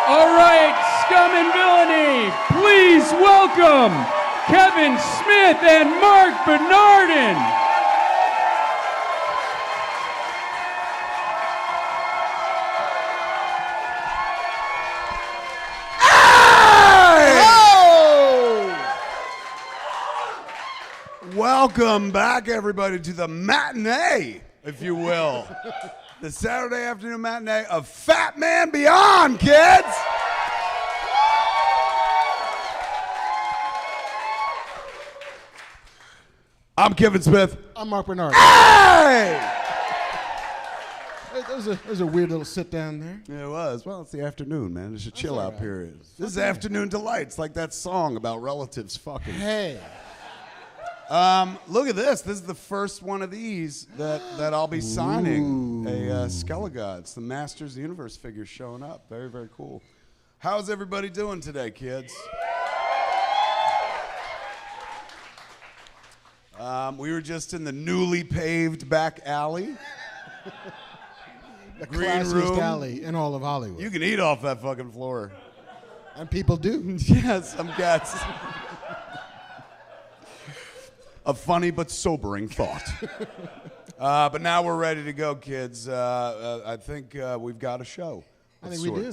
All right, Scum and Villainy, please welcome Kevin Smith and Marc Bernardin. Welcome back, everybody, to the matinee, if you will. The Saturday afternoon matinee of FatMan Beyond, kids! I'm Kevin Smith. I'm Marc Bernardin. Hey! There's a weird little sit down there. Yeah, it was. Well, it's the afternoon, man. It's a chill out right. period. This is afternoon delights, like that song about relatives fucking. Hey. Look at this. This is the first one of these that I'll be signing. A Skellige. It's the Masters of the Universe figure showing up. Very, very cool. How's everybody doing today, kids? We were just in the newly paved back alley. The Green classiest room. alley in all of Hollywood. You can eat off that fucking floor. And people do. Yes, some cats. A funny but sobering thought. But now we're ready to go, kids. I think we've got a show. I think we do.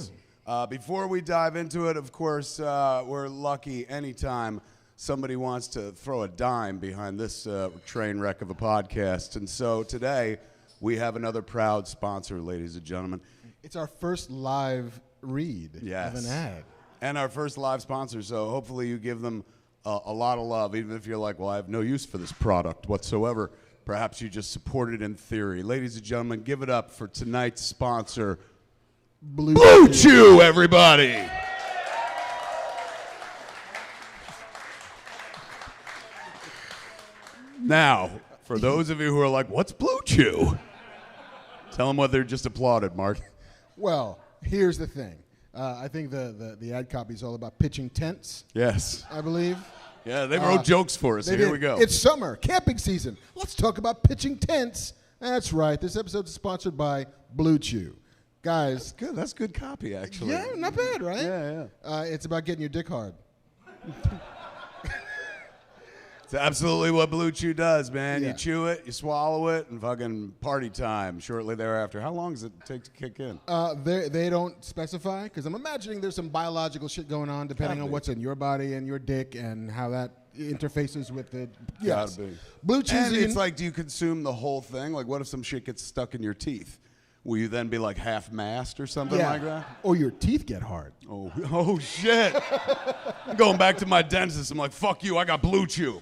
Before we dive into it, of course, we're lucky anytime somebody wants to throw a dime behind this train wreck of a podcast. And so today, we have another proud sponsor, ladies and gentlemen. It's our first live read of an ad. And our first live sponsor, so hopefully you give them a lot of love, even if you're like, well, I have no use for this product whatsoever. Perhaps you just support it in theory. Ladies and gentlemen, give it up for tonight's sponsor, Blue Chew, everybody. Now, for those of you who are like, what's Blue Chew? Tell them what they just applauded, Mark. Well, here's the thing. I think the ad copy is all about pitching tents. Yes. I believe. Yeah, they wrote jokes for us. So here we go. It's summer, camping season. Let's talk about pitching tents. That's right. This episode is sponsored by Blue Chew. Guys. Good. That's good copy, actually. Yeah, not bad, right? Yeah. It's about getting your dick hard. It's absolutely what Blue Chew does, man. Yeah. You chew it, you swallow it, and fucking party time shortly thereafter. How long does it take to kick in? They don't specify, because I'm imagining there's some biological shit going on depending on what's in your body and your dick and how that interfaces with the... Yes. Gotta be. Blue Chew. And it's like, do you consume the whole thing? Like, what if some shit gets stuck in your teeth? Will you then be like half-mast or something like that? Or your teeth get hard. Oh shit. I'm going back to my dentist. I'm like, fuck you, I got Blue Chew.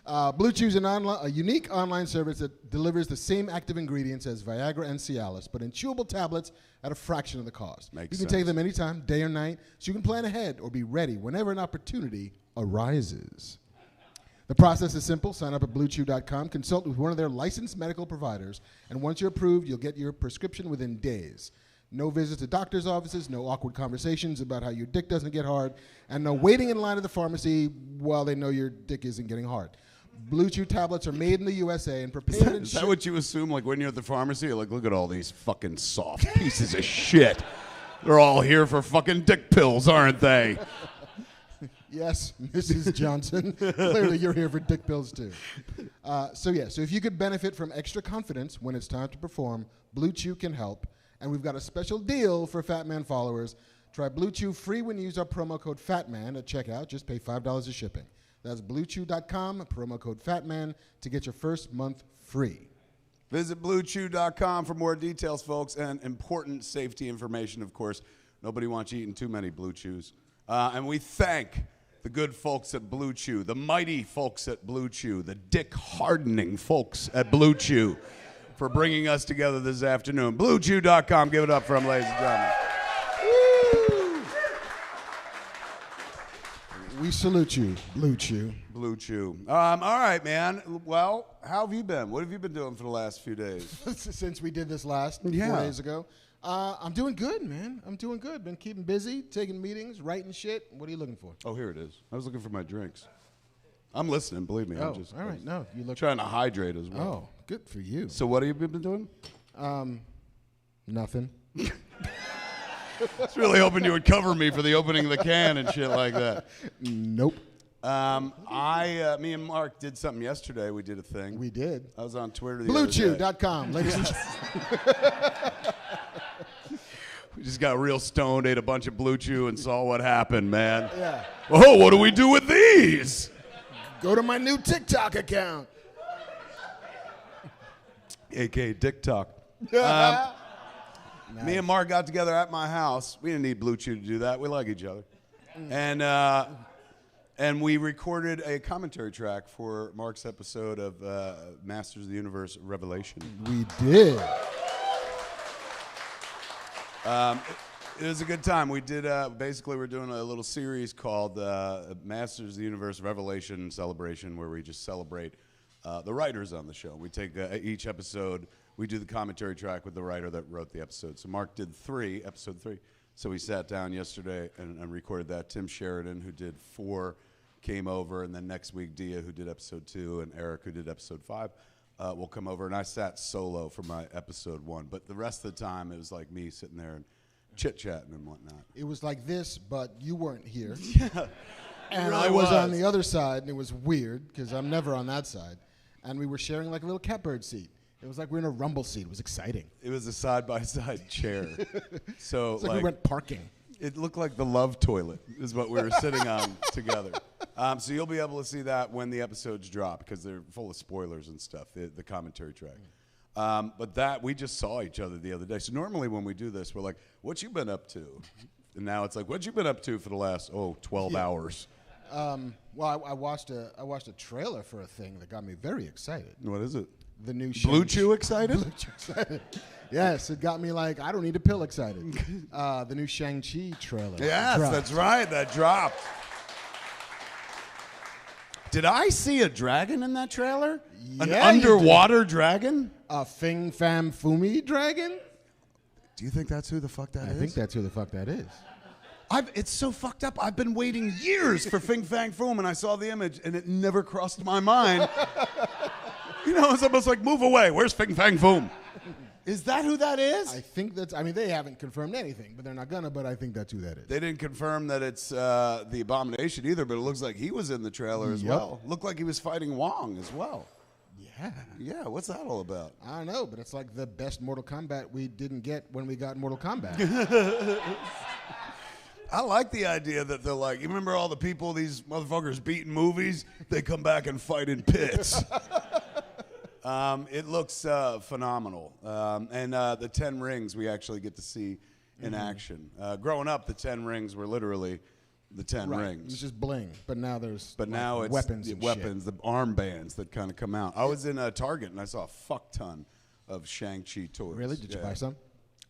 Blue Chew is a unique online service that delivers the same active ingredients as Viagra and Cialis, but in chewable tablets at a fraction of the cost. Makes you sense. can take them anytime, day or night, so you can plan ahead or be ready whenever an opportunity arises. The process is simple. Sign up at BlueChew.com, consult with one of their licensed medical providers, and once you're approved, you'll get your prescription within days. No visits to doctor's offices, no awkward conversations about how your dick doesn't get hard, and no waiting in line at the pharmacy while they know your dick isn't getting hard. Blue Chew tablets are made in the USA and prepared and Is that what you assume? Like when you're at the pharmacy, you're like, look at all these fucking soft pieces of shit. They're all here for fucking dick pills, aren't they? Yes, Mrs. Johnson. Clearly you're here for dick pills too. So if you could benefit from extra confidence when it's time to perform, Blue Chew can help. And we've got a special deal for FatMan followers. Try Blue Chew free when you use our promo code FATMAN at checkout. Just pay $5 of shipping. That's BlueChew.com, promo code FATMAN to get your first month free. Visit BlueChew.com for more details, folks, and important safety information, of course. Nobody wants you eating too many Blue Chews. And we thank the good folks at Blue Chew, the mighty folks at Blue Chew, the dick-hardening folks at Blue Chew for bringing us together this afternoon. BlueChew.com. Give it up for them, ladies and gentlemen. Woo! We salute you, Blue Chew. Blue Chew. All right, man. Well, how have you been? What have you been doing for the last few days? Since we did this last 4 days ago. I'm doing good, man. I'm doing good. Been keeping busy, taking meetings, writing shit. What are you looking for? Oh, here it is. I was looking for my drinks. I'm listening, believe me. Oh, I'm just all right. No, you look trying to hydrate as well. Oh, good for you. So what have you been doing? Nothing. was really hoping you would cover me for the opening of the can and shit like that. Nope. Me and Mark did something yesterday. We did a thing. We did. I was on Twitter the other day. BlueChew.com, ladies and We just got real stoned, ate a bunch of Blue Chew, and saw what happened, man. Yeah. Oh, what do we do with these? Go to my new TikTok account. A.K.A. Dick Talk. Nice. Me and Mark got together at my house. We didn't need Blue Chew to do that. We like each other. And we recorded a commentary track for Mark's episode of Masters of the Universe Revelation. We did. It was a good time. We did, basically, we're doing a little series called Masters of the Universe Revelation Celebration, where we just celebrate the writers on the show. We take each episode, we do the commentary track with the writer that wrote the episode. So Mark did episode 3. So we sat down yesterday and recorded that. Tim Sheridan, who did 4, came over, and then next week Dia, who did episode 2, and Eric, who did episode 5, will come over. And I sat solo for my episode 1, but the rest of the time it was like me sitting there and chit-chatting and whatnot. It was like this, but you weren't here. Yeah, and really I was on the other side, and it was weird because I'm never on that side. And we were sharing like a little catbird seat. It was like we were in a rumble seat. It was exciting. It was a side-by-side chair. So It's like we went parking. It looked like the love toilet is what we were sitting on together. So you'll be able to see that when the episodes drop because they're full of spoilers and stuff, the commentary track. But that, we just saw each other the other day. So normally when we do this, we're like, what you been up to? And now it's like, what you been up to for the last, 12 hours? Well, I watched a trailer for a thing that got me very excited. What is it? The new Blue Chew excited? Blue Chew excited. Yes, it got me like, I don't need a pill excited. The new Shang Chi trailer. Yes, dropped. that's right. That dropped. Did I see a dragon in that trailer? Yeah, An underwater dragon? A Fing Fam Fumi dragon? Do you think that's who the fuck that is? I think that's who the fuck that is. It's so fucked up. I've been waiting years for Fing Fang Foom, and I saw the image, and it never crossed my mind. It's almost like, move away. Where's Fing Fang Foom? Is that who that is? I think they haven't confirmed anything, but they're not gonna, but I think that's who that is. They didn't confirm that it's the Abomination either, but it looks like he was in the trailer as well. Looked like he was fighting Wong as well. Yeah. Yeah, what's that all about? I don't know, but it's like the best Mortal Kombat we didn't get when we got Mortal Kombat. I like the idea that they're like, you remember all the people these motherfuckers beat in movies? They come back and fight in pits. It looks phenomenal. And the 10 rings we actually get to see in action. Growing up, the 10 rings were literally the 10 rings. It was just bling, but now there's now it's weapons the and weapons, shit. the armbands that kind of come out. I was in Target and I saw a fuck ton of Shang Chi toys. Really? Did you buy some?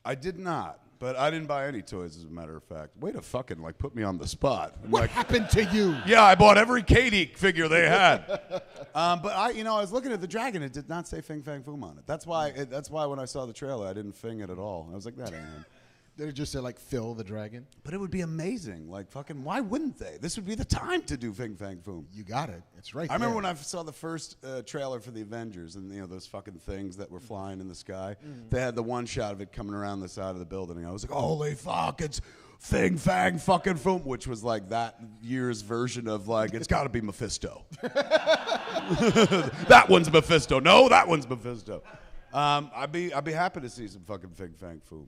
I did not. But I didn't buy any toys, as a matter of fact. Way to fucking put me on the spot. What happened to you? Yeah, I bought every Katie figure they had. But I was looking at the dragon. It did not say Fing Fang Foom on it. That's why when I saw the trailer, I didn't fing it at all. I was like, that ain't him. Did it just say Phil the dragon? But it would be amazing. Why wouldn't they? This would be the time to do Fing Fang Foom. You got it. It's right I remember when I saw the first trailer for the Avengers and those fucking things that were flying in the sky. They had the one shot of it coming around the side of the building. And I was like, holy fuck, it's Fing Fang fucking Foom, which was like that year's version of it's got to be Mephisto. That one's Mephisto. No, that one's Mephisto. I'd be happy to see some fucking Fing Fang Foom.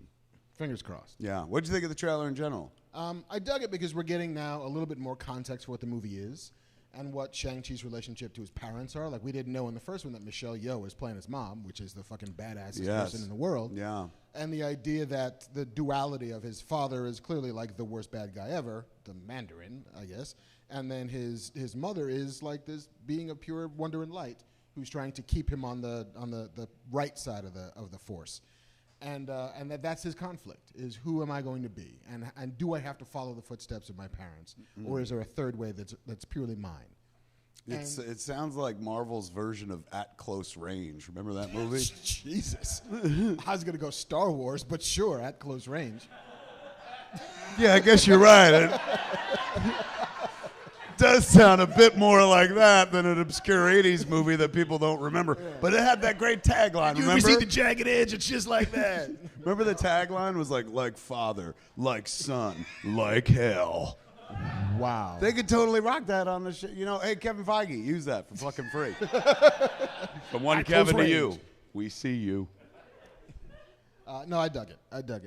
Fingers crossed. Yeah. What'd you think of the trailer in general? I dug it because we're getting now a little bit more context for what the movie is and what Shang-Chi's relationship to his parents are. We didn't know in the first one that Michelle Yeoh is playing his mom, which is the fucking badassest person in the world. Yeah. And the idea that the duality of his father is clearly the worst bad guy ever, the Mandarin, I guess, and then his mother is this being of pure wonder and light who's trying to keep him on the right side of the Force. And that's his conflict, is who am I going to be? And do I have to follow the footsteps of my parents? Or is there a third way that's purely mine? It sounds like Marvel's version of At Close Range. Remember that movie? Jesus. I was going to go Star Wars, but sure, At Close Range. Yeah, I guess you're right. does sound a bit more like that than an obscure 80s movie that people don't remember. But it had that great tagline, You remember? see the jagged edge, it's just like that. Remember the tagline was like father, like son, like hell. Wow. They could totally rock that on the shit. You know, hey, Kevin Feige, use that for fucking free. From one At Kevin close to you. range. We see you. No, I dug it.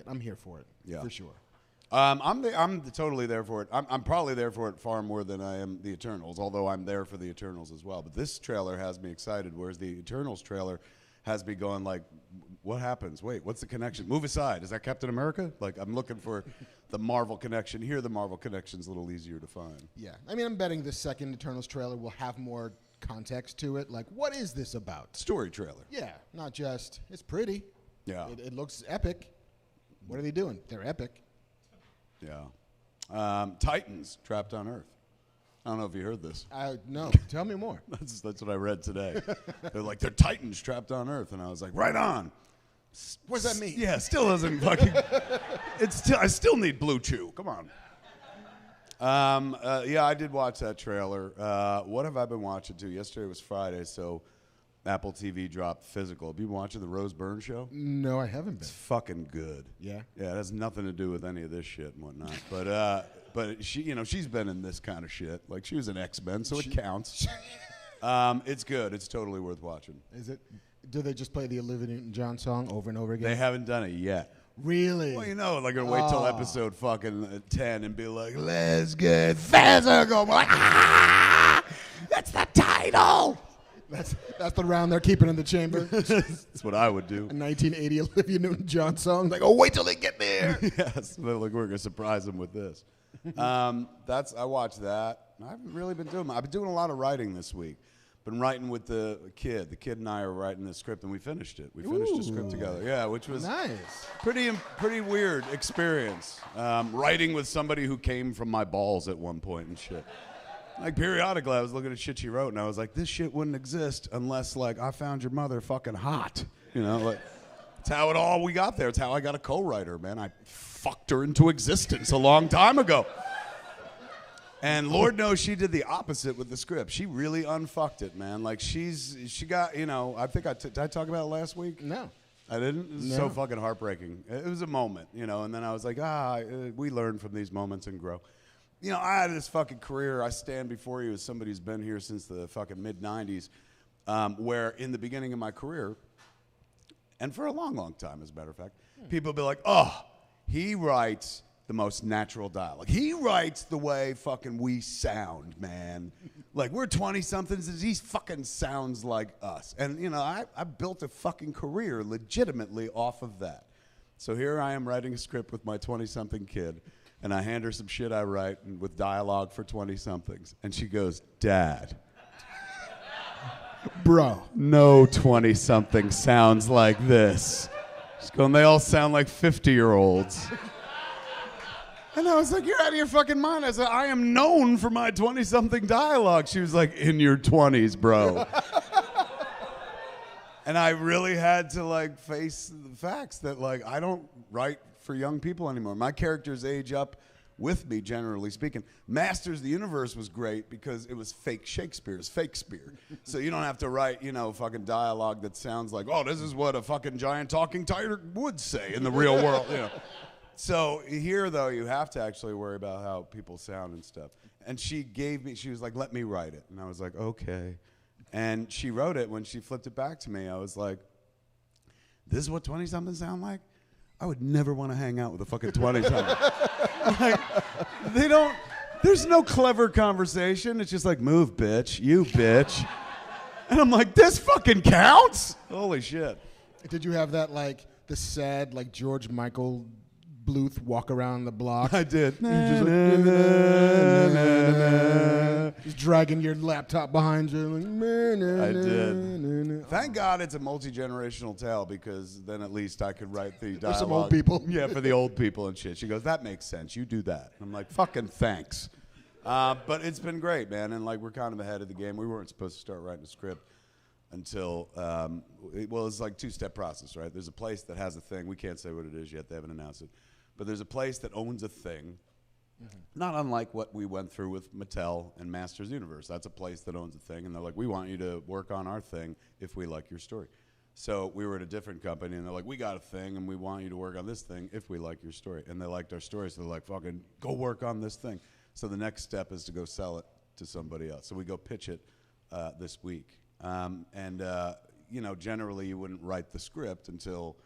I'm here for it. Yeah. For sure. I'm totally there for it. I'm probably there for it far more than I am the Eternals, although I'm there for the Eternals as well. But this trailer has me excited, whereas the Eternals trailer has me going like, what happens? Wait, what's the connection? Move aside. Is that Captain America? Like, I'm looking for the Marvel connection. Here, the Marvel connection's a little easier to find. Yeah. I mean, I'm betting the second Eternals trailer will have more context to it. Like, what is this about? Story trailer. Yeah. Not just, it's pretty. Yeah. It looks epic. What are they doing? They're epic. Yeah. Titans trapped on Earth. I don't know if you heard this. No. Tell me more. That's what I read today. They're like, they're Titans trapped on Earth. And I was like, right on. What does that mean? Yeah, still doesn't fucking. I still need Blue Chew. Come on. Yeah, I did watch that trailer. What have I been watching too? Yesterday was Friday, so Apple TV dropped Physical. Have you been watching the Rose Byrne show? No, I haven't been. It's fucking good. Yeah? Yeah, it has nothing to do with any of this shit and whatnot. But she, she's been in this kind of shit. Like, she was an X-Men, so it counts. It's good. It's totally worth watching. Is it? Do they just play the Olivia Newton-John song over and over again? They haven't done it yet. Really? Well, they're gonna wait till episode fucking 10 and be like, let's get physical. We're like, that's the title. That's the round they're keeping in the chamber. That's what I would do. A 1980 Olivia Newton-John song. Like, oh, wait till they get there. Yes, they're like, we're gonna surprise them with this. I watched that. I haven't really been doing. I've been doing a lot of writing this week. Been writing with the kid. The kid and I are writing the script, and we finished it. We finished the script together. Yeah, which was nice. Pretty weird experience. Writing with somebody who came from my balls at one point and shit. Like, periodically, I was looking at shit she wrote, and I was like, this shit wouldn't exist unless, like, I found your mother fucking hot. Like, it's how we got there. It's how I got a co-writer, man. I fucked her into existence a long time ago. And Lord knows she did the opposite with the script. She really unfucked it, man. Like, she got, I think did I talk about it last week? No. I didn't? It was so fucking heartbreaking. It was a moment, and then I was like, we learn from these moments and grow. I had this fucking career. I stand before you as somebody who's been here since the fucking mid-'90s, where in the beginning of my career, and for a long, long time, as a matter of fact, people would be like, oh, he writes the most natural dialogue. He writes the way fucking we sound, man. Like, we're 20-somethings, and he fucking sounds like us. And, I built a fucking career legitimately off of that. So here I am writing a script with my 20-something kid, and I hand her some shit I write with dialogue for 20-somethings. And she goes, Dad. Bro. No 20-something sounds like this. She's going, they all sound like 50-year-olds. And I was like, you're out of your fucking mind. I said, I am known for my 20-something dialogue. She was like, in your 20s, bro. And I really had to, like, face the facts that, like, I don't write for young people anymore. My characters age up with me, generally speaking. Masters of the Universe was great because it was fake Shakespeare's fake spear. So you don't have to write, fucking dialogue that sounds like, oh, this is what a fucking giant talking tiger would say in the real world, So here, though, you have to actually worry about how people sound and stuff. And she was like, let me write it. And I was like, okay. And she wrote it. When she flipped it back to me, I was like, this is what 20-something sound like? I would never want to hang out with a fucking 20-something. Like, there's no clever conversation. It's just like, move, bitch, you bitch. And I'm like, this fucking counts? Holy shit. Did you have that, like, the sad, like, George Michael Bluth walk around the block? I did. Just dragging your laptop behind you. Like, I did. Thank God it's a multi-generational tale, because then at least I could write the dialogue. For some old people. Yeah, for the old people and shit. She goes, that makes sense. You do that. I'm like, fucking thanks. But it's been great, man. And, like, we're kind of ahead of the game. We weren't supposed to start writing a script until, it's like a two-step process, right? There's a place that has a thing. We can't say what it is yet. They haven't announced it. But there's a place that owns a thing, Not unlike what we went through with Mattel and Masters Universe. That's a place that owns a thing, and they're like, we want you to work on our thing if we like your story. So we were at a different company, and they're like, we got a thing, and we want you to work on this thing if we like your story. And they liked our story, so they're like, fucking go work on this thing. So the next step is to go sell it to somebody else. So we go pitch it this week. You know, generally you wouldn't write the script until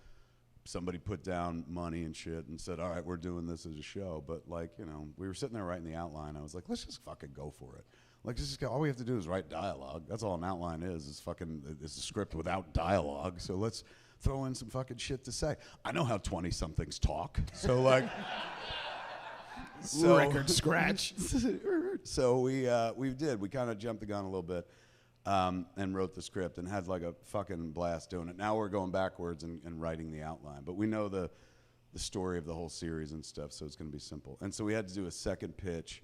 somebody put down money and shit and said, all right, we're doing this as a show. But, like, you know, we were sitting there writing the outline. I was like, let's just fucking go for it. Like, just all we have to do is write dialogue. That's all an outline is a script without dialogue. So let's throw in some fucking shit to say. I know how 20-somethings talk. So, like... Record scratch. So we did. We kind of jumped the gun a little bit and wrote the script and had like a fucking blast doing it. Now we're going backwards and writing the outline. But we know the story of the whole series and stuff, so it's going to be simple. And so we had to do a second pitch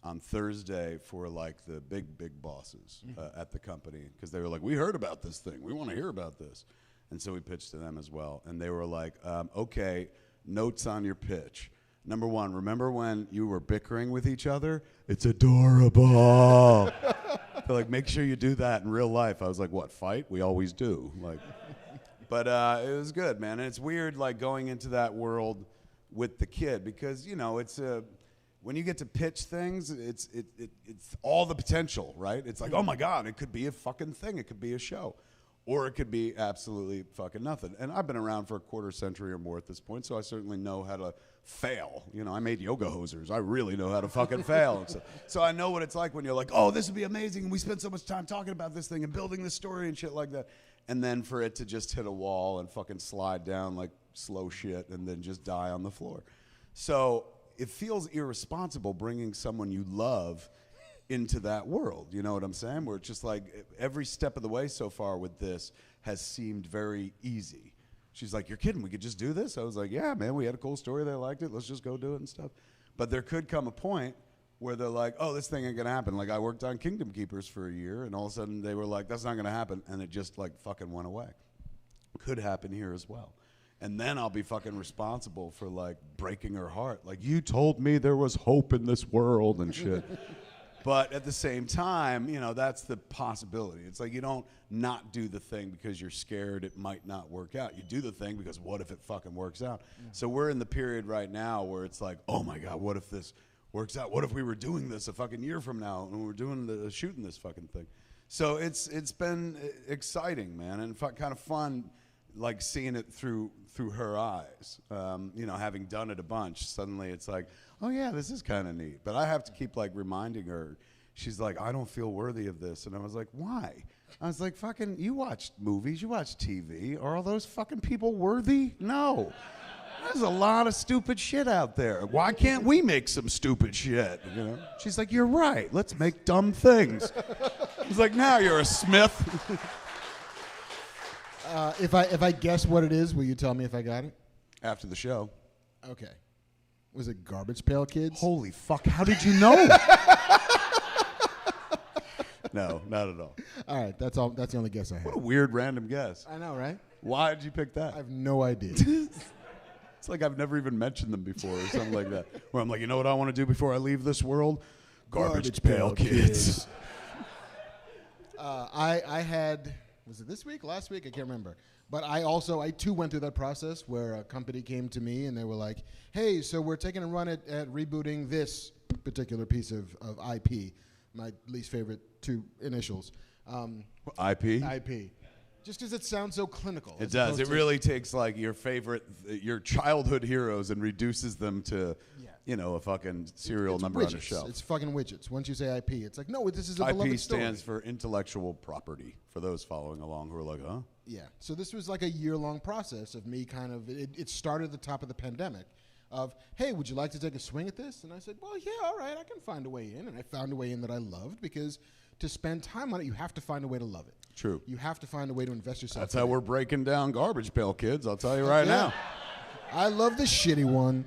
on Thursday for like the big bosses at the company, because they were like, we heard about this thing. We want to hear about this. And so we pitched to them as well. And they were like, okay, notes on your pitch. Number one, remember when you were bickering with each other? It's adorable. They're like, make sure you do that in real life. I was like, what, fight? We always do. Like, but it was good, man. And it's weird, like, going into that world with the kid, because, you know, it's when you get to pitch things, it's all the potential, right? It's like, oh my God, it could be a fucking thing. It could be a show. Or it could be absolutely fucking nothing. And I've been around for a quarter century or more at this point, so I certainly know how to fail. You know, I made yoga hosers. I really know how to fucking fail. So I know what it's like when you're like, oh, this would be amazing, and we spent so much time talking about this thing and building this story and shit like that. And then for it to just hit a wall and fucking slide down like slow shit and then just die on the floor. So it feels irresponsible bringing someone you love into that world, you know what I'm saying? Where it's just like every step of the way so far with this has seemed very easy. She's like, you're kidding, we could just do this? I was like, yeah, man, we had a cool story, they liked it, let's just go do it and stuff. But there could come a point where they're like, oh, this thing ain't gonna happen. Like, I worked on Kingdom Keepers for a year, and all of a sudden they were like, that's not gonna happen, and it just like fucking went away. Could happen here as well. And then I'll be fucking responsible for like breaking her heart. Like, you told me there was hope in this world and shit. But at the same time, you know, that's the possibility. It's like you don't not do the thing because you're scared it might not work out. You do the thing because what if it fucking works out? Yeah. So we're in the period right now where it's like, oh my God, what if this works out? What if we were doing this a fucking year from now and we're doing shooting this fucking thing? So it's been exciting, man, and kind of fun, like seeing it through her eyes. You know, having done it a bunch, suddenly it's like, oh yeah, this is kind of neat. But I have to keep like reminding her. She's like, I don't feel worthy of this. And I was like, why? I was like, fucking, you watch movies, you watch TV. Are all those fucking people worthy? No. There's a lot of stupid shit out there. Why can't we make some stupid shit? You know? She's like, you're right. Let's make dumb things. I was like, now you're a Smith. If I guess what it is, will you tell me if I got it? After the show. Okay. Was it Garbage Pail Kids? Holy fuck, how did you know? No, not at all. All right, that's all. That's the only guess I had. What a weird random guess. I know, right? Why did you pick that? I have no idea. It's like I've never even mentioned them before or something like that. Where I'm like, you know what I want to do before I leave this world? Garbage Pail Kids. I had, was it this week, last week? I can't remember. But I too went through that process where a company came to me and they were like, hey, so we're taking a run at rebooting this particular piece of IP, my least favorite two initials. IP? IP. Just because it sounds so clinical. It does. It really takes like your favorite, your childhood heroes and reduces them to, you know, a fucking serial number widgets. On a shelf. It's fucking widgets. Once you say IP, it's like, no, this is a beloved IP story. stands for intellectual property, for those following along who are like, huh? Yeah. So this was like a year-long process of me kind of, it started at the top of the pandemic of, hey, would you like to take a swing at this? And I said, well, yeah, all right, I can find a way in. And I found a way in that I loved, because to spend time on it, you have to find a way to love it. True. You have to find a way to invest yourself. That's how we're breaking down Garbage Pail Kids, I'll tell you right now. I love the shitty one.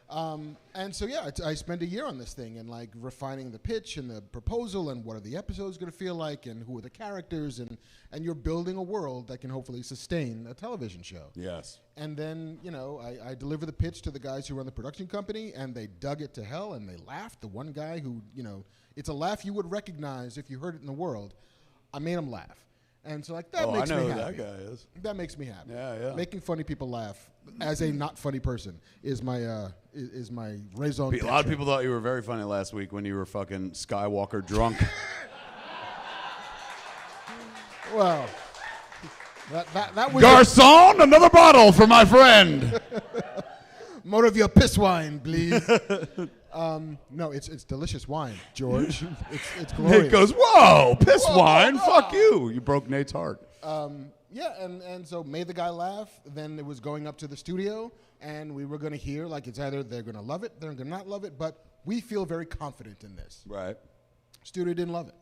And so, yeah, I spent a year on this thing and, like, refining the pitch and the proposal and what are the episodes going to feel like and who are the characters. And you're building a world that can hopefully sustain a television show. Yes. And then, you know, I deliver the pitch to the guys who run the production company, and they dug it to hell, and they laughed. The one guy who, you know, it's a laugh you would recognize if you heard it in the world. I made him laugh. And so, like, that makes me happy. I know who that guy is. That makes me happy. Yeah. Making funny people laugh as a not funny person is my raison d'etre. A lot of people thought you were very funny last week when you were fucking Skywalker drunk. Well, that was Garçon, another bottle for my friend. More of your piss wine, please. No, it's delicious wine, George. It's glorious. Nate goes, whoa, piss wine, fuck you. You broke Nate's heart. Yeah, and so made the guy laugh. Then it was going up to the studio, and we were going to hear, like, it's either they're going to love it, they're going to not love it, but we feel very confident in this. Right. Studio didn't love it.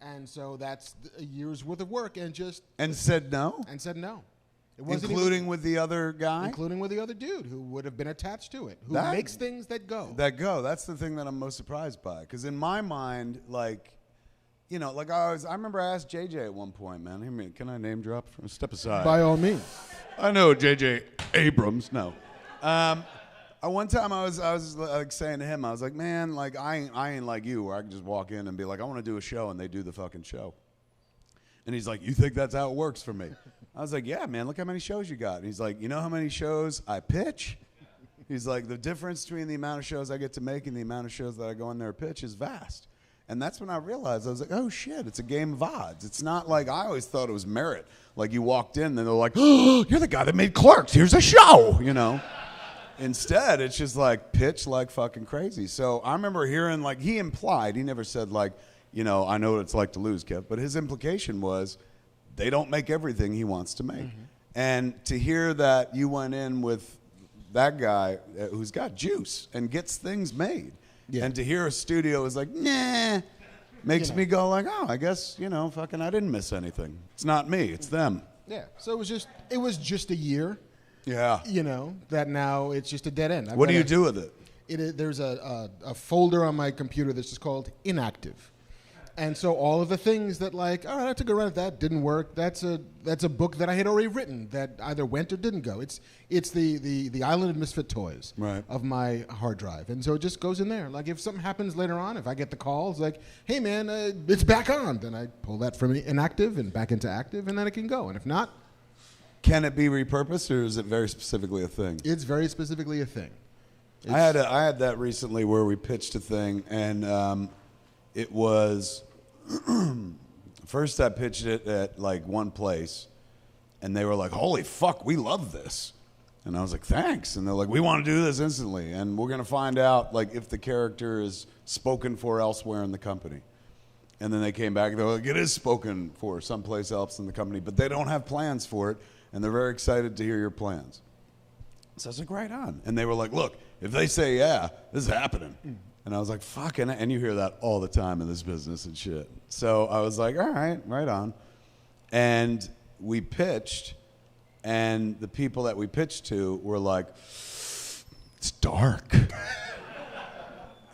And so that's a year's worth of work and just... And said no? And said no. Including with the other guy? Including with the other dude who would have been attached to it, who makes things that go. That's the thing that I'm most surprised by. Because in my mind, like, you know, like I remember I asked JJ at one point, man, can I name drop? Step aside. By all means. I know JJ Abrams. No. One time I was like saying to him, I was like, man, like I ain't like you, where I can just walk in and be like, I want to do a show, and they do the fucking show. And he's like, you think that's how it works for me? I was like, yeah, man, look how many shows you got. And he's like, you know how many shows I pitch? He's like, the difference between the amount of shows I get to make and the amount of shows that I go in there and pitch is vast. And that's when I realized, I was like, oh, shit, it's a game of odds. It's not like I always thought it was merit. Like you walked in and they're like, oh, you're the guy that made Clerks. Here's a show, you know. Instead, it's just like pitch like fucking crazy. So I remember hearing, like, he implied, he never said, like, you know, I know what it's like to lose, Kev. But his implication was they don't make everything he wants to make. Mm-hmm. And to hear that you went in with that guy who's got juice and gets things made. Yeah. And to hear a studio is like, nah, makes me go like, oh, I guess, you know, fucking I didn't miss anything. It's not me, it's them. Yeah. So it was just a year. Yeah. You know, that now it's just a dead end. What do you do with it? There's a folder on my computer that's just called inactive. And so all of the things that, like, all right, I took a run at that, didn't work. That's a book that I had already written that either went or didn't go. It's the Island of Misfit Toys of my hard drive. And so it just goes in there. Like, if something happens later on, if I get the call, it's like, hey, man, it's back on. Then I pull that from inactive and back into active, and then it can go. And if not... Can it be repurposed, or is it very specifically a thing? It's very specifically a thing. I had that recently where we pitched a thing, and it was... First I pitched it at like one place, and they were like, holy fuck, we love this. And I was like, thanks. And they're like, we want to do this instantly, and we're going to find out like if the character is spoken for elsewhere in the company. And then they came back and they were like, it is spoken for someplace else in the company, but they don't have plans for it, and they're very excited to hear your plans. So I was like, right on. And they were like, look, if they say yeah, this is happening. And I was like, fucking, and you hear that all the time in this business and shit. So I was like, all right, right on. And we pitched, and the people that we pitched to were like, it's dark.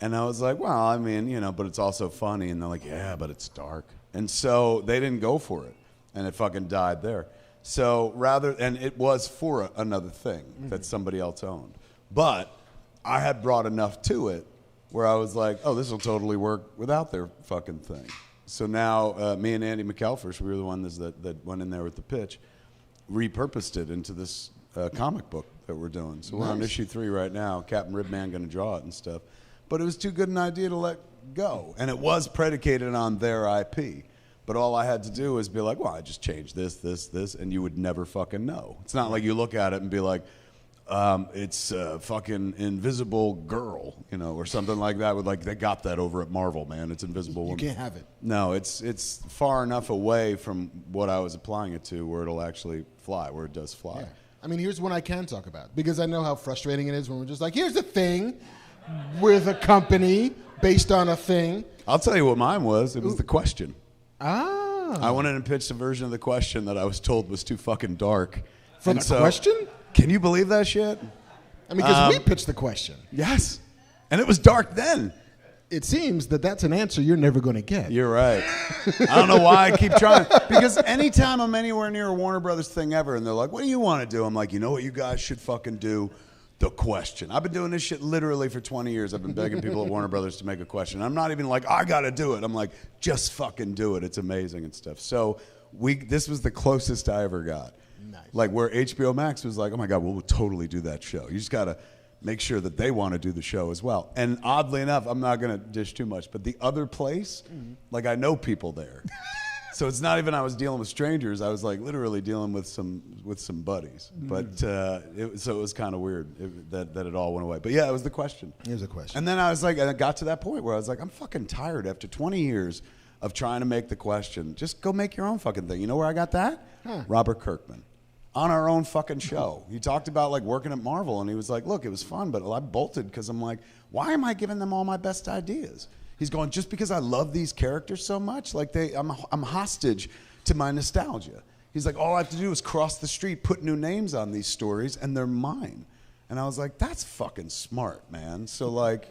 And I was like, well, I mean, you know, but it's also funny. And they're like, yeah, but it's dark. And so they didn't go for it, and it fucking died there. So and it was for another thing that somebody else owned. But I had brought enough to it where I was like, oh, this will totally work without their fucking thing. So now me and Andy McElfresh, we were the ones that went in there with the pitch, repurposed it into this comic book that we're doing. So we're on issue 3 right now. Captain Ribman going to draw it and stuff. But it was too good an idea to let go. And it was predicated on their IP. But all I had to do was be like, well, I just changed this, and you would never fucking know. It's not like you look at it and be like, it's fucking Invisible Girl, you know, or something like that. With like, they got that over at Marvel, man. It's Invisible Woman. You can't have it. No, it's far enough away from what I was applying it to where it'll actually fly, where it does fly. Yeah. I mean, here's one I can talk about, because I know how frustrating it is when we're just like, here's a thing with a company based on a thing. I'll tell you what mine was. It was The Question. Ah. I went in and pitched a version of The Question that I was told was too fucking dark. For The Question? Can you believe that shit? I mean, because we pitched the question. Yes. And it was dark then. It seems that that's an answer you're never going to get. You're right. I don't know why I keep trying. Because anytime I'm anywhere near a Warner Brothers thing ever, and they're like, what do you want to do? I'm like, you know what you guys should fucking do? The question. I've been doing this shit literally for 20 years. I've been begging people at Warner Brothers to make a question. I'm not even like, I got to do it. I'm like, just fucking do it. It's amazing and stuff. So this was the closest I ever got. Nice. Like where HBO Max was like, oh my God, we'll totally do that show. You just got to make sure that they want to do the show as well. And oddly enough, I'm not going to dish too much, but the other place, like I know people there. So it's not even I was dealing with strangers. I was like literally dealing with some buddies. But so it was kind of weird that it all went away. But yeah, it was the question. It was a question. And then I was like, and I got to that point where I was like, I'm fucking tired after 20 years of trying to make the question. Just go make your own fucking thing. You know where I got that? Robert Kirkman. On our own fucking show. He talked about like working at Marvel, and he was like, look, it was fun, but I bolted because I'm like, why am I giving them all my best ideas? He's going, just because I love these characters so much, like I'm hostage to my nostalgia. He's like, all I have to do is cross the street, put new names on these stories, and they're mine. And I was like, that's fucking smart, man. So like,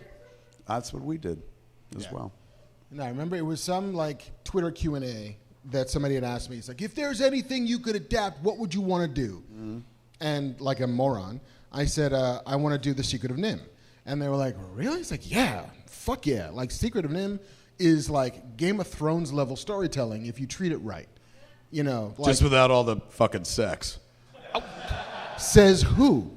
that's what we did as well. No, I remember it was some like Twitter Q&A that somebody had asked me. It's like, if there's anything you could adapt, what would you want to do? And like a moron, I said, I want to do The Secret of NIMH. And they were like, really? It's like, yeah, fuck yeah. Like Secret of NIMH is like Game of Thrones level storytelling if you treat it right. You know, like, just without all the fucking sex. Says who?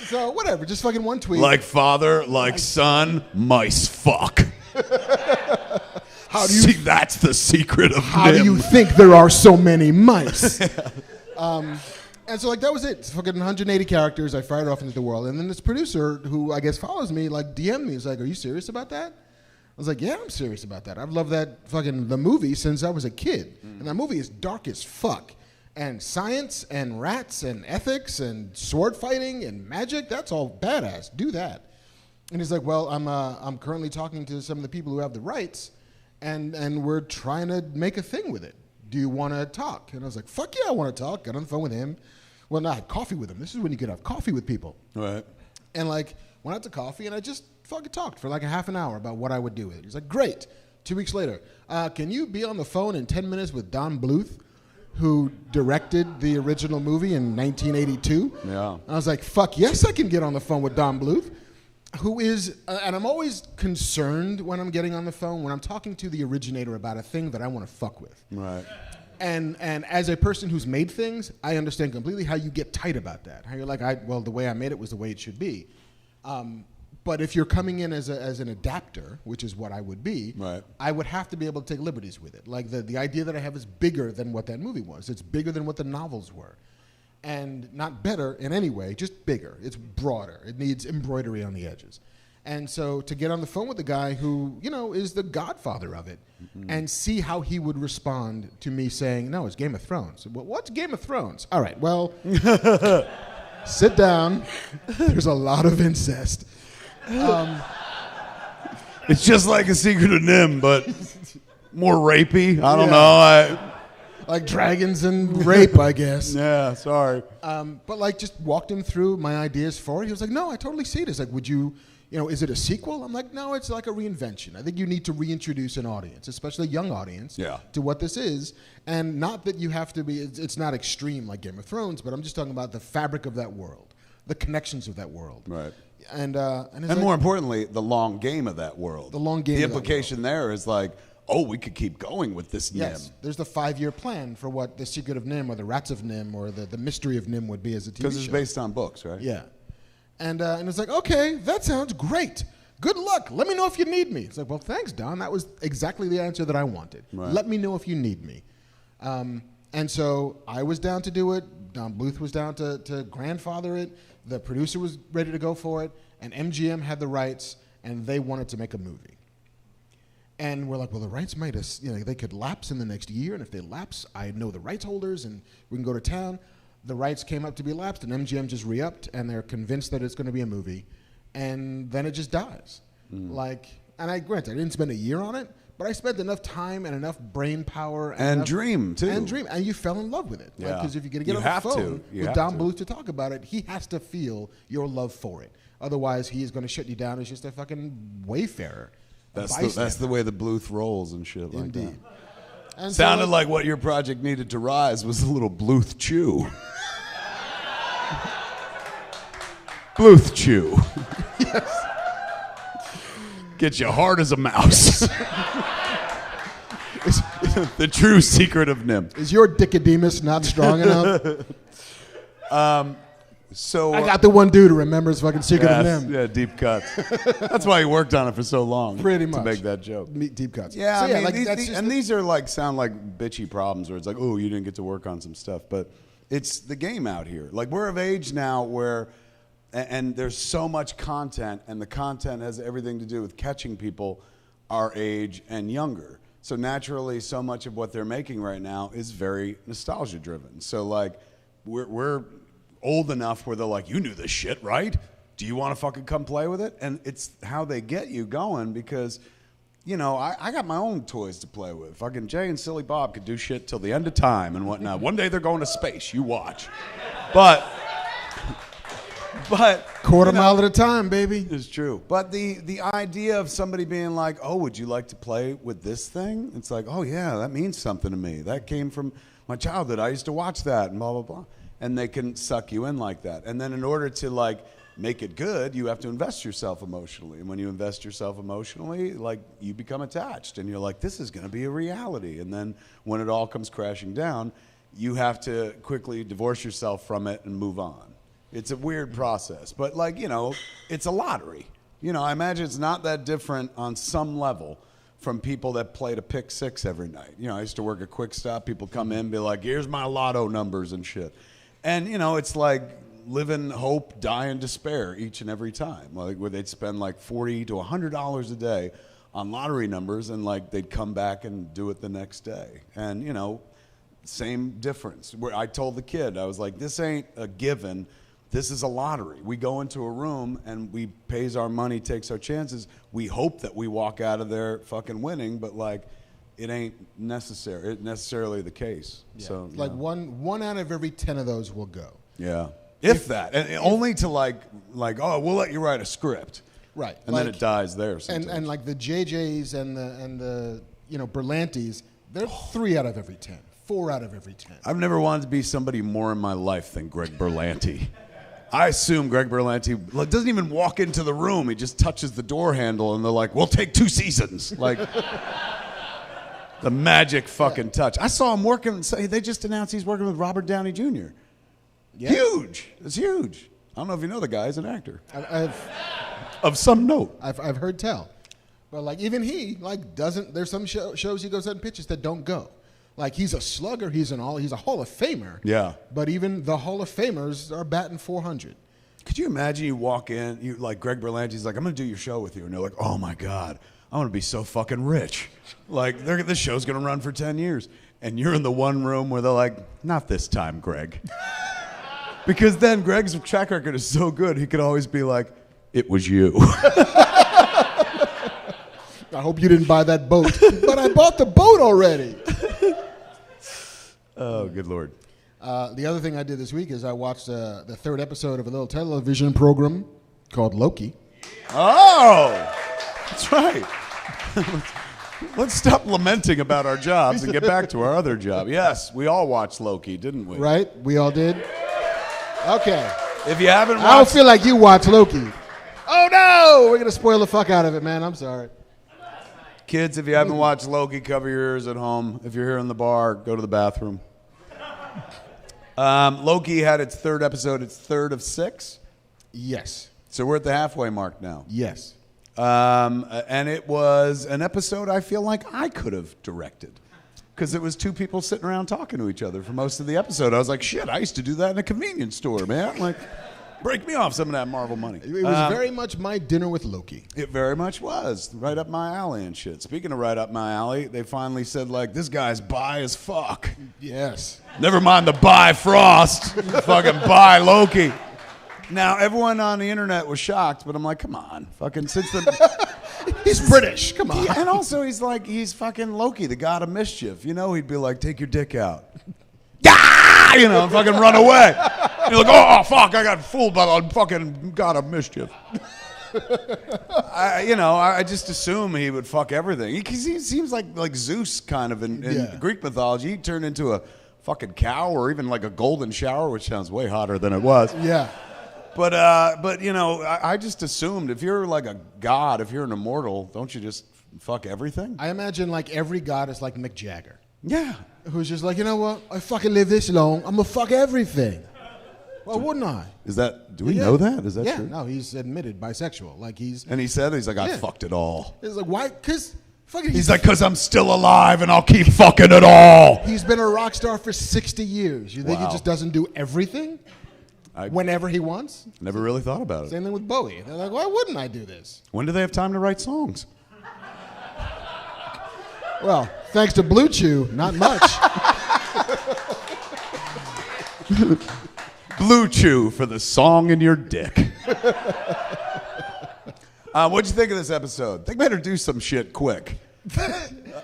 So whatever, just fucking one tweet. Like father, like son, mice fuck. How do you see? That's the secret of How NIMH. do you think there are so many mice? And so like that was it. It's fucking 180 characters. I fired off into the world, and then this producer who I guess follows me like DM'd me. He's like, "Are you serious about that?" I was like, "Yeah, I'm serious about that. I've loved that fucking the movie since I was a kid, and that movie is dark as fuck." And science and rats and ethics and sword fighting and magic, that's all badass. Do that. And he's like, well, I'm currently talking to some of the people who have the rights, and we're trying to make a thing with it. Do you want to talk? And I was like, fuck yeah, I want to talk. Got on the phone with him. Well, no, I had coffee with him. This is when you could have coffee with people. Right. And like, went out to coffee, and I just fucking talked for like a half an hour about what I would do with it. He's like, great. 2 weeks later, can you be on the phone in 10 minutes with Don Bluth, who directed the original movie in 1982? Yeah. I was like, fuck yes, I can get on the phone with Don Bluth, who is, and I'm always concerned when I'm getting on the phone, when I'm talking to the originator about a thing that I want to fuck with. Right. And as a person who's made things, I understand completely how you get tight about that. How you're like, well, the way I made it was the way it should be. But if you're coming in as an adapter, which is what I would be, right, I would have to be able to take liberties with it. Like the idea that I have is bigger than what that movie was. It's bigger than what the novels were. And not better in any way, just bigger. It's broader. It needs embroidery on the edges. And so to get on the phone with the guy who, you know, is the godfather of it, and see how he would respond to me saying, no, it's Game of Thrones. Well, what's Game of Thrones? All right, well, sit down. There's a lot of incest. It's just like A Secret of NIMH, but more rapey. I don't know. Like dragons and rape, I guess. Yeah, sorry. But like just walked him through my ideas for it. He was like, no, I totally see it. It's like, would you, is it a sequel? I'm like, no, it's like a reinvention. I think you need to reintroduce an audience, especially a young audience, to what this is. And not that you have to be, it's not extreme like Game of Thrones, but I'm just talking about the fabric of that world, the connections of that world. Right. And more importantly, the long game of that world. The long game. The implication there is like, oh, we could keep going with this NIMH. Yes, there's the 5-year plan for what the Secret of NIMH or the Rats of NIMH or the Mystery of NIMH would be as a TV show. Because it's based on books, right? Yeah. And it's like, okay, that sounds great. Good luck. Let me know if you need me. It's like, well, thanks, Don. That was exactly the answer that I wanted. Right. Let me know if you need me. And so I was down to do it. Don Bluth was down to grandfather it. The producer was ready to go for it. And MGM had the rights, and they wanted to make a movie. And we're like, well, the rights might, they could lapse in the next year. And if they lapse, I know the rights holders, and we can go to town. The rights came up to be lapsed, and MGM just re-upped, and they're convinced that it's going to be a movie. And then it just dies. And I didn't spend a year on it, But I spent enough time and enough brain power and dream too. And you fell in love with it. Yeah. Because if you're going to get You on the have phone to. You with have Don to. Bluth to talk about it, he has to feel your love for it. Otherwise, he is going to shut you down as just a fucking wayfarer. That's the way the Bluth rolls and shit like that. Indeed. And Sounded like what your project needed to rise was a little Bluth chew. Bluth chew. Yes. Get you hard as a mouse. The true secret of NIMH. Is your dickodemus not strong enough? So I got the one dude who remembers fucking Secret of yes, NIMH. yeah, deep cuts. That's why he worked on it for so long. Pretty much. To make that joke. Deep cuts. Yeah, So, I mean, like, these are like sound like bitchy problems where it's like, oh, you didn't get to work on some stuff, but it's the game out here. Like we're of age now where, and there's so much content, and the content has everything to do with catching people our age and younger. So naturally, so much of what they're making right now is very nostalgia driven. So like, we're old enough where they're like, you knew this shit, right? Do you want to fucking come play with it? And it's how they get you going because, you know, I got my own toys to play with. Fucking Jay and Silly Bob could do shit till the end of time and whatnot. One day they're going to space. You watch. But quarter mile at a time, baby. it's true. But the idea of somebody being like, oh, would you like to play with this thing? It's like, oh, yeah, that means something to me. That came from my childhood. I used to watch that and blah, blah, blah. And they can suck you in like that. And then in order to like make it good, you have to invest yourself emotionally. And when you invest yourself emotionally, like you become attached and you're like, this is going to be a reality. And then when it all comes crashing down, you have to quickly divorce yourself from it and move on. It's a weird process, but like, you know, it's a lottery. You know, I imagine it's not that different on some level from people that play to pick six every night. You know, I used to work at Quick Stop. People come in and be like, here's my lotto numbers and shit. And, you know, it's like live in hope, die in despair each and every time. Like where they'd spend like $40 to $100 a day on lottery numbers and like they'd come back and do it the next day. And, you know, same difference. Where I told the kid, I was like, this ain't a given. This is a lottery. We go into a room and we pays our money, takes our chances. We hope that we walk out of there fucking winning, but like it ain't necessarily the case. Yeah. So like yeah. one out of every 10 of those will go. Yeah. If that. And only to like, oh, we'll let you write a script. Right. And then it dies there sometimes. And like the JJs and the you know, Berlantes, they're 3 out of every 10. 4 out of every 10. I've never wanted to be somebody more in my life than Greg Berlanti. I assume Greg Berlanti doesn't even walk into the room. He just touches the door handle, and they're like, we'll take 2 seasons. Like, the magic fucking touch. I saw him working. They just announced he's working with Robert Downey Jr. Yeah. Huge. It's huge. I don't know if you know the guy. He's an actor. Of some note. I've heard tell. But, like, even he, like, doesn't... There's some shows he goes out and pitches that don't go. Like, he's a slugger, he's a Hall of Famer. Yeah. But even the Hall of Famers are batting 400. Could you imagine you walk in, you like Greg Berlanti's like, I'm going to do your show with you. And you're like, oh, my God, I want to be so fucking rich. Like, this show's going to run for 10 years. And you're in the one room where they're like, not this time, Greg. Because then Greg's track record is so good, he could always be like, it was you. I hope you didn't buy that boat. But I bought the boat already. Oh, good Lord. The other thing I did this week is I watched the 3rd episode of a little television program called Loki. Oh, that's right. Let's stop lamenting about our jobs and get back to our other job. Yes, we all watched Loki, didn't we? Right? We all did? Okay. If you haven't watched... I don't feel like you watch Loki. Oh, no! We're going to spoil the fuck out of it, man. I'm sorry. Kids, if you haven't watched Loki, cover your ears at home. If you're here in the bar, go to the bathroom. Loki had its 3rd episode, its 3rd of 6. Yes. So we're at the halfway mark now. Yes. And it was an episode I feel like I could have directed. Because it was 2 people sitting around talking to each other for most of the episode. I was like, shit, I used to do that in a convenience store, man. Like, break me off some of that Marvel money. It was very much my dinner with Loki. It very much was. Right up my alley and shit. Speaking of right up my alley, they finally said, like, this guy's bi as fuck. Yes. Never mind the Bifrost. Fucking bi Loki. Now, everyone on the internet was shocked, but I'm like, come on. Fucking since the... He's British. Come on. And also, he's fucking Loki, the god of mischief. You know, he'd be like, take your dick out. Ah! You know, and fucking run away. And you're like, oh, fuck, I got fooled by the fucking god of mischief. I just assume he would fuck everything. He seems like Zeus kind of in Greek mythology. He turned into a fucking cow or even like a golden shower, which sounds way hotter than it was. Yeah. But I just assumed if you're like a god, if you're an immortal, don't you just fuck everything? I imagine like every god is like Mick Jagger. Yeah. Who's just like, you know what? I fucking live this long. I'm gonna fuck everything. Why wouldn't I? Do we know that? Is that true? No, he's admitted bisexual. And he said, I fucked it all. He's like, why? Because fucking. He's like, because I'm still alive and I'll keep fucking it all. He's been a rock star for 60 years. You think he just doesn't do everything? Whenever he wants? Never really thought about it. Same thing with Bowie. They're like, why wouldn't I do this? When do they have time to write songs? Well, thanks to Blue Chew, not much. Blue Chew for the song in your dick. What'd you think of this episode? They better do some shit quick.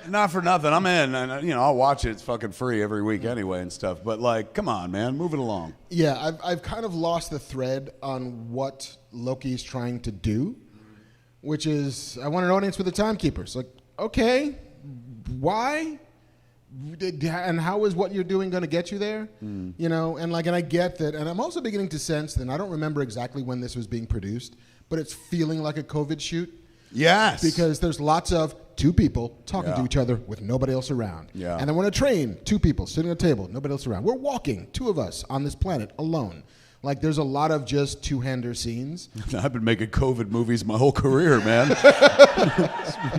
Not for nothing. I'm in, and I'll watch it. It's fucking free every week anyway and stuff. But like, come on, man, move it along. Yeah, I've kind of lost the thread on what Loki's trying to do, which is I want an audience with a timekeeper. It's like, okay, why? And how is what you're doing going to get you there? And I get that, and I'm also beginning to sense that I don't remember exactly when this was being produced, but it's feeling like a COVID shoot. Yes. Because there's lots of two people talking to each other with nobody else around. Yeah. And then we're on a train, two people sitting at a table, nobody else around. We're walking, two of us on this planet alone. Like there's a lot of just two-hander scenes. I've been making COVID movies my whole career, man.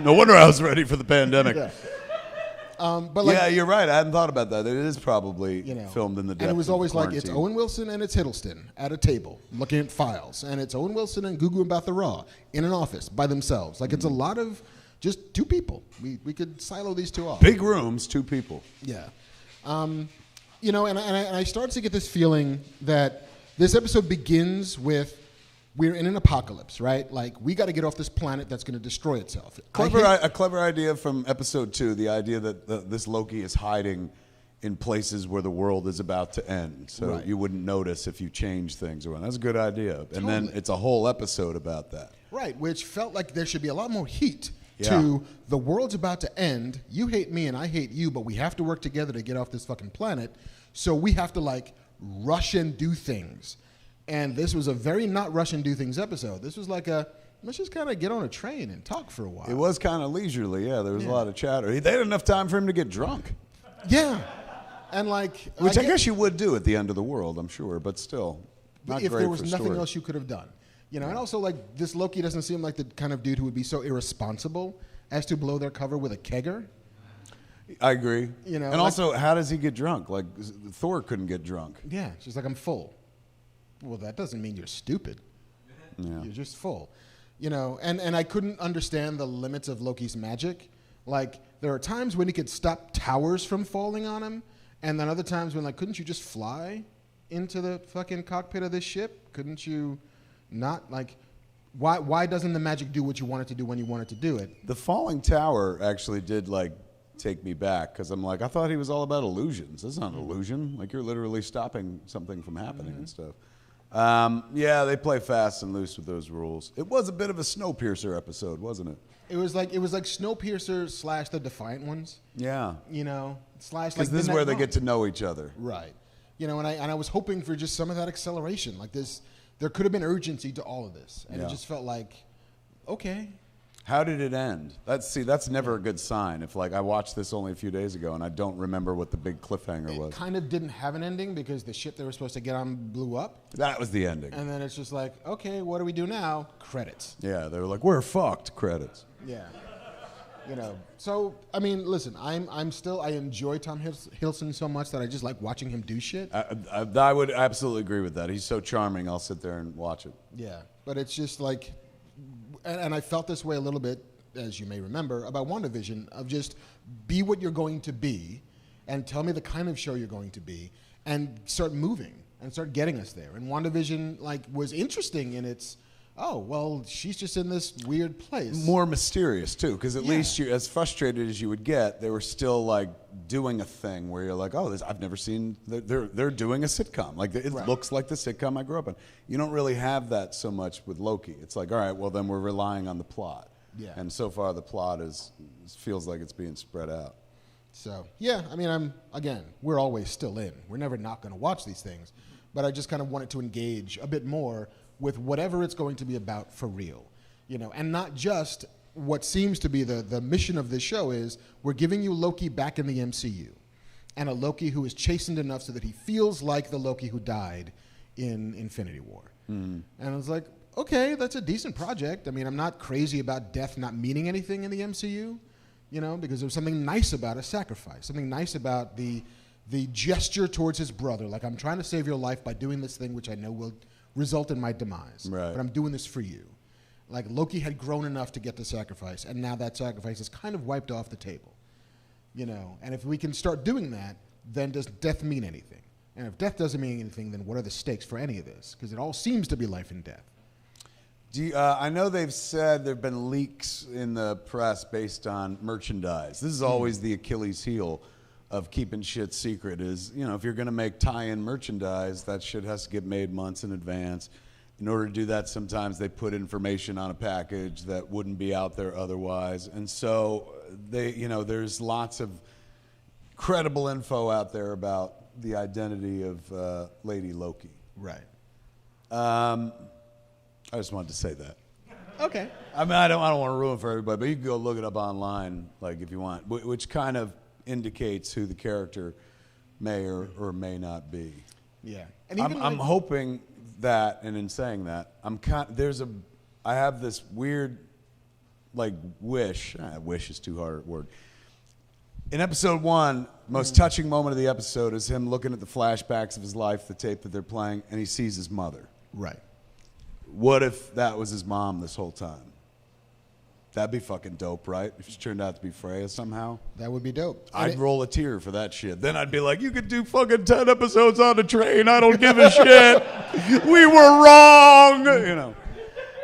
No wonder I was ready for the pandemic. Yeah. You're right. I hadn't thought about that. It is probably filmed in the depths and it was always of like it's Owen Wilson and it's Hiddleston at a table looking at files, and it's Owen Wilson and Gugu Mbatha-Raw in an office by themselves. Like it's a lot of just two people. We could silo these two off. Big rooms, two people. Yeah, and I started to get this feeling that this episode begins with. We're in an apocalypse, right? Like, we got to get off this planet that's going to destroy itself. A clever idea from episode 2, the idea that this Loki is hiding in places where the world is about to end. So you wouldn't notice if you change things around. That's a good idea. And then it's a whole episode about that. Right, which felt like there should be a lot more heat to the world's about to end. You hate me and I hate you, but we have to work together to get off this fucking planet. So we have to, like, rush and do things. And this was a very not rush and do things episode. This was like let's just kind of get on a train and talk for a while. It was kind of leisurely, yeah. There was a lot of chatter. They had enough time for him to get drunk. Yeah. And Which I guess you would do at the end of the world, I'm sure, but still. Not if great there was for nothing story. else you could have done. And also this Loki doesn't seem like the kind of dude who would be so irresponsible as to blow their cover with a kegger. I agree. And also, how does he get drunk? Like, Thor couldn't get drunk. Yeah, she's like, I'm full. Well, that doesn't mean you're stupid. Yeah. You're just full. And I couldn't understand the limits of Loki's magic. Like, there are times when he could stop towers from falling on him, and then other times when, couldn't you just fly into the fucking cockpit of this ship? Couldn't you not, why doesn't the magic do what you want it to do when you want it to do it? The falling tower actually did, take me back, because I'm like, I thought he was all about illusions. This is not an illusion. Like, you're literally stopping something from happening and stuff. They play fast and loose with those rules. It was a bit of a Snowpiercer episode, wasn't it? It was like Snowpiercer / the Defiant Ones. Yeah. Slash because this is where they get to know each other. Right. And I was hoping for just some of that acceleration. Like this, there could have been urgency to all of this, and it just felt like, okay. How did it end? That's never a good sign. If I watched this only a few days ago and I don't remember what the big cliffhanger was. It kind of didn't have an ending because the ship they were supposed to get on blew up. That was the ending. And then it's just like, okay, what do we do now? Credits. Yeah, they were like, we're fucked. Credits. Yeah. So I mean, listen, I enjoy Tom Hiddleston so much that I just like watching him do shit. I would absolutely agree with that. He's so charming. I'll sit there and watch it. Yeah, but it's just like. And I felt this way a little bit, as you may remember, about WandaVision, of just be what you're going to be and tell me the kind of show you're going to be and start moving and start getting us there. And WandaVision was interesting in its oh, well, she's just in this weird place. More mysterious too, because at least you, as frustrated as you would get, they were still like doing a thing where you're like, oh, I've never seen. They're doing a sitcom. Like it looks like the sitcom I grew up in. You don't really have that so much with Loki. It's like, all right, well then we're relying on the plot. Yeah. And so far the plot feels like it's being spread out. So yeah, I mean, we're always still in. We're never not going to watch these things, but I just kind of wanted to engage a bit more with whatever it's going to be about for real, and not just what seems to be the mission of this show is we're giving you Loki back in the MCU, and a Loki who is chastened enough so that he feels like the Loki who died in Infinity War. And I was like, okay, that's a decent project. I mean, I'm not crazy about death not meaning anything in the MCU, because there's something nice about a sacrifice, something nice about the gesture towards his brother. Like, I'm trying to save your life by doing this thing which I know will result in my demise. Right. But I'm doing this for you. Like, Loki had grown enough to get the sacrifice, and now that sacrifice is kind of wiped off the table. And if we can start doing that, then does death mean anything? And if death doesn't mean anything, then what are the stakes for any of this? Because it all seems to be life and death. I know they've said there have been leaks in the press based on merchandise. This is always the Achilles heel of keeping shit secret is, if you're going to make tie-in merchandise, that shit has to get made months in advance. In order to do that, sometimes they put information on a package that wouldn't be out there otherwise. And so there's lots of credible info out there about the identity of Lady Loki. Right. I just wanted to say that. Okay. I mean, I don't want to ruin it for everybody, but you can go look it up online, like if you want, which kind of indicates who the character may or may not be. Yeah. And I'm hoping that, and in saying that, I have this weird, like, wish. Wish is too hard a word. In episode 1, most touching moment of the episode is him looking at the flashbacks of his life, the tape that they're playing, and he sees his mother. Right. What if that was his mom this whole time? That'd be fucking dope, right? If she turned out to be Freya somehow. That would be dope. I'd roll a tear for that shit. Then I'd be like, you could do fucking 10 episodes on a train. I don't give a shit. We were wrong.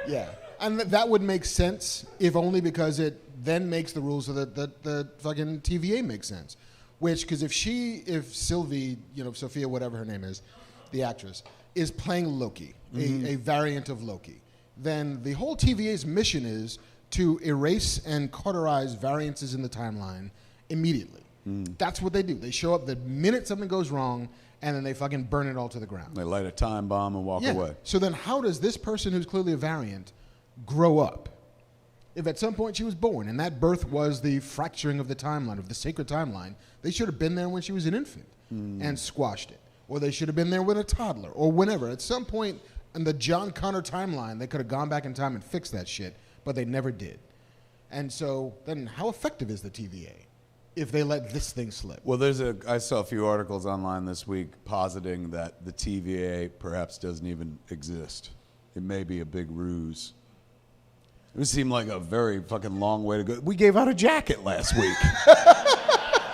Yeah. And that would make sense, if only because it then makes the rules so that the fucking TVA makes sense. Because if Sylvie, Sophia, whatever her name is, the actress, is playing Loki, a variant of Loki, then the whole TVA's mission is to erase and cauterize variances in the timeline immediately. That's what they do. They show up the minute something goes wrong, and then they fucking burn it all to the ground. They light a time bomb and walk away. So then how does this person who's clearly a variant grow up? If at some point she was born, and that birth was the fracturing of the timeline, of the sacred timeline, they should have been there when she was an infant and squashed it. Or they should have been there with a toddler, or whenever. At some point in the John Connor timeline, they could have gone back in time and fixed that shit, but they never did. And so then how effective is the TVA if they let this thing slip? Well, I saw a few articles online this week positing that the TVA perhaps doesn't even exist. It may be a big ruse. It would seem like a very fucking long way to go. We gave out a jacket last week.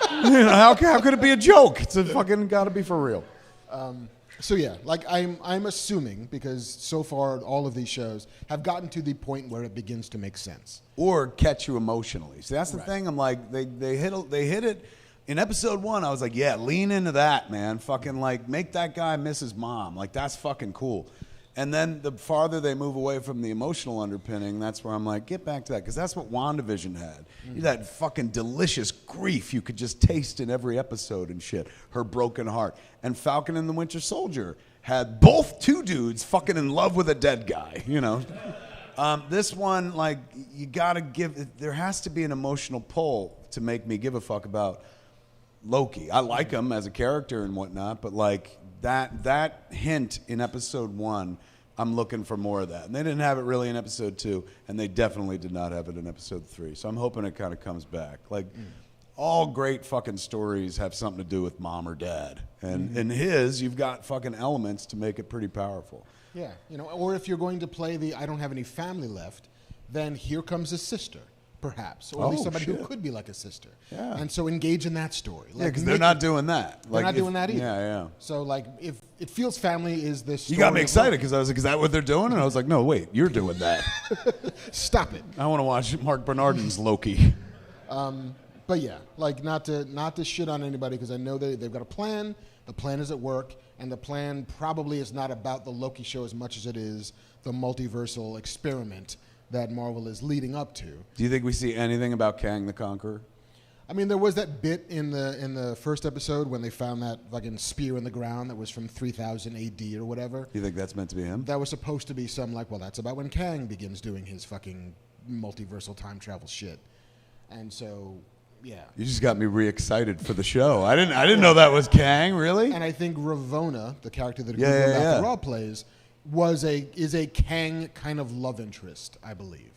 How could it be a joke? It's fucking got to be for real. So yeah, like I'm assuming, because so far all of these shows have gotten to the point where it begins to make sense or catch you emotionally. See, that's the thing. I'm like, they hit it in episode 1. I was like, yeah, lean into that, man. Fucking like make that guy miss his mom. Like that's fucking cool. And then the farther they move away from the emotional underpinning, that's where I'm like, get back to that. Because that's what WandaVision had. That fucking delicious grief you could just taste in every episode and shit. Her broken heart. And Falcon and the Winter Soldier had both two dudes fucking in love with a dead guy, This one, like, you gotta there has to be an emotional pull to make me give a fuck about Loki. I like him as a character and whatnot, but like, that hint in episode 1, I'm looking for more of that. And they didn't have it really in episode 2, and they definitely did not have it in episode 3. So I'm hoping it kind of comes back. Like, all great fucking stories have something to do with mom or dad. And in his, you've got fucking elements to make it pretty powerful. Yeah, or if you're going to play the I don't have any family left, then here comes his sister. perhaps, or at least somebody shit. who could be like a sister. Yeah. And so engage in that story. Yeah, because they're not doing that. They're not doing that either. Yeah. So like, if it feels family is this. Story You got me excited because I was like, is that what they're doing? And I was like, no, wait, you're doing that. Stop it. I want to watch Marc Bernardin's Loki. But yeah, like not to shit on anybody because I know they've got a plan. The plan is at work, and the plan probably is not about the Loki show as much as it is the multiversal experiment that Marvel is leading up to. Do you think we see anything about Kang the Conqueror? I mean, there was that bit in the first episode when they found that fucking spear in the ground that was from 3000 AD or whatever. You think that's meant to be him? That was supposed to be some like, well, that's about when Kang begins doing his fucking multiversal time travel shit. And so, yeah. You just got me re-excited for the show. I didn't know that was Kang, really? And I think Ravonna, the character that Yeah. Raw plays, is a Kang kind of love interest, I believe.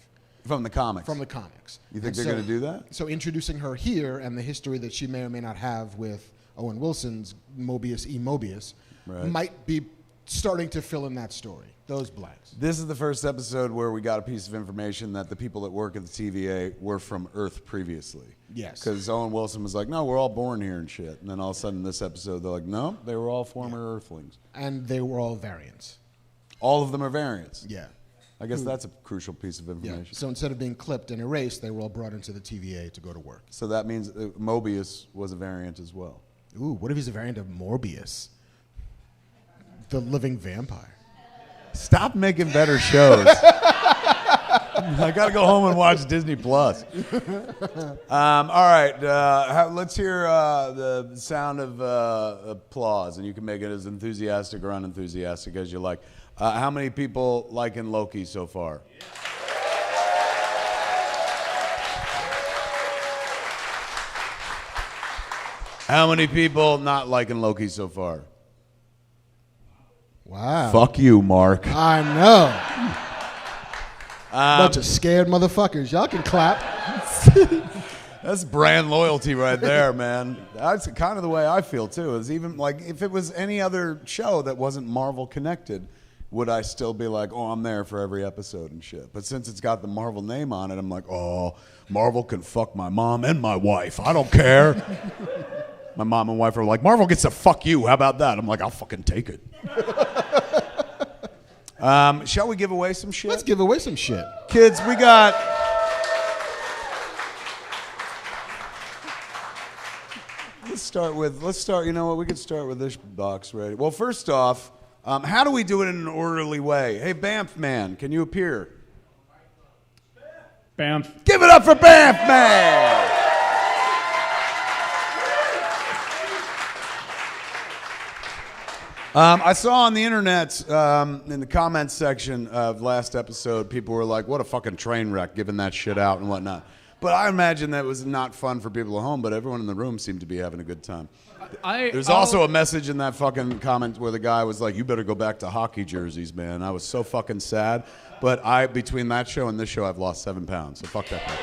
From the comics. From the comics. You think they're going to do that? So introducing her here and the history that she may or may not have with Owen Wilson's Mobius E. Mobius might be starting to fill in that story, those blanks. This is the first episode where we got a piece of information that the people that work at the TVA were from Earth previously. Yes. Because Owen Wilson was like, no, we're all born here and shit. And then all of a sudden this episode, they're like, no, they were all former Earthlings. And they were all variants. All of them are variants. Yeah. I guess that's a crucial piece of information. Yeah. So instead of being clipped and erased, they were all brought into the TVA to go to work. So that means Mobius was a variant as well. Ooh, what if he's a variant of Morbius? The living vampire. Stop making better shows. I got to go home and watch Disney Plus. All right, let's hear the sound of applause, and you can make it as enthusiastic or unenthusiastic as you like. How many people liking Loki so far? How many people not liking Loki so far? Wow. Fuck you, Mark. I know. Bunch of scared motherfuckers. Y'all can clap. That's brand loyalty right there, man. That's kind of the way I feel too. Is even like if it was any other show that wasn't Marvel connected, would I still be like, oh, I'm there for every episode and shit? But since it's got the Marvel name on it, I'm like, oh, Marvel can fuck my mom and my wife. I don't care. My mom and wife are like, Marvel gets to fuck you. How about that? I'm like, I'll fucking take it. Shall we give away some shit? Let's give away some shit. Kids, we got... Let's start, you know what, we could start with this box ready. Well, first off, how do we do it in an orderly way? Hey, Bamf Man, can you appear? Bamf. Give it up for Bamf Man! I saw on the internet, in the comments section of last episode, people were like, what a fucking train wreck, giving that shit out and whatnot. But I imagine that was not fun for people at home, but everyone in the room seemed to be having a good time. There's also a message in that fucking comment where the guy was like, you better go back to hockey jerseys, man. I was so fucking sad. But between that show and this show, I've lost 7 pounds, so fuck that guy.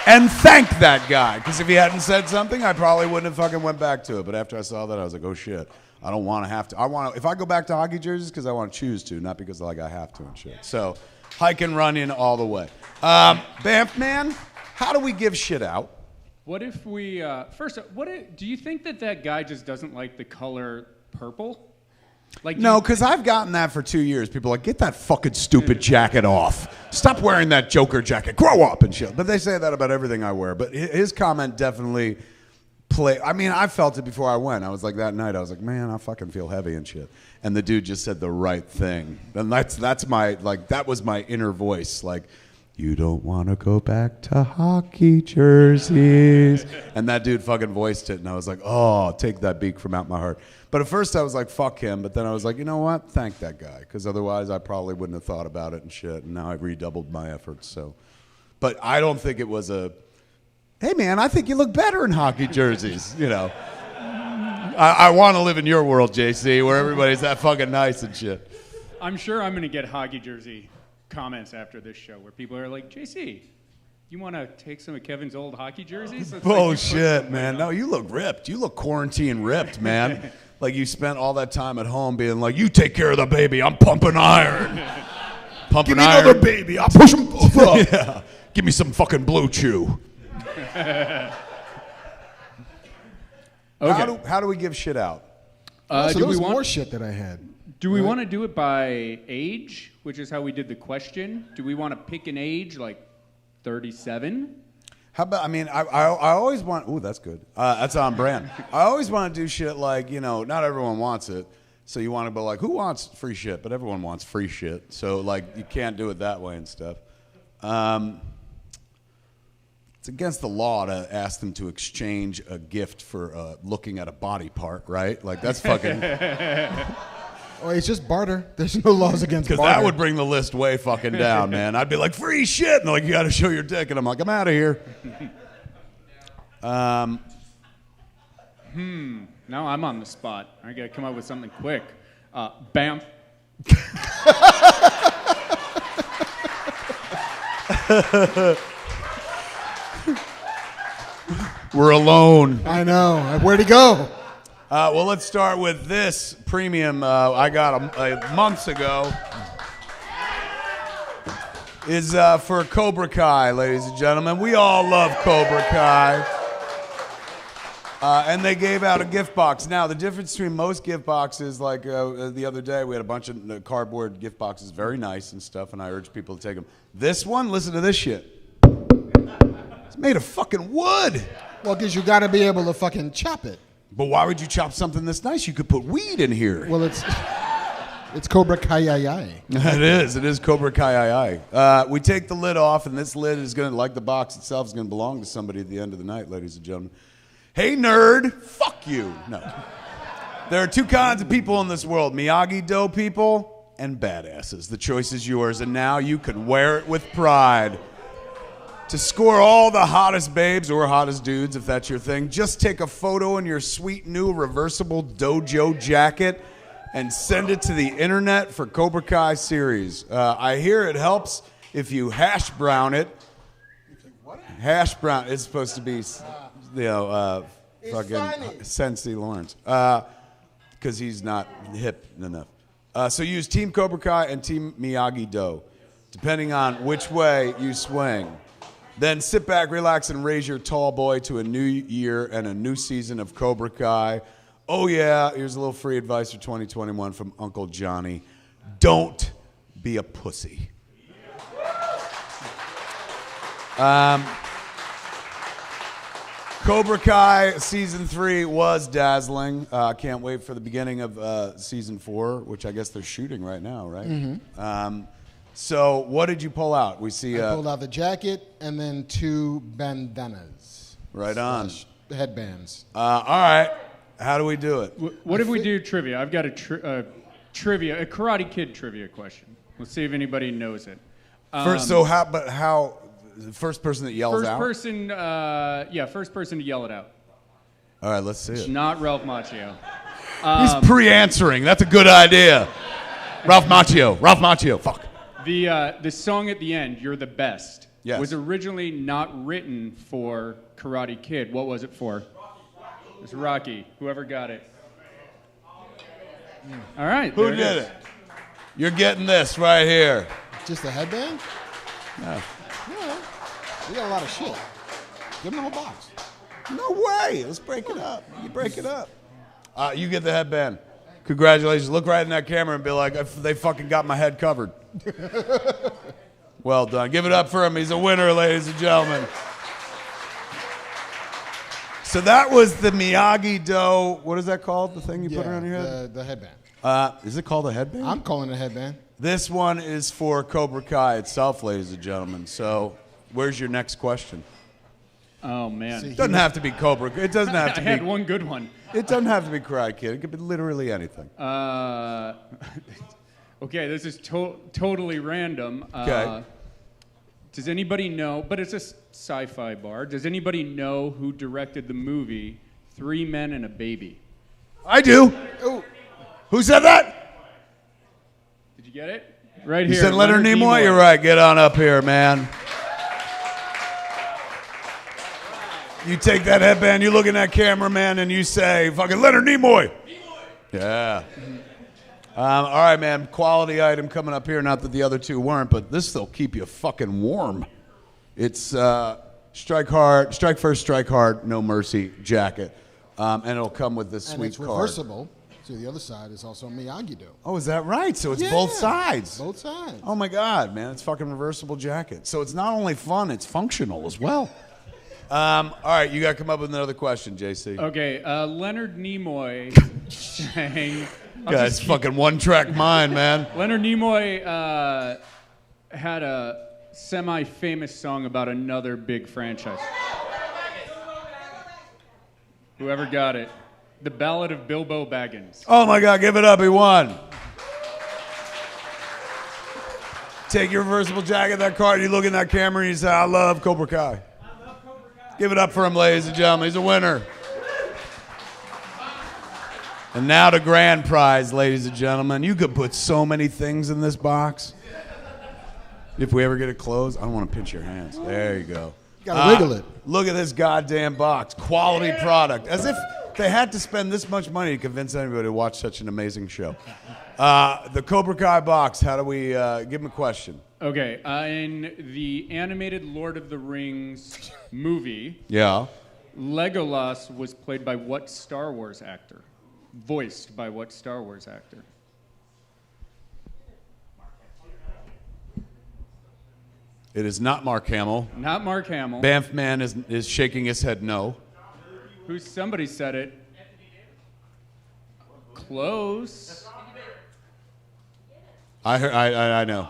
And thank that guy, because if he hadn't said something, I probably wouldn't have fucking went back to it. But after I saw that, I was like, oh shit, I don't want to have to. If I go back to hockey jerseys, because I want to choose to, not because like I have to and shit. So, hike and run in all the way. Bamf Man, how do we give shit out? What if we first? Do you think that guy just doesn't like the color purple? Like no, because I've gotten that for 2 years. People are like, get that fucking stupid jacket off. Stop wearing that Joker jacket. Grow up and shit. But they say that about everything I wear. But his comment definitely I mean, I felt it before I went. I was like, that night, I was like, man, I fucking feel heavy and shit. And the dude just said the right thing. And that's my, like, that was my inner voice. Like, you don't want to go back to hockey jerseys. And that dude fucking voiced it. And I was like, oh, take that beak from out my heart. But at first I was like, fuck him. But then I was like, you know what? Thank that guy. Because otherwise I probably wouldn't have thought about it and shit. And now I've redoubled my efforts. So, but I don't think it was hey man, I think you look better in hockey jerseys. You know, I want to live in your world, JC, where everybody's that fucking nice and shit. I'm sure I'm going to get hockey jersey comments after this show where people are like, JC, you want to take some of Kevin's old hockey jerseys? Bullshit, man. No, you look ripped. You look quarantine ripped, man. Like you spent all that time at home being like, you take care of the baby, I'm pumping iron. pumping Give me iron. another baby. I'll push them both up. Yeah. Give me some fucking Blue Chew. Okay. How do we give shit out? So do there we was want more shit that I had. do we want to do it by age, which is how we did the question? Do we want to pick an age like 37? How about, I mean, I always want, ooh, that's good. That's on brand. I always want to do shit like, you know, not everyone wants it. So you want to go like, who wants free shit? But everyone wants free shit. So, like, you can't do it that way and stuff. It's against the law to ask them to exchange a gift for looking at a body part, right? Like, that's fucking... Oh, it's just barter. There's no laws against Because barter. that would bring the list way fucking down, man. I'd be like, free shit! And they're like, you got to show your dick. And I'm like, I'm out of here. Now I'm on the spot. I got to come up with something quick. Bam. We're alone. I know. Where'd he go? Well, let's start with this premium I got months ago. Is for Cobra Kai, ladies and gentlemen. We all love Cobra Kai. And they gave out a gift box. Now, the difference between most gift boxes, like the other day, we had a bunch of cardboard gift boxes, very nice and stuff, and I urge people to take them. This one, listen to this shit. It's made of fucking wood. Well, because you got to be able to fucking chop it. But why would you chop something this nice? You could put weed in here. Well, it's Cobra Kai. It is Cobra Kai. We take the lid off, and this lid is going to, like the box itself, is going to belong to somebody at the end of the night, ladies and gentlemen. Hey, nerd, fuck you. No. There are two kinds of people in this world, Miyagi-Do people and badasses. The choice is yours, and now you can wear it with pride. To score all the hottest babes or hottest dudes, if that's your thing, just take a photo in your sweet new reversible dojo jacket and send it to the internet for Cobra Kai series. I hear it helps if you hash brown it. Hash brown, it's supposed to be, you know, fucking Sensei Lawrence. Because he's not hip enough. So use Team Cobra Kai and Team Miyagi-Do, depending on which way you swing. Then sit back, relax, and raise your tall boy to a new year and a new season of Cobra Kai. Oh, yeah, here's a little free advice for 2021 from Uncle Johnny. Don't be a pussy. Cobra Kai Season 3 was dazzling. Can't wait for the beginning of Season 4, which I guess they're shooting right now, right? Mm-hmm. So what did you pull out? We see. I pulled out the jacket and then 2 bandanas. Right on. Headbands. All right. How do we do it? What if we do trivia? I've got a Karate Kid trivia question. Let's see if anybody knows it. First person that yells out? First person to yell it out. All right, let's see It's it. not Ralph Macchio. He's pre-answering. That's a good idea. Ralph Macchio. Fuck. The song at the end, "You're the Best," Yes. was originally not written for Karate Kid. What was it for? It was Rocky. Whoever got it. All right. Who there did is. it? You're getting this right here. Just a headband? Yeah. Yeah. We got a lot of shit. Give them the whole box. No way. Let's break it up. You break it up. You get the headband. Congratulations. Look right in that camera and be like, they fucking got my head covered. Well done. Give it up for him. He's a winner, ladies and gentlemen. So that was the Miyagi-Do. What is that called? The thing you put around your head? The headband. Is it called a headband? I'm calling it a headband. This one is for Cobra Kai itself, ladies and gentlemen. So where's your next question? Oh man. See, It doesn't have to be Cobra. It doesn't have to I had be. one good one. It doesn't have to be Karate Kid. It could be literally anything. Okay, this is totally random. Okay. Does anybody know, but it's a sci-fi bar, does anybody know who directed the movie 3 Men and a Baby? I do. Oh, Who said that? Did you get it? Right You here. said Leonard Nimoy? You're right. Get on up here, man. You take that headband, you look in that cameraman, and you say, fucking Leonard Nimoy. Yeah. All right, man. Quality item coming up here. Not that the other two weren't, but this will keep you fucking warm. It's strike hard, strike first, strike hard, no mercy jacket, and it'll come with this And sweet it's card. reversible. So the other side is also Miyagi-Do. Oh, is that right? So it's both sides. Both sides. Oh my God, man! It's fucking reversible jacket. So it's not only fun; it's functional as well. All right, you got to come up with another question, JC. Okay, Leonard Nimoy sang. Guy's fucking one-track mind, man. Leonard Nimoy had a semi-famous song about another big franchise. Whoever got it. The Ballad of Bilbo Baggins. Oh my God, give it up, he won. Take your reversible jacket, that card, you look in that camera and you say, I love Cobra Kai. I love Cobra Kai. Give it up for him, ladies and gentlemen. He's a winner. And now the grand prize, ladies and gentlemen. You could put so many things in this box. If we ever get it closed, I don't want to pinch your hands. There you go. You gotta wiggle it. Look at this goddamn box. Quality product. As if they had to spend this much money to convince anybody to watch such an amazing show. The Cobra Kai box, how do we give him a question? Okay, in the animated Lord of the Rings movie, Yeah. Legolas was played by what Star Wars actor? Voiced by what Star Wars actor? It is not Mark Hamill. Not Mark Hamill. FatMan is shaking his head no. Somebody said it. Close. I know.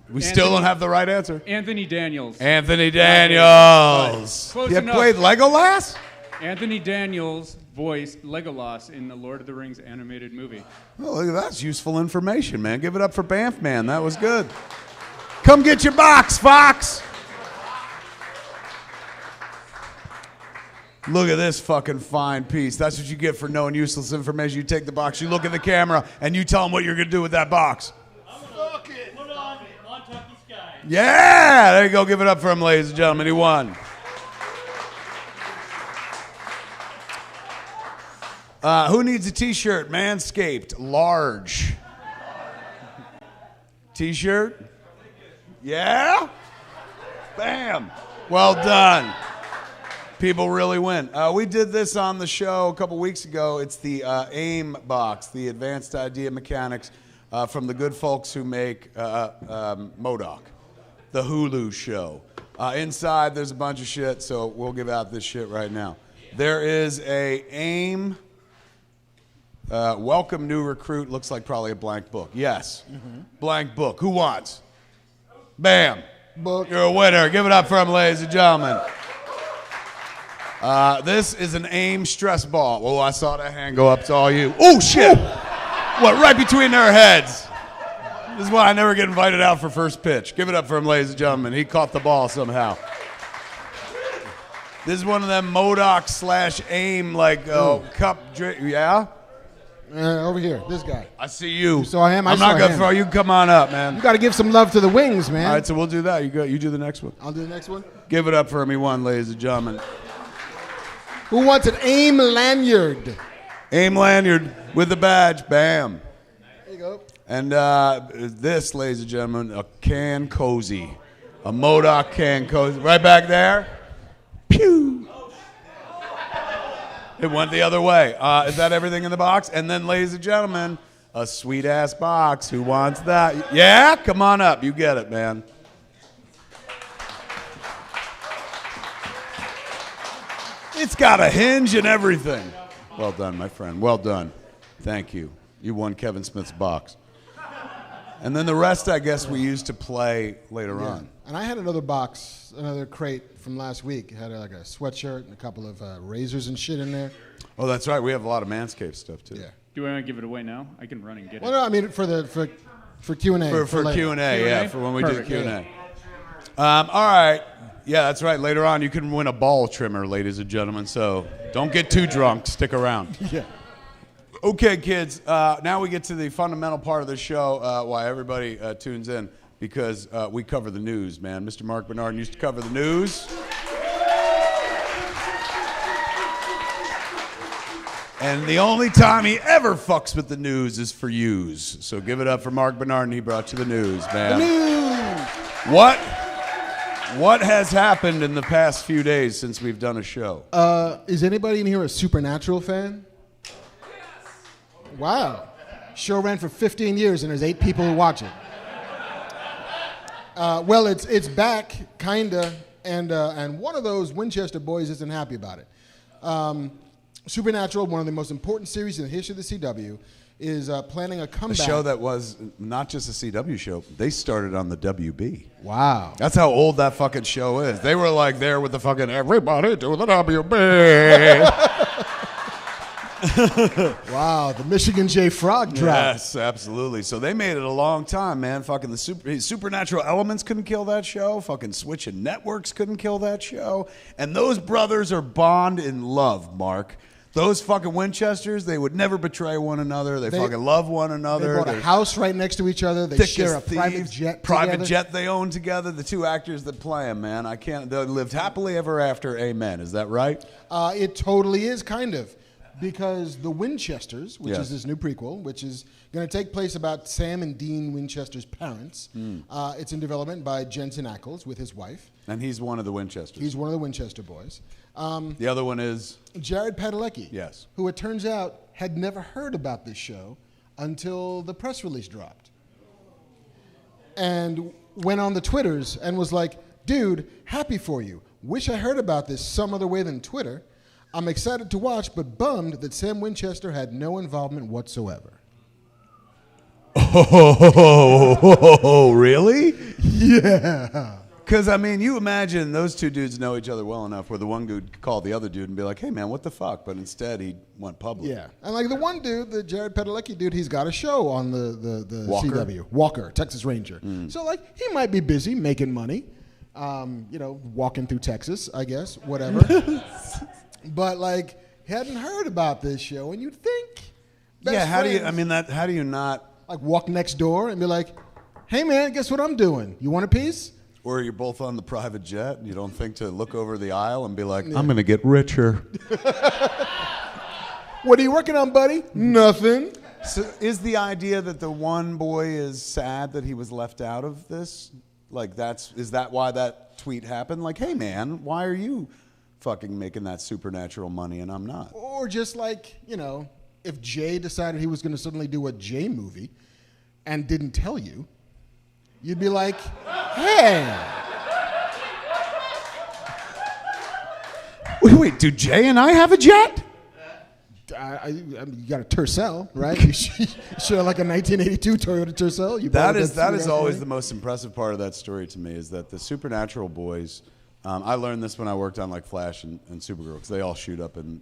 We still don't have the right answer. Anthony Daniels. Anthony Daniels. Close You enough. played Legolas? Anthony Daniels voiced Legolas in the Lord of the Rings animated movie. Oh, look at that. That's useful information, man. Give it up for FatMan. That was good. Come get your box, Fox. Look at this fucking fine piece. That's what you get for knowing useless information. You take the box, you look at the camera, and you tell them what you're going to do with that box. I'm gonna put on Montucky Sky. Yeah! There you go. Give it up for him, ladies and gentlemen. He won. Who needs a t-shirt? Manscaped. Large. T-shirt? Yeah? Bam. Well done. People really win. We did this on the show a couple weeks ago. It's the AIM box, the Advanced Idea Mechanics, from the good folks who make MODOK, the Hulu show. Inside, there's a bunch of shit, so we'll give out this shit right now. There is a AIM welcome new recruit. Looks like probably a blank book. Yes. Blank book. Who wants? Bam. Book. You're a winner. Give it up for him, ladies and gentlemen. This is an AIM stress ball. Oh, I saw that hand go up to all you. Oh, shit. What, right between their heads. This is why I never get invited out for first pitch. Give it up for him, ladies and gentlemen. He caught the ball somehow. This is one of them MODOK / AIM, like, cup drink. Yeah? Over here, this guy. I see you. You saw him? I I'm saw not going to him. throw you. Come on up, man. You got to give some love to the wings, man. All right, so we'll do that. You do the next one. I'll do the next one. Give it up for him. He won, ladies and gentlemen. Who wants an AIM lanyard? AIM lanyard with the badge. Bam. There you go. And this, ladies and gentlemen, a can cozy. A MODOK can cozy. Right back there. Pew. It went the other way. Is that everything in the box? And then, ladies and gentlemen, a sweet-ass box. Who wants that? Yeah? Come on up. You get it, man. It's got a hinge and everything. Well done, my friend. Well done. Thank you. You won Kevin Smith's box. And then the rest, I guess, we used to play later on. And I had another box, another crate from last week. It had like a sweatshirt and a couple of razors and shit in there. Oh, that's right. We have a lot of Manscaped stuff, too. Yeah. Do I want to give it away now? I can run and get Well, it. no, I mean for Q&A. For later. Q&A, yeah, for when we do Perfect. Q&A. All right. Yeah, that's right. Later on, you can win a ball trimmer, ladies and gentlemen. So don't get too drunk. Stick around. Yeah. Okay, kids. Now we get to the fundamental part of the show, why everybody tunes in, because we cover the news, man. Mr. Marc Bernardin used to cover the news. And the only time he ever fucks with the news is for yous. So give it up for Marc Bernardin. He brought you the news, man. The news. What has happened in the past few days since we've done a show? Is anybody in here a Supernatural fan? Yes. Wow. Show ran for 15 years and there's 8 people who watch it. Well, it's back, kinda, and one of those Winchester boys isn't happy about it. Supernatural, one of the most important series in the history of the CW, is planning a comeback. A show that was not just a CW show. They started on the WB. Wow. That's how old that fucking show is. They were like there with the fucking everybody to the WB. Wow, the Michigan J. Frog drop. Yes, absolutely. So they made it a long time, man. Fucking the supernatural elements couldn't kill that show. Fucking switching networks couldn't kill that show. And those brothers are bond in love, Mark. Those fucking Winchesters, they would never betray one another. They fucking love one another. They bought a house right next to each other. They share a private jet Private jet they own together. The 2 actors that play them, man. They lived happily ever after. Amen. Is that right? It totally is, kind of. Because the Winchesters, which is this new prequel, which is going to take place about Sam and Dean Winchester's parents. It's in development by Jensen Ackles with his wife. And he's one of the Winchesters. He's one of the Winchester boys. The other one is? Jared Padalecki. Yes. Who it turns out had never heard about this show until the press release dropped. And went on the Twitters and was like, dude, happy for you. Wish I heard about this some other way than Twitter. I'm excited to watch, but bummed that Sam Winchester had no involvement whatsoever. Oh, really? Yeah. Because, I mean, you imagine those 2 dudes know each other well enough where the one dude could call the other dude and be like, hey, man, what the fuck? But instead, he went public. Yeah. And like the one dude, the Jared Padalecki dude, he's got a show on the Walker? CW. Walker, Texas Ranger. So, like, he might be busy making money, walking through Texas, I guess, whatever. But, like, he hadn't heard about this show, and you'd think How do you not... Like, walk next door and be like, hey, man, guess what I'm doing? You want a piece? Or you're both on the private jet, and you don't think to look over the aisle and be like, I'm going to get richer. What are you working on, buddy? Nothing. So is the idea that the one boy is sad that he was left out of this? Like, is that why that tweet happened? Like, hey, man, why are you fucking making that supernatural money and I'm not? Or just like, if Jay decided he was going to suddenly do a Jay movie and didn't tell you, you'd be like, hey. Wait, do Jay and I have a jet? You got a Tercel, right? You should have like a 1982 Toyota Tercel. That is always the most impressive part of that story to me, is that the Supernatural boys, I learned this when I worked on like Flash and Supergirl, because they all shoot up in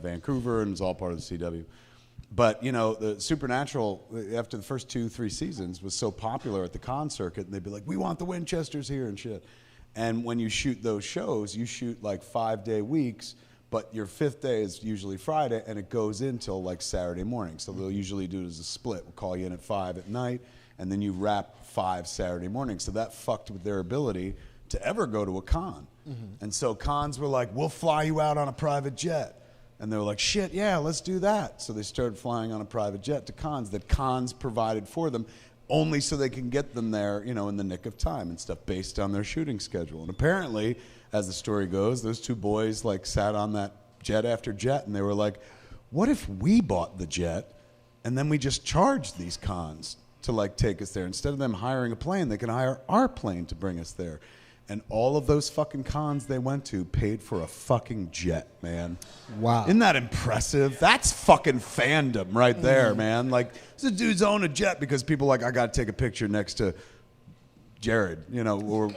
Vancouver and it's all part of the CW. But, the Supernatural, after the first 2-3 seasons, was so popular at the con circuit, and they'd be like, we want the Winchesters here and shit. And when you shoot those shows, you shoot like 5-day weeks, but your 5th day is usually Friday, and it goes until like Saturday morning. So they'll usually do it as a split. We'll call you in at 5 at night, and then you wrap 5 Saturday mornings. So that fucked with their ability to ever go to a con. And so cons were like, we'll fly you out on a private jet. And they were like, shit, yeah, let's do that. So they started flying on a private jet to cons that cons provided for them, only so they can get them there, in the nick of time and stuff based on their shooting schedule. And apparently, as the story goes, those 2 boys like sat on that jet after jet, and they were like, what if we bought the jet and then we just charged these cons to like take us there? Instead of them hiring a plane, they can hire our plane to bring us there. And all of those fucking cons they went to paid for a fucking jet, man. Wow. Isn't that impressive? That's fucking fandom right there, man. Like, this dude's own a jet because people are like, I got to take a picture next to Jared, or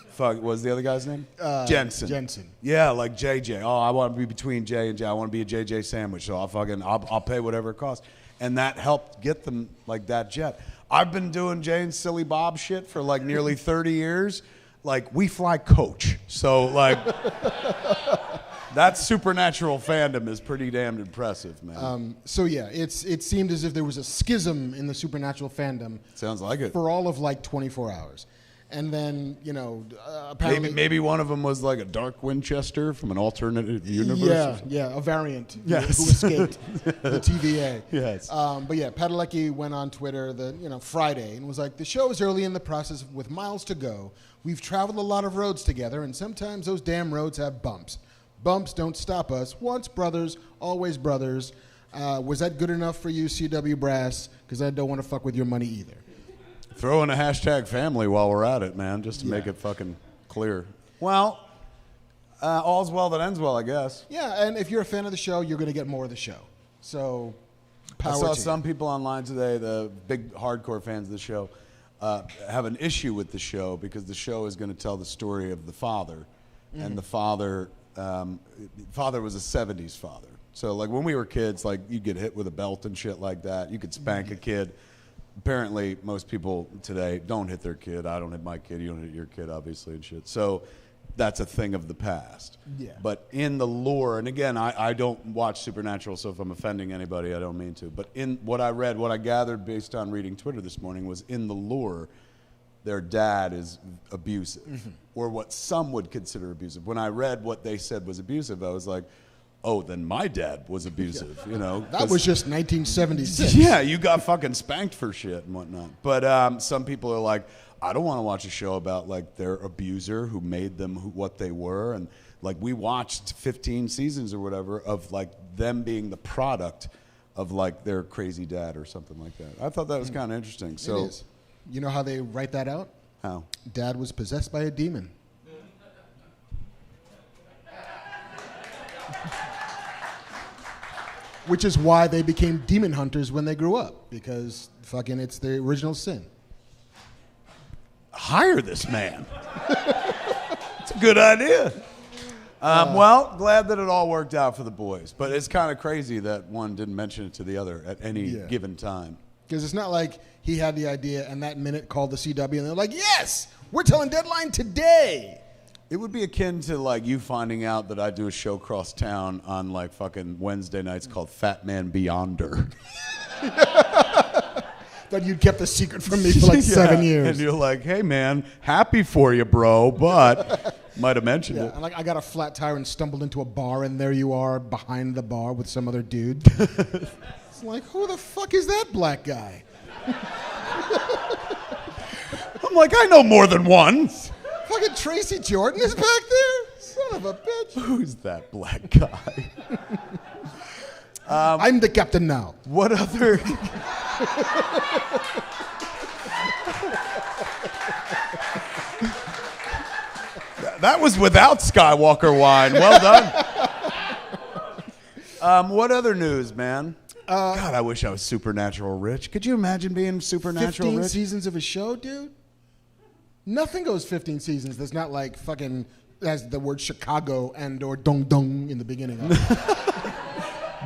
fuck, what was the other guy's name? Jensen. Yeah, like JJ. Oh, I want to be between J and J. I want to be a JJ sandwich, so I'll pay whatever it costs. And that helped get them like that jet. I've been doing Jay and Silly Bob shit for like nearly 30 years. Like, we fly coach. So, like, that supernatural fandom is pretty damned impressive, man. It seemed as if there was a schism in the supernatural fandom. Sounds like it. For all of, like, 24 hours. And then, apparently... Maybe one of them was like a Dark Winchester from an alternate universe. Yeah, a variant Yes. who escaped the TVA. Yes. But yeah, Padalecki went on Twitter Friday and was like, the show is early in the process with miles to go. We've traveled a lot of roads together, and sometimes those damn roads have bumps. Bumps don't stop us. Once brothers, always brothers. Was that good enough for you, CW Brass? Because I don't want to fuck with your money either. Throw in a hashtag family while we're at it, man, just to make it fucking clear. Well, all's well that ends well, I guess. Yeah, and if you're a fan of the show, you're going to get more of the show. So, power I saw to some people online today, the big hardcore fans of the show, have an issue with the show because the show is going to tell the story of the father. And the father was a 70s father. So, like, when we were kids, like, you'd get hit with a belt and shit like that. You could spank a kid. Apparently, most people today don't hit their kid. I don't hit my kid. You don't hit your kid, obviously, and shit. So that's a thing of the past. Yeah. But in the lore, and again, I don't watch Supernatural, so if I'm offending anybody, I don't mean to. But in what I read, what I gathered based on reading Twitter this morning was in the lore, their dad is abusive, or what some would consider abusive. When I read what they said was abusive, I was like, oh, then my dad was abusive, That was just 1976. Yeah, you got fucking spanked for shit and whatnot. But some people are like, I don't want to watch a show about like their abuser who made them what they were. And like we watched 15 seasons or whatever of like them being the product of like their crazy dad or something like that. I thought that was kind of interesting. So, it is. You know how they write that out? How? Dad was possessed by a demon. Which is why they became demon hunters when they grew up, because fucking it's the original sin. Hire this man. It's a good idea. Well, glad that it all worked out for the boys, but it's kind of crazy that one didn't mention it to the other at any given time. Because it's not like he had the idea and that minute called the CW and they're like, yes, we're telling Deadline today. It would be akin to like you finding out that I do a show across town on like fucking Wednesday nights called FatMan Beyonder. That you'd kept the secret from me for like 7 years. And you're like, hey man, happy for you, bro, but might have mentioned it. And like I got a flat tire and stumbled into a bar and there you are behind the bar with some other dude. It's like, who the fuck is that black guy? I'm like, I know more than one. Fucking Tracy Jordan is back there? Son of a bitch. Who's that black guy? I'm the captain now. What other... That was without Skywalker wine. Well done. What other news, man? God, I wish I was supernatural rich. Could you imagine being supernatural 15 rich? seasons of a show, dude? Nothing goes 15 seasons that's not like fucking has the word Chicago and or dong dong in the beginning of it.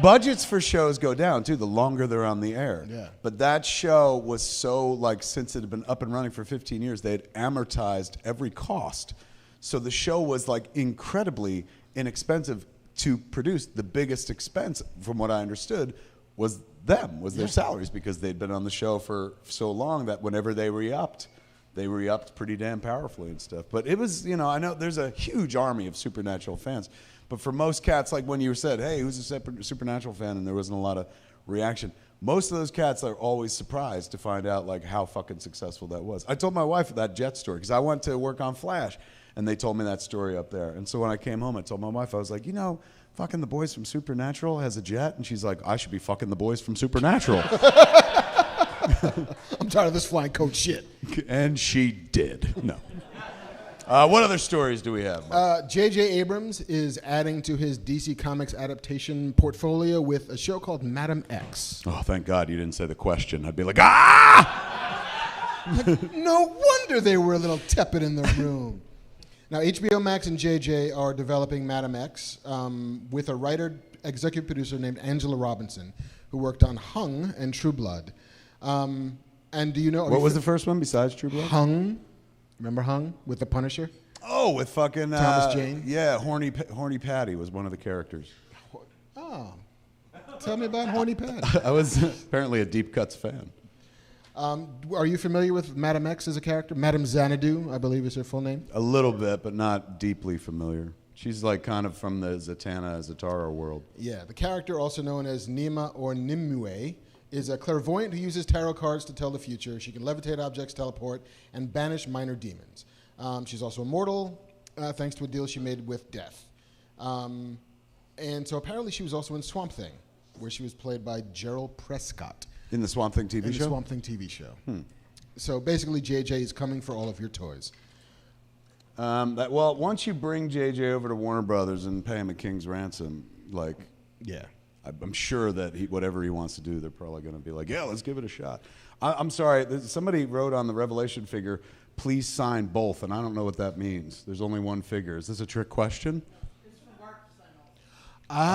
Budgets for shows go down, too, the longer they're on the air. Yeah. But that show was so, like, since it had been up and running for 15 years, they had amortized every cost. So the show was, like, incredibly inexpensive to produce. The biggest expense, from what I understood, was their salaries, because they'd been on the show for so long that whenever they re-upped pretty damn powerfully and stuff. But it was, I know there's a huge army of Supernatural fans. But for most cats, like when you said, hey, who's a Supernatural fan? And there wasn't a lot of reaction. Most of those cats are always surprised to find out like how fucking successful that was. I told my wife that Jet story because I went to work on Flash. And they told me that story up there. And so when I came home, I told my wife, I was like, fucking the boys from Supernatural has a jet? And she's like, I should be fucking the boys from Supernatural. I'm tired of this flying coach shit. And she did. No. What other stories do we have? J.J. Abrams is adding to his DC Comics adaptation portfolio with a show called Madam X. Oh, thank God you didn't say the question. I'd be like, ah! Like, no wonder they were a little tepid in the room. Now, HBO Max and JJ are developing Madam X with a writer-executive producer named Angela Robinson, who worked on Hung and True Blood. And do you know... What was the first one besides True Blood? Hung. Remember Hung with the Punisher? Oh, with fucking... Thomas Jane? Yeah, Horny Patty was one of the characters. Oh. Tell me about Horny Patty. I was apparently a Deep Cuts fan. Are you familiar with Madame X as a character? Madame Xanadu, I believe is her full name. A little bit, but not deeply familiar. She's like kind of from the Zatanna, Zatara world. Yeah, the character, also known as Nima or Nimue, is a clairvoyant who uses tarot cards to tell the future. She can levitate objects, teleport, and banish minor demons. She's also immortal, thanks to a deal she made with death. And so apparently she was also in Swamp Thing, where she was played by Gerald Prescott. In the Swamp Thing TV show? In the Swamp Thing TV show. So basically, JJ is coming for all of your toys. Well, once you bring JJ over to Warner Brothers and pay him a king's ransom, like, Yeah. I'm sure that whatever he wants to do, they're probably going to be like, yeah, let's give it a shot. I'm sorry, somebody wrote on the Revelation figure, please sign both, and I don't know what that means. There's only one figure. Is this a trick question? It's for Mark to sign off.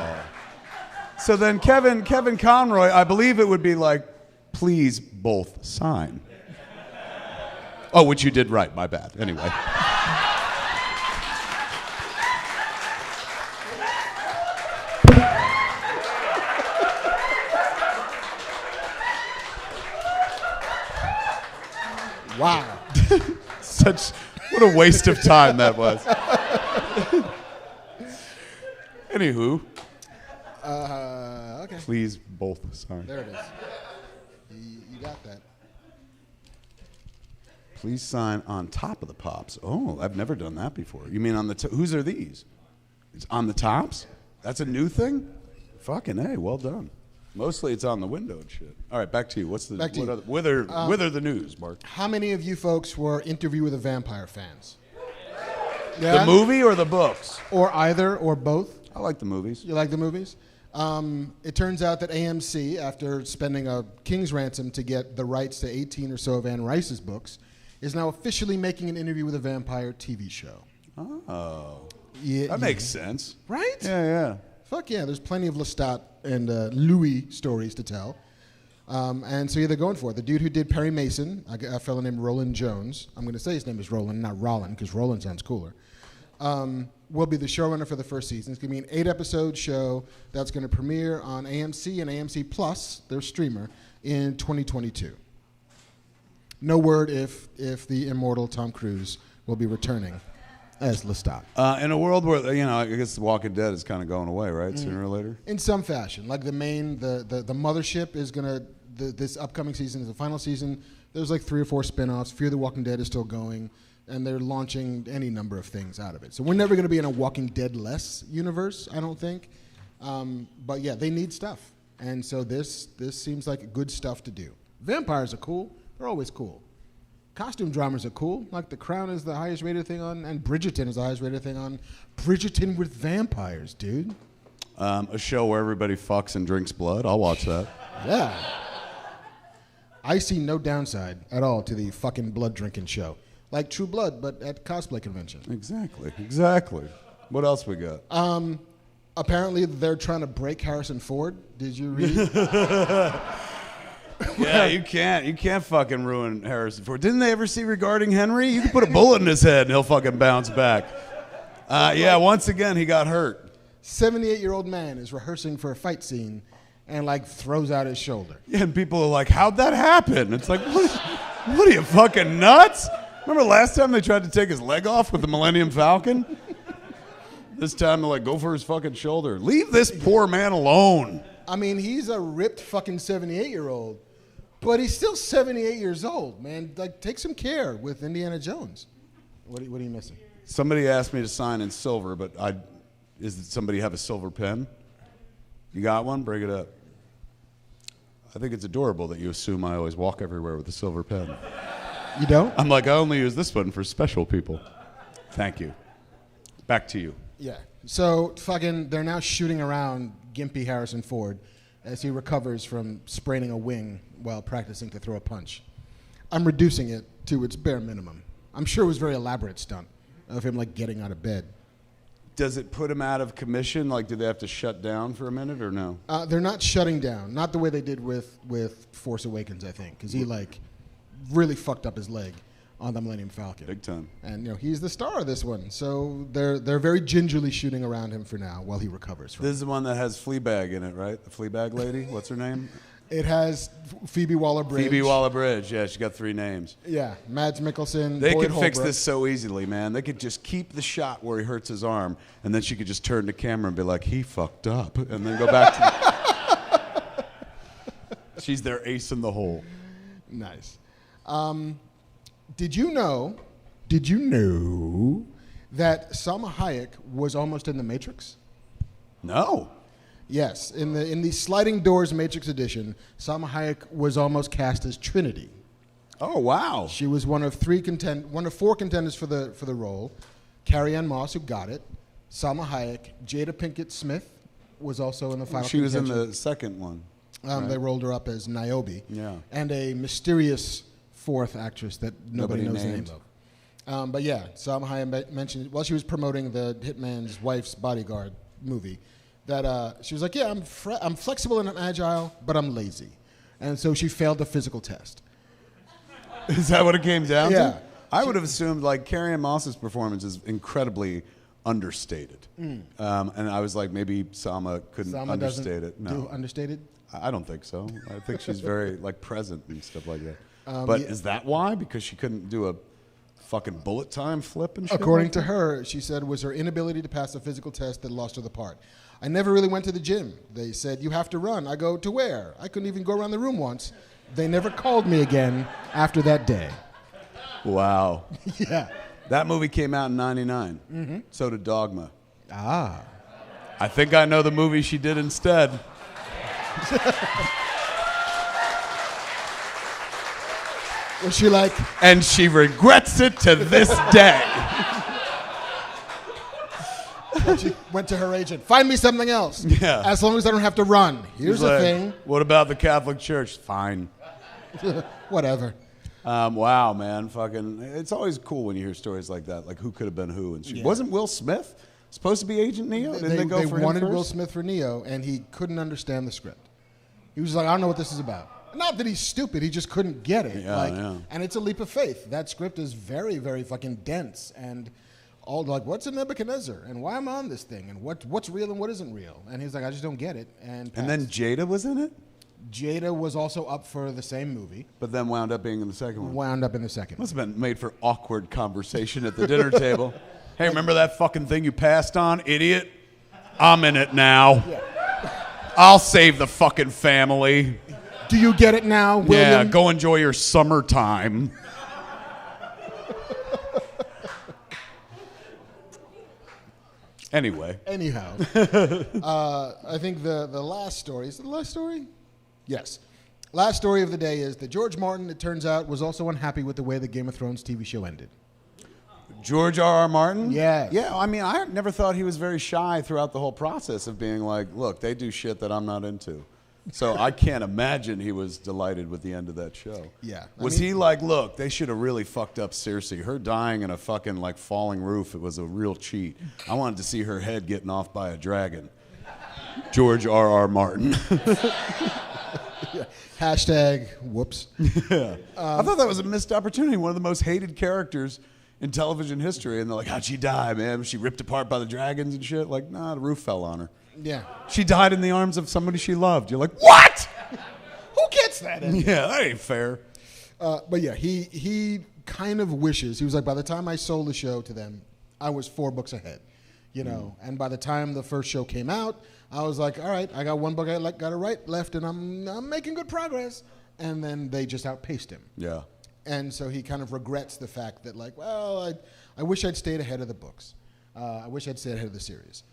Oh. So then Kevin Conroy, I believe it would be like, please both sign. Oh, which you did right, my bad. Anyway. Wow. What a waste of time that was. Anywho. Okay. Please both sign. There it is. You got that. Please sign on top of the pops. Oh, I've never done that before. You mean on the whose are these? It's on the tops? That's a new thing? Fucking A, well done. Mostly it's on the window and shit. All right, back to you. What's the Back to you. wither the news, Mark? How many of you folks were Interview with a Vampire fans? The movie or the books? Or either, or both? I like the movies. You like the movies? It turns out that AMC, after spending a king's ransom to get the rights to 18 or so of Anne Rice's books, is now officially making an Interview with a Vampire TV show. Oh. Yeah, That makes sense. Right? Yeah. Fuck yeah, there's plenty of Lestat and Louis stories to tell. And so yeah, they're going for it. The dude who did Perry Mason, a fellow named Roland Jones, I'm going to say his name is Roland, not Rollin, because Roland sounds cooler, will be the showrunner for the first season. It's going to be an 8-episode show that's going to premiere on AMC and AMC Plus, their streamer, in 2022. No word if the immortal Tom Cruise will be returning as Lestat. In a world where, I guess The Walking Dead is kind of going away, right? Sooner or later? In some fashion. Like the mothership is going to, this upcoming season is the final season. There's like 3 or 4 spin-offs. Fear the Walking Dead is still going. And they're launching any number of things out of it. So we're never going to be in a Walking Dead-less universe, I don't think. But yeah, they need stuff. And so this seems like good stuff to do. Vampires are cool. They're always cool. Costume dramas are cool. Like The Crown is the highest rated thing on, and Bridgerton is the highest rated thing on. Bridgerton with vampires, dude. A show where everybody fucks and drinks blood. I'll watch that. Yeah. I see no downside at all to the fucking blood drinking show. Like True Blood, but at cosplay convention. Exactly. What else we got? Apparently they're trying to break Harrison Ford. Did you read? Yeah, you can't fucking ruin Harrison Ford. Didn't they ever see Regarding Henry? You can put a bullet in his head and he'll fucking bounce back. Yeah, once again, he got hurt. 78-year-old man is rehearsing for a fight scene and like throws out his shoulder. Yeah, and people are like, how'd that happen? It's like, what are you fucking nuts? Remember last time they tried to take his leg off with the Millennium Falcon? This time they're like, go for his fucking shoulder. Leave this poor man alone. I mean, he's a ripped fucking 78-year-old. But he's still 78 years old, man. Like, take some care with Indiana Jones. What are you missing? Somebody asked me to sign in silver, but does somebody have a silver pen? You got one? Bring it up. I think it's adorable that you assume I always walk everywhere with a silver pen. You don't? I'm like, I only use this one for special people. Thank you. Back to you. Yeah. So, they're now shooting around gimpy Harrison Ford as he recovers from spraining a wing while practicing to throw a punch. I'm reducing it to its bare minimum. I'm sure it was a very elaborate stunt of him, like, getting out of bed. Does it put him out of commission? Like, do they have to shut down for a minute or no? They're not shutting down. Not the way they did with Force Awakens, I think, because he, like, really fucked up his leg. on the Millennium Falcon. Big time. And he's the star of this one, so they're very gingerly shooting around him for now while he recovers from This is the one that has Fleabag in it, right? The Fleabag lady? What's her name? it. Has Phoebe Waller-Bridge. Phoebe Waller-Bridge. Yeah, she got 3 names. Yeah, Mads Mikkelsen. They Boyd could fix Holbrook. this so easily, man. They could just keep the shot where he hurts his arm, and then she could just turn to camera and be like, he fucked up, and then go back to She's their ace in the hole. Nice. Did you know that Salma Hayek was almost in The Matrix? No. Yes, in the Sliding Doors Matrix edition, Salma Hayek was almost cast as Trinity. Oh, wow. She was one of 4 contenders for the role. Carrie-Anne Moss, who got it. Salma Hayek. Jada Pinkett Smith was also in the final. She was in contention. the second one. They rolled her up as Niobe. Yeah. And a mysterious 4th actress that nobody knows named. the name of. But yeah, Salma Hayek mentioned while she was promoting the Hitman's Wife's Bodyguard movie that she was like, yeah, I'm flexible and I'm agile, but I'm lazy. And so she failed the physical test. Is that what it came down Yeah. to? I would have assumed like Carrie-Anne Moss's performance is incredibly understated. And I was like, maybe Salma couldn't Salma understate doesn't it. do No. understated? I don't think so. I think she's very like present and stuff like that. Yeah. Is that why? Because she couldn't do a fucking bullet time flip and shit? According like to that? her, she said was her inability to pass a physical test that lost her the part. I never really went to the gym. They said, you have to run. I go, to where? I couldn't even go around the room once. They never called me again after that day. Wow. Yeah. That movie came out in 99. Mm-hmm. So did Dogma. Ah. I think I know the movie she did instead. Was she like, And she regrets it to this day. she went to her agent, find me something else. Yeah. As long as I don't have to run. Here's She's the like, thing. What about the Catholic Church? Fine. Whatever. Wow, man. Fucking. It's always cool when you hear stories like that. Like who could have been who and shit. Yeah. Wasn't Will Smith supposed to be Agent Neo? Didn't they go for him wanted first? Will Smith for Neo, and he couldn't understand the script. He was like, I don't know what this is about. Not that he's stupid, he just couldn't get it. Yeah, yeah. And it's a leap of faith. That script is very, very fucking dense and all like, what's a Nebuchadnezzar? And why am I on this thing? And what's real and what isn't real? And he's like, I just don't get it. And then Jada was in it? Jada was also up for the same movie. But then wound up being in the second one. Wound up in the second. Must have been made for awkward conversation at the dinner table. Hey, remember that fucking thing you passed on, idiot? I'm in it now. Yeah. I'll save the fucking family. Do you get it now, William? Yeah, go enjoy your summertime. Anyway. Anyhow, I think the last story, is it the last story? Yes. Last story of the day is that George Martin, it turns out, was also unhappy with the way the Game of Thrones TV show ended. George R.R. Martin? Yes. Yeah, I mean, I never thought he was very shy throughout the whole process of being like, look, they do shit that I'm not into. So I can't imagine he was delighted with the end of that show. Yeah. Was he like, look, they should have really fucked up Cersei. Her dying in a fucking like falling roof, it was a real cheat. I wanted to see her head getting off by a dragon. George R.R. Martin. Yeah. Hashtag whoops. Yeah. I thought that was a missed opportunity. One of the most hated characters in television history. And they're like, how'd she die, man? Was she ripped apart by the dragons and shit? Like, nah, the roof fell on her. Yeah. She died in the arms of somebody she loved. You're like, what? Who gets that in? Yeah, that ain't fair. But yeah, he kind of wishes. He was like, by the time I sold the show to them, I was 4 books ahead. You know, and by the time the first show came out, I was like, all right, I got 1 book I got to write left, and I'm making good progress. And then they just outpaced him. Yeah. And so he kind of regrets the fact that, like, well, I wish I'd stayed ahead of the books. I wish I'd stayed ahead of the series.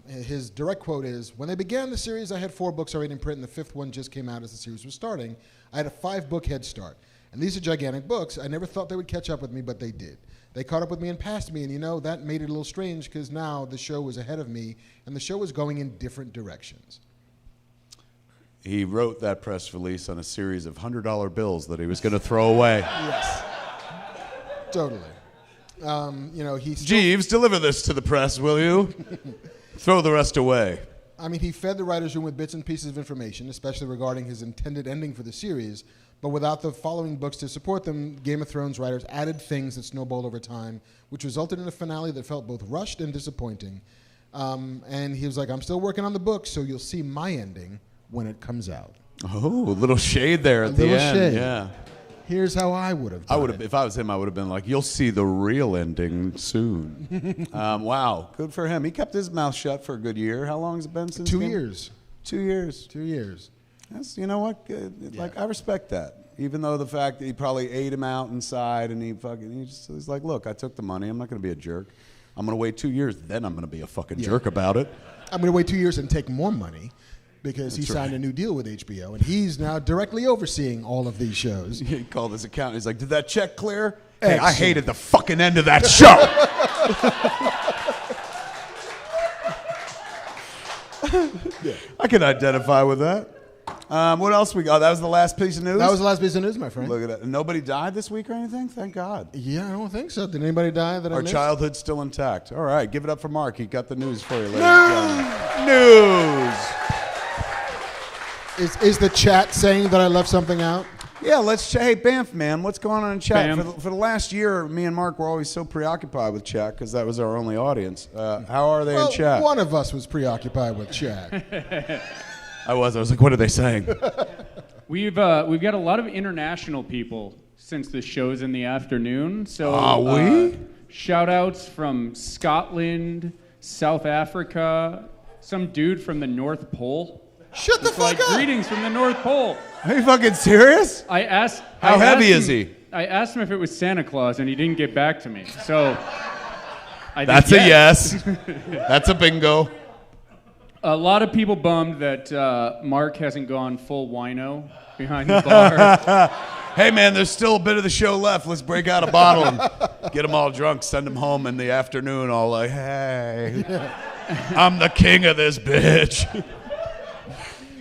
His direct quote is, when they began the series, I had 4 books already in print, and the 5th one just came out as the series was starting. I had a 5-book head start. And these are gigantic books. I never thought they would catch up with me, but they did. They caught up with me and passed me, and you know, that made it a little strange because now the show was ahead of me, and the show was going in different directions. He wrote that press release on a series of $100 bills that he was going to throw away. Yes. Totally. You know, Jeeves, deliver this to the press, will you? Throw the rest away. I mean, he fed the writer's room with bits and pieces of information, especially regarding his intended ending for the series, But without the following books to support them, Game of Thrones writers added things that snowballed over time, which resulted in a finale that felt both rushed and disappointing. And he was like, I'm still working on the book, so you'll see my ending when it comes out. Oh, a little shade there at the end. Shade. Yeah. Here's how I would have done it. If I was him, I would have been like, you'll see the real ending soon. Wow. Good for him. He kept his mouth shut for a good year. How long has it been since? 2 years. 2 years. 2 years. That's, you know what? Like, I respect that. Even though the fact that he probably ate him out inside and he's like, look, I took the money. I'm not going to be a jerk. I'm going to wait 2 years. Then I'm going to be a fucking jerk about it. I'm going to wait 2 years and take more money because he signed a new deal with HBO, and he's now directly overseeing all of these shows. He called his accountant. He's like, did that check clear? Hey, I hated the fucking end of that show. I can identify with that. What else we got? That was the last piece of news? That was the last piece of news, my friend. Look at that. Nobody died this week or anything? Thank God. Yeah, I don't think so. Did anybody die that I Our missed? childhood's still intact. All right, give it up for Mark. He got the news for you. News. Is the chat saying that I left something out? Yeah, hey, Banff, man, what's going on in chat? Banff. For the last year, me and Mark were always so preoccupied with chat because that was our only audience. How are they in chat? One of us was preoccupied with chat. I was like, what are they saying? We've got a lot of international people since the show's in the afternoon. So shout outs from Scotland, South Africa, some dude from the North Pole. Shut the fuck up! Greetings from the North Pole. Are you fucking serious? How heavy is he? I asked him if it was Santa Claus, and he didn't get back to me. So That's a yes. That's a bingo. A lot of people bummed that Mark hasn't gone full wino behind the bar. Hey, man, there's still a bit of the show left. Let's break out a bottle and get them all drunk, send them home in the afternoon all like, hey, I'm the king of this bitch.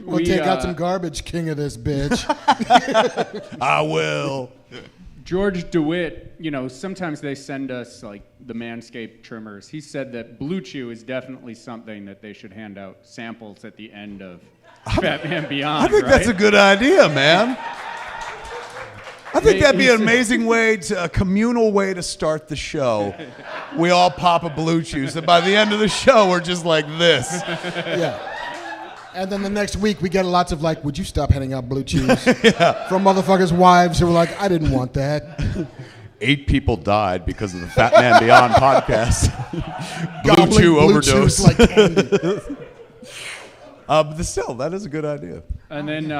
We'll take out some garbage, king of this bitch. I will. George DeWitt, sometimes they send us like the Manscaped trimmers. He said that Blue Chew is definitely something that they should hand out samples at the end of FatMan Beyond. I think that's a good idea, man. I think that'd be an amazing way, a communal way to start the show. We all pop a Blue Chew, so by the end of the show, we're just like this. Yeah. And then the next week, we get lots of like, would you stop handing out Blue Chews? From motherfuckers' wives who were like, I didn't want that. 8 people died because of the FatMan Beyond podcast. Blue Chew overdose. Like candy. But still, that is a good idea. And then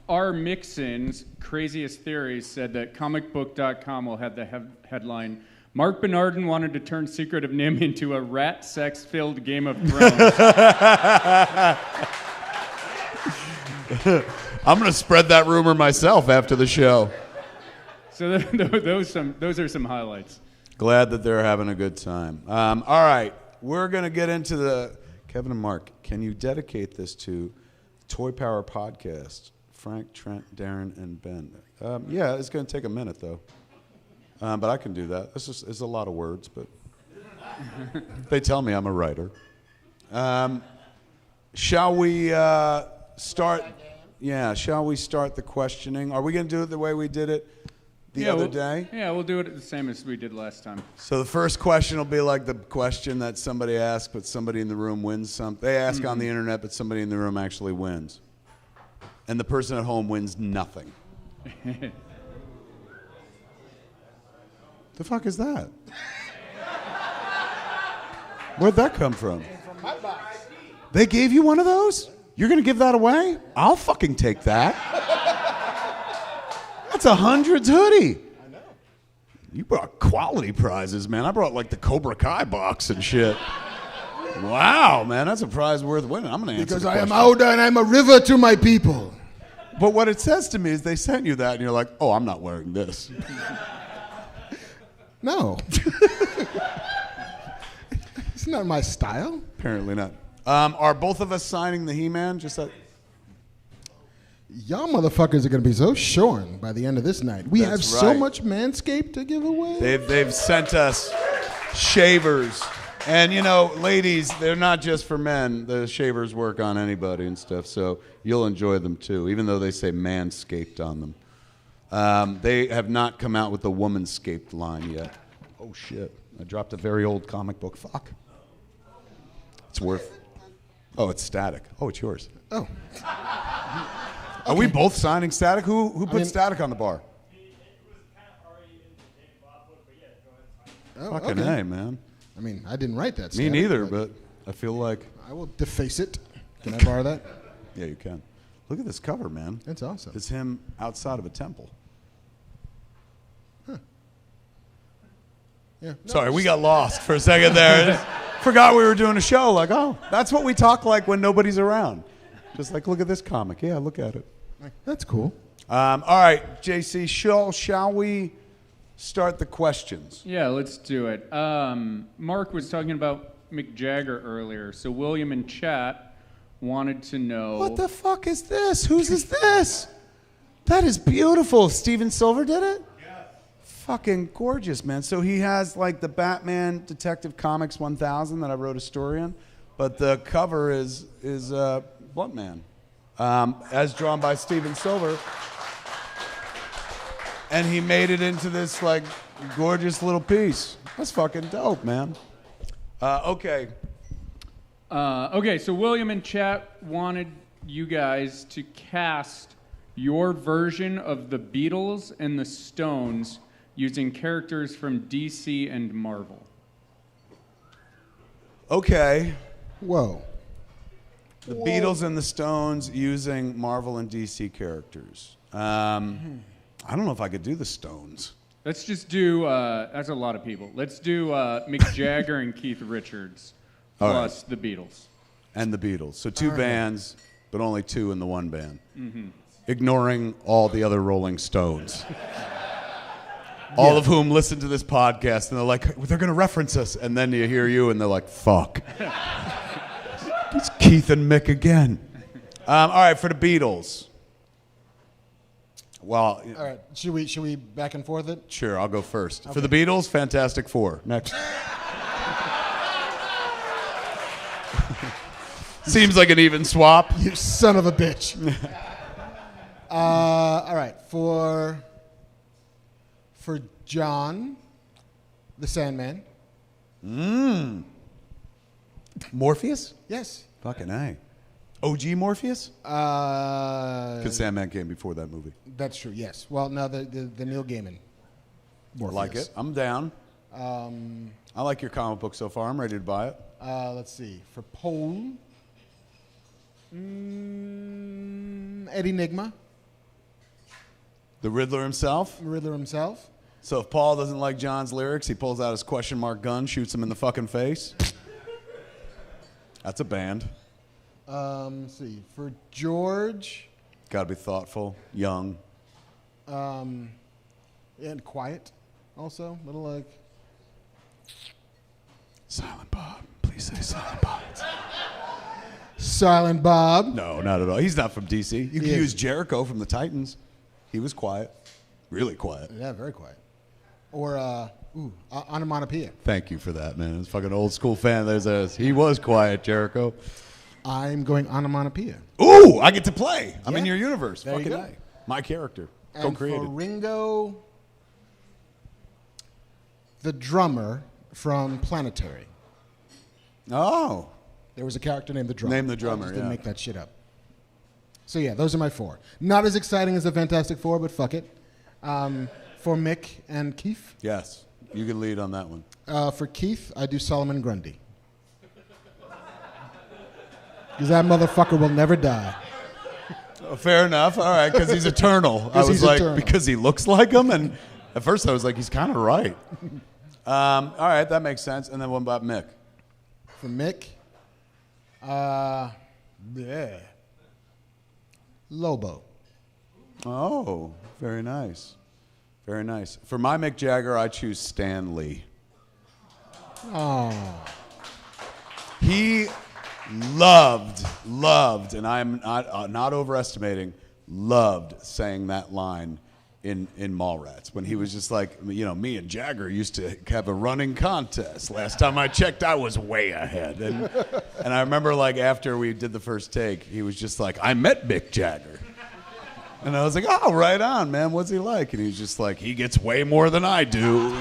R. Mixon's Craziest Theories said that comicbook.com will have the headline, Marc Bernardin wanted to turn Secret of NIMH into a rat sex-filled Game of Thrones. I'm going to spread that rumor myself after the show. So those are some highlights. Glad that they're having a good time. All right, we're going to get into the... Kevin and Mark, can you dedicate this to Toy Power Podcast? Frank, Trent, Darren, and Ben. Yeah, it's going to take a minute, though. But I can do that. It's a lot of words, but they tell me I'm a writer. Shall we start? Yeah, shall we start the questioning? Are we going to do it the way we did it the other day? Yeah, we'll do it the same as we did last time. So the first question will be like the question that somebody asked, but somebody in the room wins something. They ask on the internet, but somebody in the room actually wins. And the person at home wins nothing. The fuck is that? Where'd that come from? They gave you one of those? You're going to give that away? I'll fucking take that. That's a Hundreds hoodie. I know. You brought quality prizes, man. I brought like the Cobra Kai box and shit. Wow, man, that's a prize worth winning. I'm going to answer Because the I am question. Auda and I'm a river to my people. But what it says to me is they sent you that and you're like, oh, I'm not wearing this. No. It's not my style. Apparently not. Are both of us signing the He-Man? Just that. Y'all motherfuckers are going to be so shorn by the end of this night. We That's have so right. much Manscaped to give away. They've sent us shavers. And, ladies, they're not just for men. The shavers work on anybody and stuff, so you'll enjoy them, too, even though they say Manscaped on them. They have not come out with the Womanscaped line yet. Oh, shit. I dropped a very old comic book. Fuck. It's worth... Oh, it's Static. Oh, it's yours. Oh. Are we both signing Static? Who put Static on the bar? Oh, Fucking okay. A, man. I mean, I didn't write that. Me Static, neither, but I feel like... I will deface it. Can I borrow that? Yeah, you can. Look at this cover, man. That's awesome. It's him outside of a temple. Yeah. Sorry, we got lost for a second there. Forgot we were doing a show. Like, oh, that's what we talk like when nobody's around. Just like, look at this comic. Yeah, look at it. That's cool. All right, JC, shall we start the questions? Yeah, let's do it. Mark was talking about Mick Jagger earlier, so William in chat wanted to know... What the fuck is this? Whose is this? That is beautiful. Steven Silver did it? Fucking gorgeous, man. So he has like the Batman Detective Comics 1000 that I wrote a story on, but the cover is Blunt Man, as drawn by Steven Silver, and he made it into this like gorgeous little piece. That's fucking dope, man. Okay. Okay, so William in chat wanted you guys to cast your version of the Beatles and the Stones using characters from DC and Marvel. Okay. Whoa. The Beatles and the Stones using Marvel and DC characters. I don't know if I could do the Stones. Let's just do, that's a lot of people. Let's do Mick Jagger and Keith Richards All plus the Beatles. And the Beatles. So two bands, but only two in the one band. Mm-hmm. Ignoring all the other Rolling Stones. All of whom listen to this podcast, and they're like, they're going to reference us. And then you hear you, and they're like, fuck. It's Keith and Mick again. All right, for the Beatles. Well, All right. Should we back and forth it? sure, I'll go first. Okay. For the Beatles, Fantastic Four. Next. Seems like an even swap. You son of a bitch. All right. For John, the Sandman. Morpheus? Yes. Fucking A. OG Morpheus? Because Sandman came before that movie. That's true. Yes. Well, no, the Neil Gaiman. Morpheus. Like it. I'm down. I like your comic book so far. I'm ready to buy it. Let's see. For Paul, Eddie Nigma, The Riddler himself. Riddler himself. So if Paul doesn't like John's lyrics, he pulls out his question mark gun, shoots him in the fucking face. That's a band. Let's see. For George, Got to be thoughtful, young. and quiet, also. Little like. Silent Bob. Please say Silent Bob. Silent Bob. No, not at all. He's not from DC. You can He is. use Jericho from the Titans. He was quiet. Really quiet. Yeah, very quiet. Or onomatopoeia. Thank you for that, man. It's fucking old school fan. He was quiet, Jericho. I'm going onomatopoeia. Ooh, I get to play. I'm in Yeah. your universe. There you Fucking go. A. My character. And Co-created. for Ringo, the drummer from Planetary. Oh. There was a character named the drummer. Name the drummer, I just didn't yeah. make that shit up. So yeah, those are my four. Not as exciting as the Fantastic Four, but fuck it. For Mick and Keith. Yes. You can lead on that one. For Keith, I do Solomon Grundy. Because that motherfucker will never die. Oh, fair enough. All right, because he's eternal. I was he's like, eternal. because he looks like him, and at first I was like, he's kind of right. All right, that makes sense. And then what about Mick? For Mick, yeah. Lobo. Oh, very nice. Very nice. For my Mick Jagger, I choose Stan Lee. Oh. He loved, and I'm not overestimating, loved saying that line in Mallrats when he was just like, you know, me and Jagger used to have a running contest. Last time I checked, I was way ahead. And I remember like after we did the first take, he was just like, I met Mick Jagger. And I was like, oh, right on, man. What's he like? And he's just like, he gets way more than I do.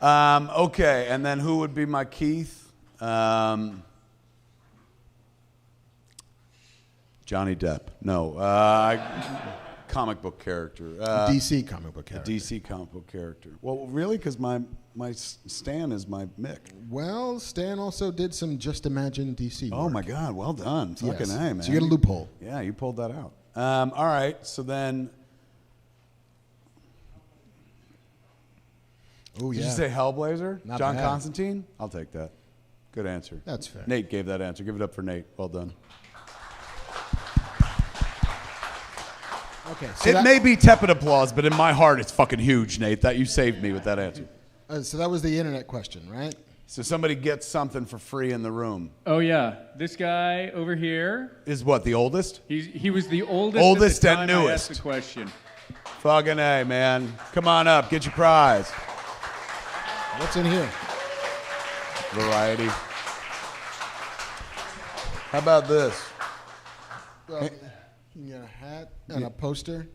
Okay, and then who would be my Keith? Johnny Depp. No. Comic book character. DC comic book character. DC comic book character. Well, really? Because my Stan is my Mick. Well, Stan also did some Just Imagine DC work. Oh, my God. Well done. Yes. Fucking A, man. So you get a loophole. Yeah, you pulled that out. All right, so then... Oh, yeah. Did you say Hellblazer? Not John bad. Constantine? I'll take that. Good answer. That's fair. Nate gave that answer. Give it up for Nate. Well done. Okay. So It may be tepid applause, but in my heart, it's fucking huge, Nate. That you saved me with that answer. So that was the internet question, right? So somebody gets something for free in the room. Oh yeah, this guy over here. Is what, the oldest? He was the oldest. Oldest at the and time I newest. asked the question. Fucking A, man. Come on up. Get your prize. What's in here? Variety. How about this? You got a hat and a poster.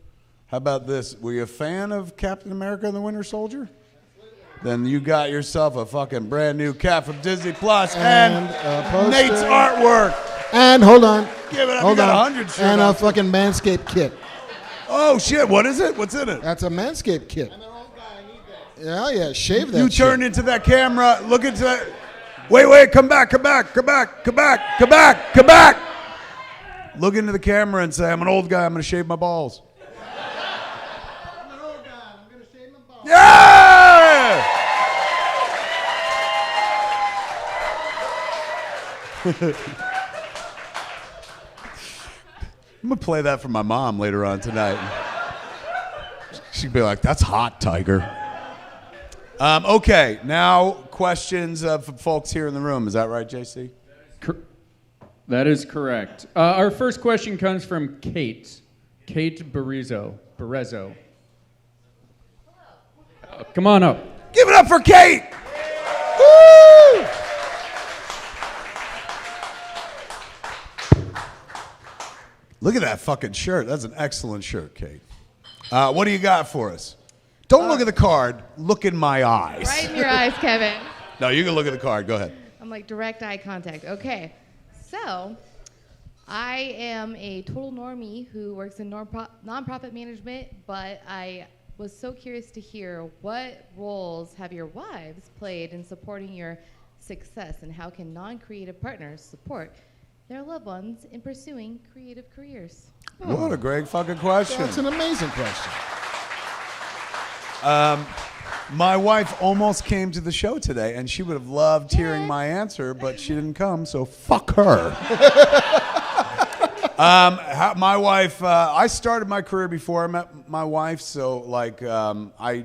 How about this? Were you a fan of Captain America and the Winter Soldier? Then you got yourself a fucking brand new cap from Disney Plus and a poster. Nate's artwork. And hold on. Give it up. Hold You got on. 100 shirt And a on. fucking Manscaped kit. Oh shit! What is it? What's in it? That's a Manscaped kit. Yeah, shave that You shit. turned into that camera. Look into that. Wait! Come back! Come back! Look into the camera and say, "I'm an old guy. I'm gonna shave my balls." I'm an old guy. I'm going to shave my balls. Yeah! I'm gonna play that for my mom later on tonight. She'd be like, "That's hot, Tiger." Okay, now questions from folks here in the room. Is that right, JC? That is correct. Our first question comes from Kate. Kate Berezzo. Come on up. Give it up for Kate! Woo! Look at that fucking shirt. That's an excellent shirt, Kate. What do you got for us? Don't look at the card. Look in my eyes. Right in your eyes, Kevin. No, you can look at the card. Go ahead. I'm like direct eye contact. Okay. So, I am a total normie who works in nonprofit management, but I was so curious to hear what roles have your wives played in supporting your success, and how can non-creative partners support their loved ones in pursuing creative careers? What a great fucking question. That's an amazing question. My wife almost came to the show today, and she would have loved hearing my answer, but she didn't come, so fuck her. My wife, I started my career before I met my wife, so like I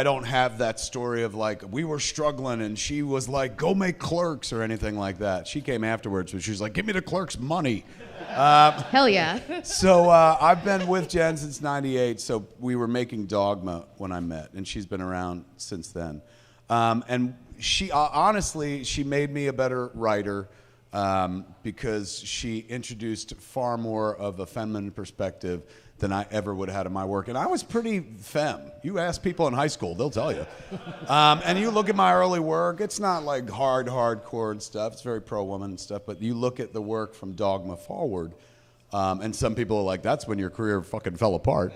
don't have that story of like we were struggling and she was like, go make Clerks or anything like that. She came afterwards, but she was like, give me the Clerks money. Hell yeah. So I've been with Jen since '98. So we were making Dogma when I met, and she's been around since then. And she honestly, she made me a better writer because she introduced far more of a feminine perspective than I ever would have had in my work. And I was pretty femme. You ask people in high school, they'll tell you. And you look at my early work, it's not like hardcore and stuff. It's very pro-woman and stuff. But you look at the work from Dogma forward, and some people are like, that's when your career fucking fell apart.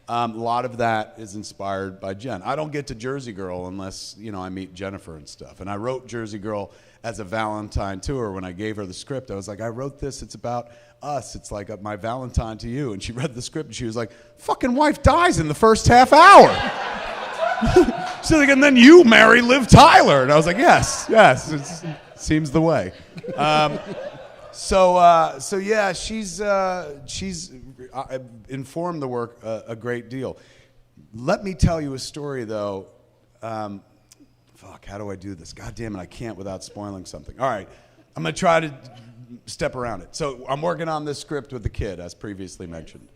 A lot of that is inspired by Jen. I don't get to Jersey Girl unless, I meet Jennifer and stuff. And I wrote Jersey Girl as a Valentine to her. When I gave her the script, I was like, I wrote this, it's about us. It's like my Valentine to you. And she read the script and she was like, fucking wife dies in the first half hour. She's like, and then you marry Liv Tyler. And I was like, yes, it seems the way. So yeah, she's informed the work a great deal. Let me tell you a story though. Fuck, how do I do this? God damn it, I can't without spoiling something. All right, I'm gonna try to step around it. So I'm working on this script with the kid, as previously mentioned.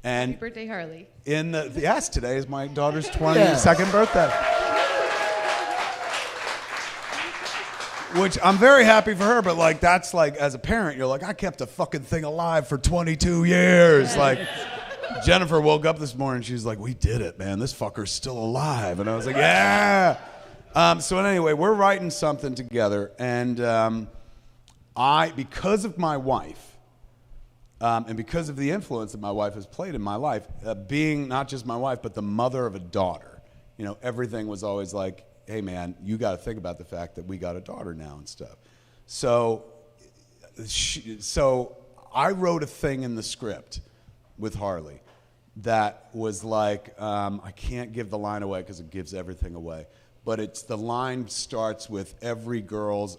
And Happy birthday, Harley. Yes, today is my daughter's 22nd birthday. Which I'm very happy for her, but like that's like as a parent, you're like, I kept a fucking thing alive for 22 years. Like Jennifer woke up this morning, she's like, we did it, man. This fucker's still alive. And I was like, yeah. So anyway, we're writing something together, and because of my wife, and because of the influence that my wife has played in my life, being not just my wife, but the mother of a daughter, you know, everything was always like, hey man, you got to think about the fact that we got a daughter now and stuff. So I wrote a thing in the script with Harley that was like, I can't give the line away because it gives everything away, but the line starts with every girl's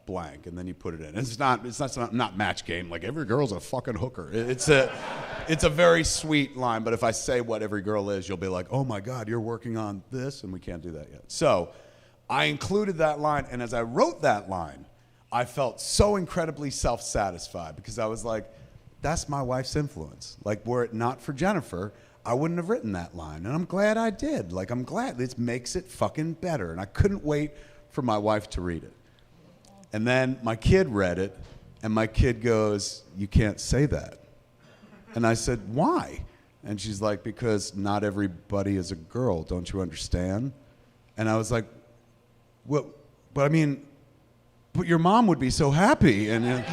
blank, and then you put it in. It's not match game, like every girl's a fucking hooker. It's a very sweet line, but if I say what every girl is, you'll be like, oh my God, you're working on this, and we can't do that yet. So I included that line, and as I wrote that line, I felt so incredibly self-satisfied because I was like, that's my wife's influence. Like, were it not for Jennifer, I wouldn't have written that line, and I'm glad I did. Like, I'm glad. It makes it fucking better, and I couldn't wait for my wife to read it. And then my kid read it, and my kid goes, you can't say that. And I said, why? And she's like, because not everybody is a girl, don't you understand? And I was like, well, but I mean, but your mom would be so happy. And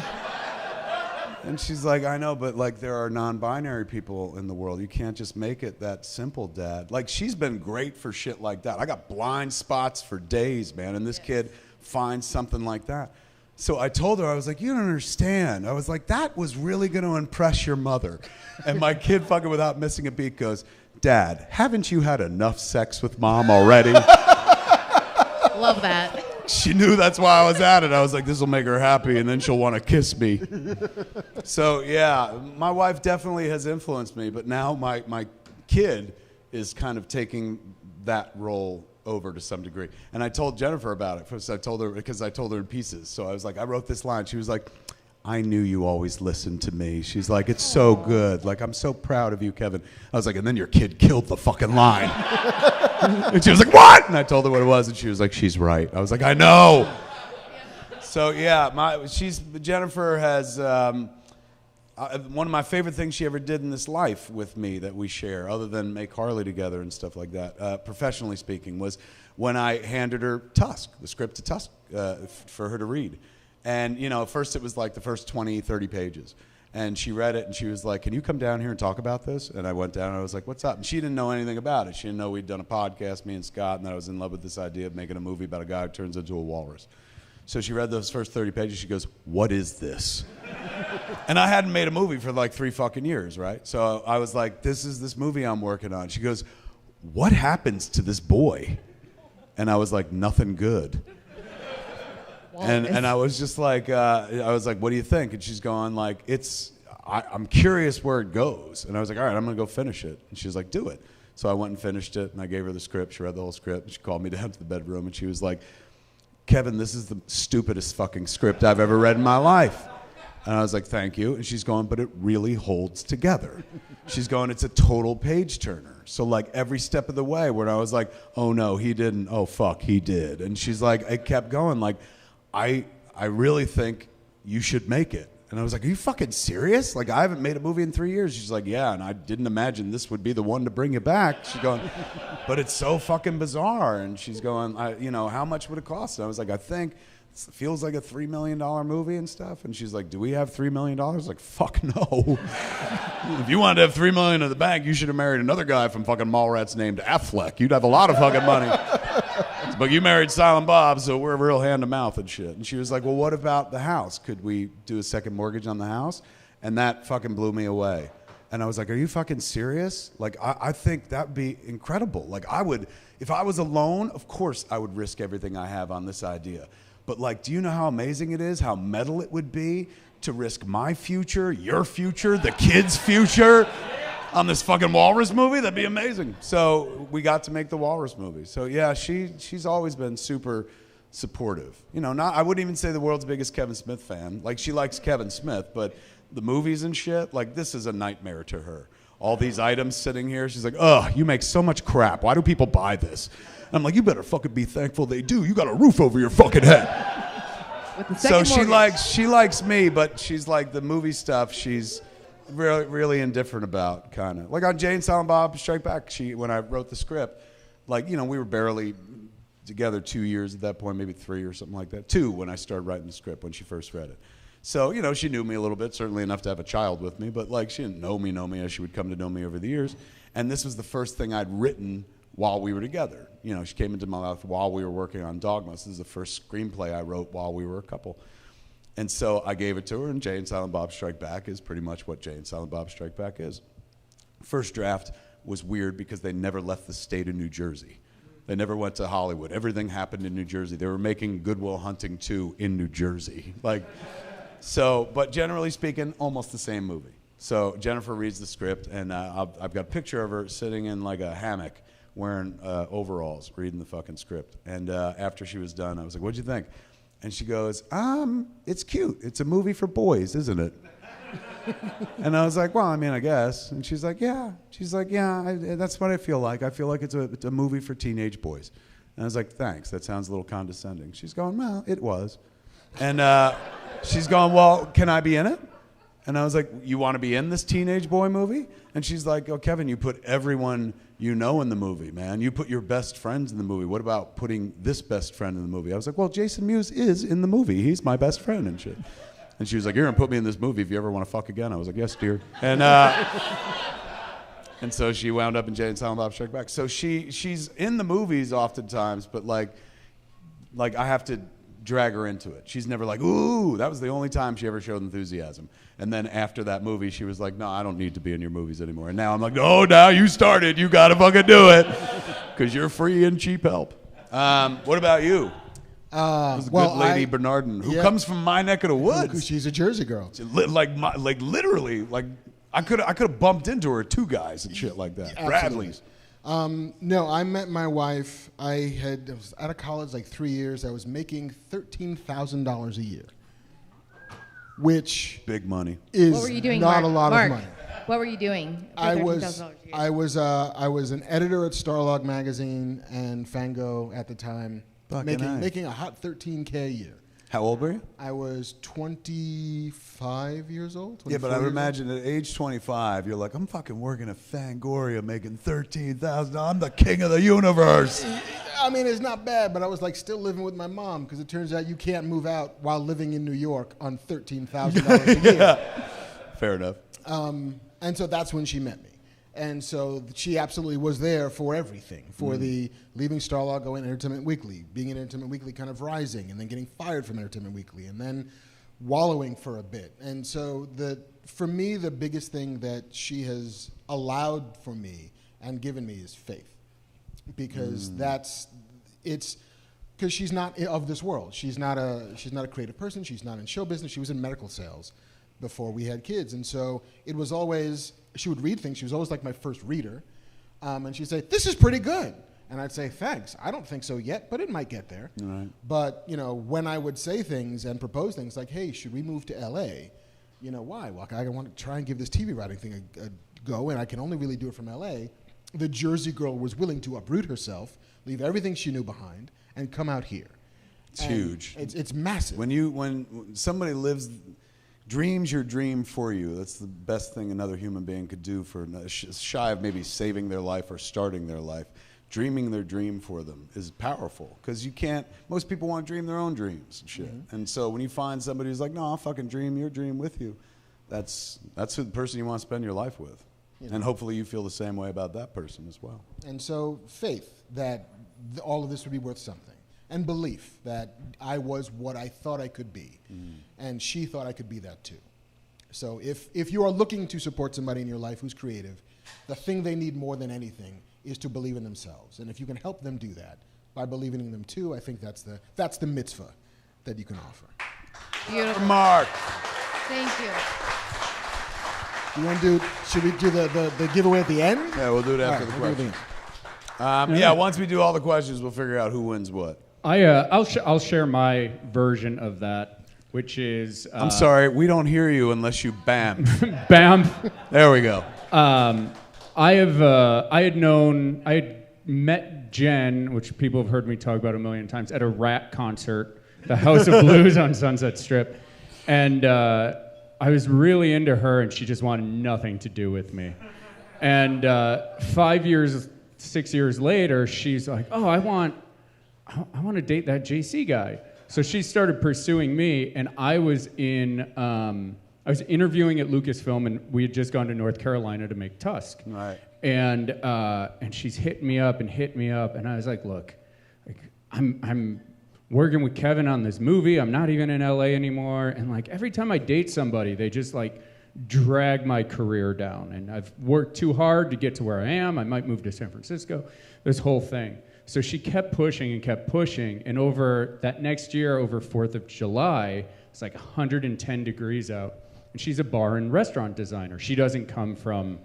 she's like, I know, but like there are non-binary people in the world. You can't just make it that simple, Dad. Like she's been great for shit like that. I got blind spots for days, man, and this kid finds something like that. So I told her, I was like, you don't understand. I was like, that was really going to impress your mother. And my kid, fucking without missing a beat, goes, Dad, haven't you had enough sex with Mom already? Love that. She knew that's why I was at it. I was like, this will make her happy, and then she'll want to kiss me. So, yeah, my wife definitely has influenced me, but now my kid is kind of taking that role over to some degree. And I told Jennifer about it. First, I told her because I told her in pieces. So I was like, I wrote this line. She was like, I knew you always listened to me. She's like, it's so good. Like, I'm so proud of you, Kevin. I was like, and then your kid killed the fucking line. And she was like, what? And I told her what it was, and she was like, she's right. I was like, I know. So yeah, Jennifer has one of my favorite things she ever did in this life with me that we share, other than make Harley together and stuff like that, professionally speaking, was when I handed her Tusk, the script to Tusk, for her to read. And, you know, at first it was like the first 20, 30 pages. And she read it, and she was like, can you come down here and talk about this? And I went down, and I was like, what's up? And she didn't know anything about it. She didn't know we'd done a podcast, me and Scott, and that I was in love with this idea of making a movie about a guy who turns into a walrus. So she read those first 30 pages. She goes, what is this? And I hadn't made a movie for like 3 fucking years, right? So I was like, this is this movie I'm working on. She goes, what happens to this boy? And I was like, nothing good. And I was just like, what do you think? And she's going like, I'm curious where it goes. And I was like, all right, I'm going to go finish it. And she's like, do it. So I went and finished it, and I gave her the script. She read the whole script. She called me down to the bedroom, and she was like, Kevin, this is the stupidest fucking script I've ever read in my life. And I was like, thank you. And she's going, but it really holds together. She's going, it's a total page turner. So like every step of the way where I was like, oh no, he didn't. Oh fuck, he did. And she's like, it kept going like, I really think you should make it. And I was like, are you fucking serious? Like, I haven't made a movie in 3 years. She's like, yeah, and I didn't imagine this would be the one to bring you back. She's going, but it's so fucking bizarre. And she's going, how much would it cost? And I was like, I think it feels like a $3 million movie and stuff. And she's like, do we have $3 million? I was like, fuck no. If you wanted to have $3 million in the bank, you should have married another guy from fucking Mallrats named Affleck. You'd have a lot of fucking money. But you married Silent Bob, so we're real hand to mouth and shit. And she was like, well, what about the house? Could we do a second mortgage on the house? And that fucking blew me away. And I was like, are you fucking serious? Like, I think that'd be incredible. Like, if I was alone, of course I would risk everything I have on this idea. But like, do you know how amazing it is, how metal it would be to risk my future, your future, the kids' future on this fucking Walrus movie? That'd be amazing. So we got to make the Walrus movie. So yeah, she's always been super supportive. I wouldn't even say the world's biggest Kevin Smith fan. Like, she likes Kevin Smith, but the movies and shit, like, this is a nightmare to her. All these items sitting here, she's like, ugh, you make so much crap. Why do people buy this? I'm like, you better fucking be thankful they do. You got a roof over your fucking head. With the So second she mortgage. likes me, but she's like the movie stuff. She's really indifferent about, kind of like on Jay and Silent Bob Strike Back. When I wrote the script, like we were barely together 2 years at that point, maybe 3 or something like that. 2 when I started writing the script when she first read it. So she knew me a little bit, certainly enough to have a child with me, but like she didn't know me as she would come to know me over the years. And this was the first thing I'd written while we were together. She came into my life while we were working on Dogma. This is the first screenplay I wrote while we were a couple. And so I gave it to her, and Jay and Silent Bob Strike Back is pretty much what Jay and Silent Bob Strike Back is. First draft was weird because they never left the state of New Jersey. They never went to Hollywood. Everything happened in New Jersey. They were making Good Will Hunting 2 in New Jersey. But generally speaking, almost the same movie. So Jennifer reads the script, and I've got a picture of her sitting in like a hammock wearing overalls, reading the fucking script. And after she was done, I was like, "What'd you think?" And she goes, "It's cute. It's a movie for boys, isn't it?" And I was like, "Well, I mean, I guess." And she's like, "Yeah." She's like, "Yeah, that's what I feel like. I feel like it's a movie for teenage boys." And I was like, "Thanks. That sounds a little condescending." She's going, "Well, it was." And she's going, "Well, can I be in it?" And I was like, "You want to be in this teenage boy movie?" And she's like, "Oh, Kevin, you put everyone you know in the movie, man. You put your best friends in the movie. What about putting this best friend in the movie?" I was like, "Well, Jason Mewes is in the movie. He's my best friend and shit." And she was like, "You're going to put me in this movie if you ever want to fuck again." I was like, "Yes, dear." And and so she wound up in Jay and Silent Bob Strike Back. So she's in the movies oftentimes, but like I have to drag her into it. She's never like, "Ooh." That was the only time she ever showed enthusiasm. And then after that movie, she was like, "No, I don't need to be in your movies anymore." And now I'm like, "No, now you started. You got to fucking do it because you're free and cheap help." What about you? There's a good lady, Bernardin, who comes from my neck of the woods. She's a Jersey girl. Like literally, like I could have bumped into her, 2 guys and shit like that. Absolutely. Bradley's. No, I met my wife. I was out of college like 3 years. I was making $13,000 a year, which Big money. is What were you doing, not Mark? a lot Mark, of money. What were you doing? For I $13,000 a year? I was an editor at Starlog magazine and Fango at the time, making a hot $13K a year. How old were you? I was 25 years old. Yeah, but I 24 would years imagine at age 25, you're like, "I'm fucking working at Fangoria making $13,000. I'm the king of the universe." old. I mean, it's not bad, but I was like still living with my mom because it turns out you can't move out while living in New York on $13,000 a year. Fair enough. And so that's when she met me. And so she absolutely was there for everything, for the leaving Starlog, going to Entertainment Weekly, being in Entertainment Weekly, kind of rising, and then getting fired from Entertainment Weekly, and then wallowing for a bit. And so for me, the biggest thing that she has allowed for me and given me is faith, because because she's not of this world. She's not a creative person. She's not in show business. She was in medical sales before we had kids, and so it was always. She would read things. She was always like my first reader. And she'd say, "This is pretty good." And I'd say, "Thanks. I don't think so yet, but it might get there." Right. But, when I would say things and propose things like, "Hey, should we move to LA?" Why? Well, I want to try and give this TV writing thing a go, and I can only really do it from LA. The Jersey girl was willing to uproot herself, leave everything she knew behind, and come out here. It's huge. It's massive. When somebody dreams your dream for you, that's the best thing another human being could do for shy of maybe saving their life or starting their life. Dreaming their dream for them is powerful because most people want to dream their own dreams and shit. Mm-hmm. And so when you find somebody who's like, "No, I'll fucking dream your dream with you," that's who the person you want to spend your life with. And hopefully you feel the same way about that person as well. And so faith that all of this would be worth something. And belief that I was what I thought I could be. And she thought I could be that too. So if you are looking to support somebody in your life who's creative, the thing they need more than anything is to believe in themselves. And if you can help them do that by believing in them too, I think that's the mitzvah that you can offer. Beautiful. Mark. Thank you. Should we do the giveaway at the end? Yeah, we'll do it after the questions. Once we do all the questions, we'll figure out who wins what. I'll share my version of that, which is. I'm sorry, we don't hear you unless you bam. Bam. There we go. I had met Jen, which people have heard me talk about a million times, at a Rat concert the House of Blues on Sunset Strip. And I was really into her, and she just wanted nothing to do with me. And 6 years later, she's like, oh, I want to date that JC guy. So she started pursuing me, and I was interviewing at Lucasfilm, and we had just gone to North Carolina to make Tusk. Right. And she's hitting me up, and I was like, look, I'm working with Kevin on this movie. I'm not even in LA anymore. And like every time I date somebody, they just like drag my career down. And I've worked too hard to get to where I am. I might move to San Francisco, this whole thing. So she kept pushing and kept pushing. And over that next year, over 4th of July, it's like 110 degrees out. And she's a bar and restaurant designer. She doesn't come from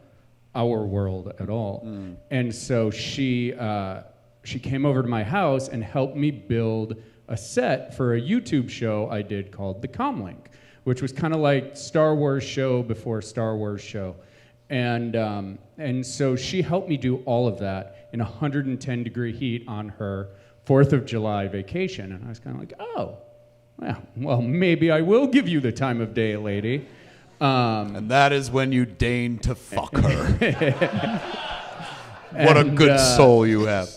our world at all. And so she came over to my house and helped me build a set for a YouTube show I did called The Comlink, which was kind of like Star Wars show before Star Wars show. And so she helped me do all of that in 110 degree heat on her 4th of July vacation. And I was kind of like, oh, well, maybe I will give you the time of day, lady. And that is when you deign to fuck her. What a good soul you have.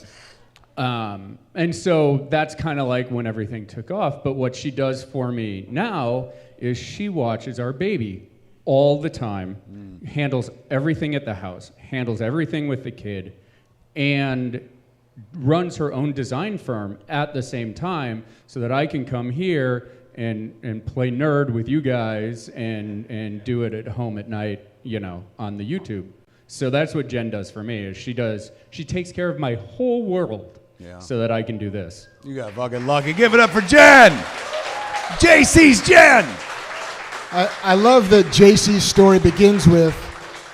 And so that's kind of like when everything took off. But what she does for me now is she watches our baby all the time, handles everything at the house, handles everything with the kid, and runs her own design firm at the same time so that I can come here and play nerd with you guys and do it at home at night, on the YouTube. So that's what Jen does for me, is she takes care of my whole world so that I can do this. You got fucking lucky. Give it up for Jen! JC's Jen! I love that JC's story begins with,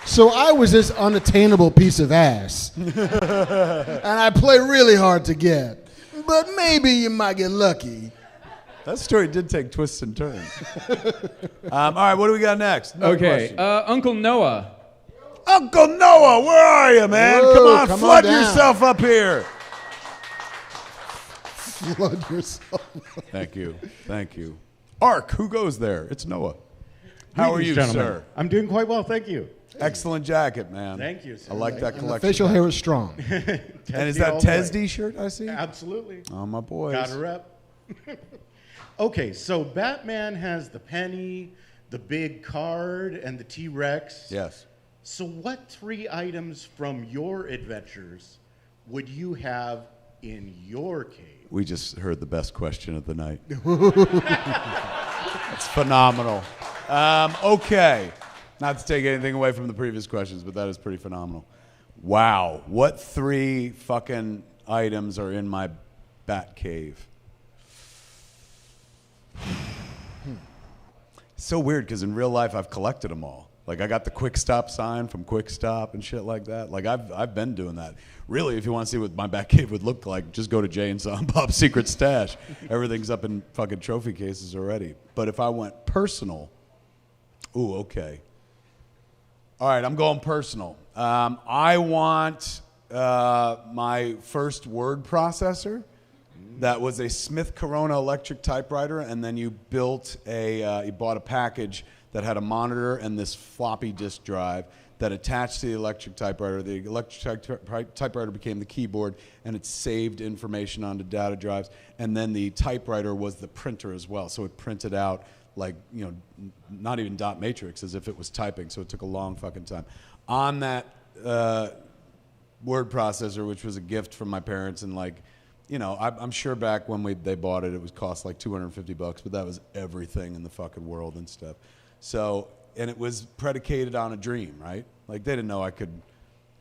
so I was this unattainable piece of ass. And I play really hard to get. But maybe you might get lucky. That story did take twists and turns. All right, what do we got next? Okay, Uncle Noah. Uncle Noah, where are you, man? Whoa, come on, flood yourself up here. Flood yourself. Thank you. Ark, who goes there? It's Noah. How are you, sir? I'm doing quite well, thank you. Excellent jacket, man. Thank you, sir. I like that And collection. the facial hair is strong. And is that Tesdy shirt I see? Absolutely. Oh, my boys. Got a rep. Okay, so Batman has the penny, the big card, and the T-Rex. Yes. So what 3 items from your adventures would you have in your cave? We just heard the best question of the night. It's phenomenal. Okay. Not to take anything away from the previous questions, but that is pretty phenomenal. Wow. What 3 fucking items are in my bat cave? So weird, because in real life I've collected them all. Like I got the Quick Stop sign from Quick Stop and shit like that. Like I've been doing that. Really, if you want to see what my back cave would look like, just go to Jay and Silent Bob's Secret Stash. Everything's up in fucking trophy cases already. But if I went personal, ooh, okay. All right, I'm going personal. I want my first word processor. That was a Smith Corona electric typewriter, and then you bought a package that had a monitor and this floppy disk drive that attached to the electric typewriter. The electric typewriter became the keyboard, and it saved information onto data drives. And then the typewriter was the printer as well, so it printed out like, not even dot matrix, as if it was typing. So it took a long fucking time. On that word processor, which was a gift from my parents, and like, I'm sure back when they bought it, it was cost like $250, but that was everything in the fucking world and stuff. So, and it was predicated on a dream, right? Like they didn't know I could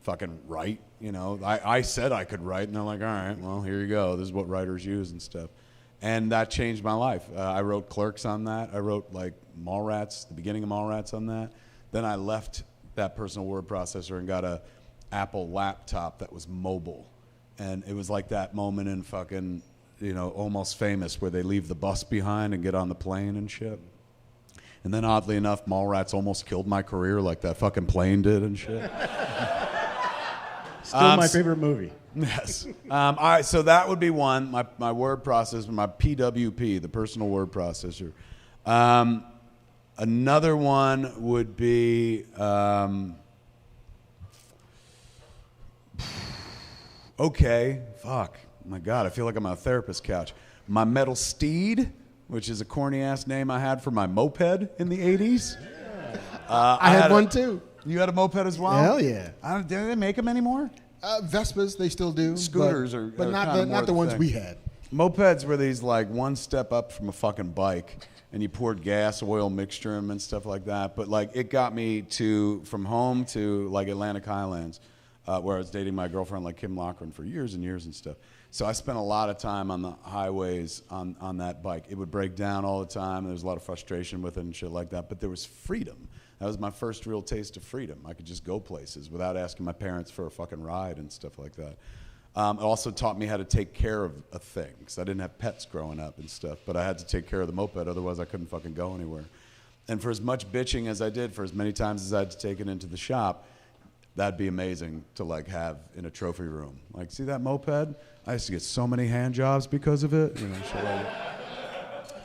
fucking write, I said I could write, and they're like, all right, well, here you go. This is what writers use and stuff. And that changed my life. I wrote Clerks on that. I wrote like Mallrats, the beginning of Mallrats on that. Then I left that personal word processor and got a Apple laptop that was mobile. And it was like that moment in fucking, Almost Famous, where they leave the bus behind and get on the plane and shit. And then oddly enough, Mallrats almost killed my career like that fucking plane did and shit. Still my favorite movie. Yes. All right, so that would be one, my word processor, my PWP, the personal word processor. Another one would be, okay, fuck. My God, I feel like I'm on a therapist couch. My metal steed, which is a corny-ass name I had for my moped in the 80s. I had one too. You had a moped as well? Hell yeah. Do they make them anymore? Vespas, they still do. Scooters but are not kinda the, more not the ones thing. we had. Mopeds were these like one step up from a fucking bike, and you poured gas, oil mixture in them and stuff like that. But like it got me from home to like Atlantic Highlands, where I was dating my girlfriend like Kim Loughran for years and years and stuff. So I spent a lot of time on the highways on that bike. It would break down all the time. There was a lot of frustration with it and shit like that. But there was freedom. That was my first real taste of freedom. I could just go places without asking my parents for a fucking ride and stuff like that. It also taught me how to take care of a thing, because I didn't have pets growing up and stuff, but I had to take care of the moped, otherwise I couldn't fucking go anywhere. And for as much bitching as I did, for as many times as I had to take it into the shop, that'd be amazing to like have in a trophy room. Like, see that moped? I used to get so many hand jobs because of it. You know, shit like that.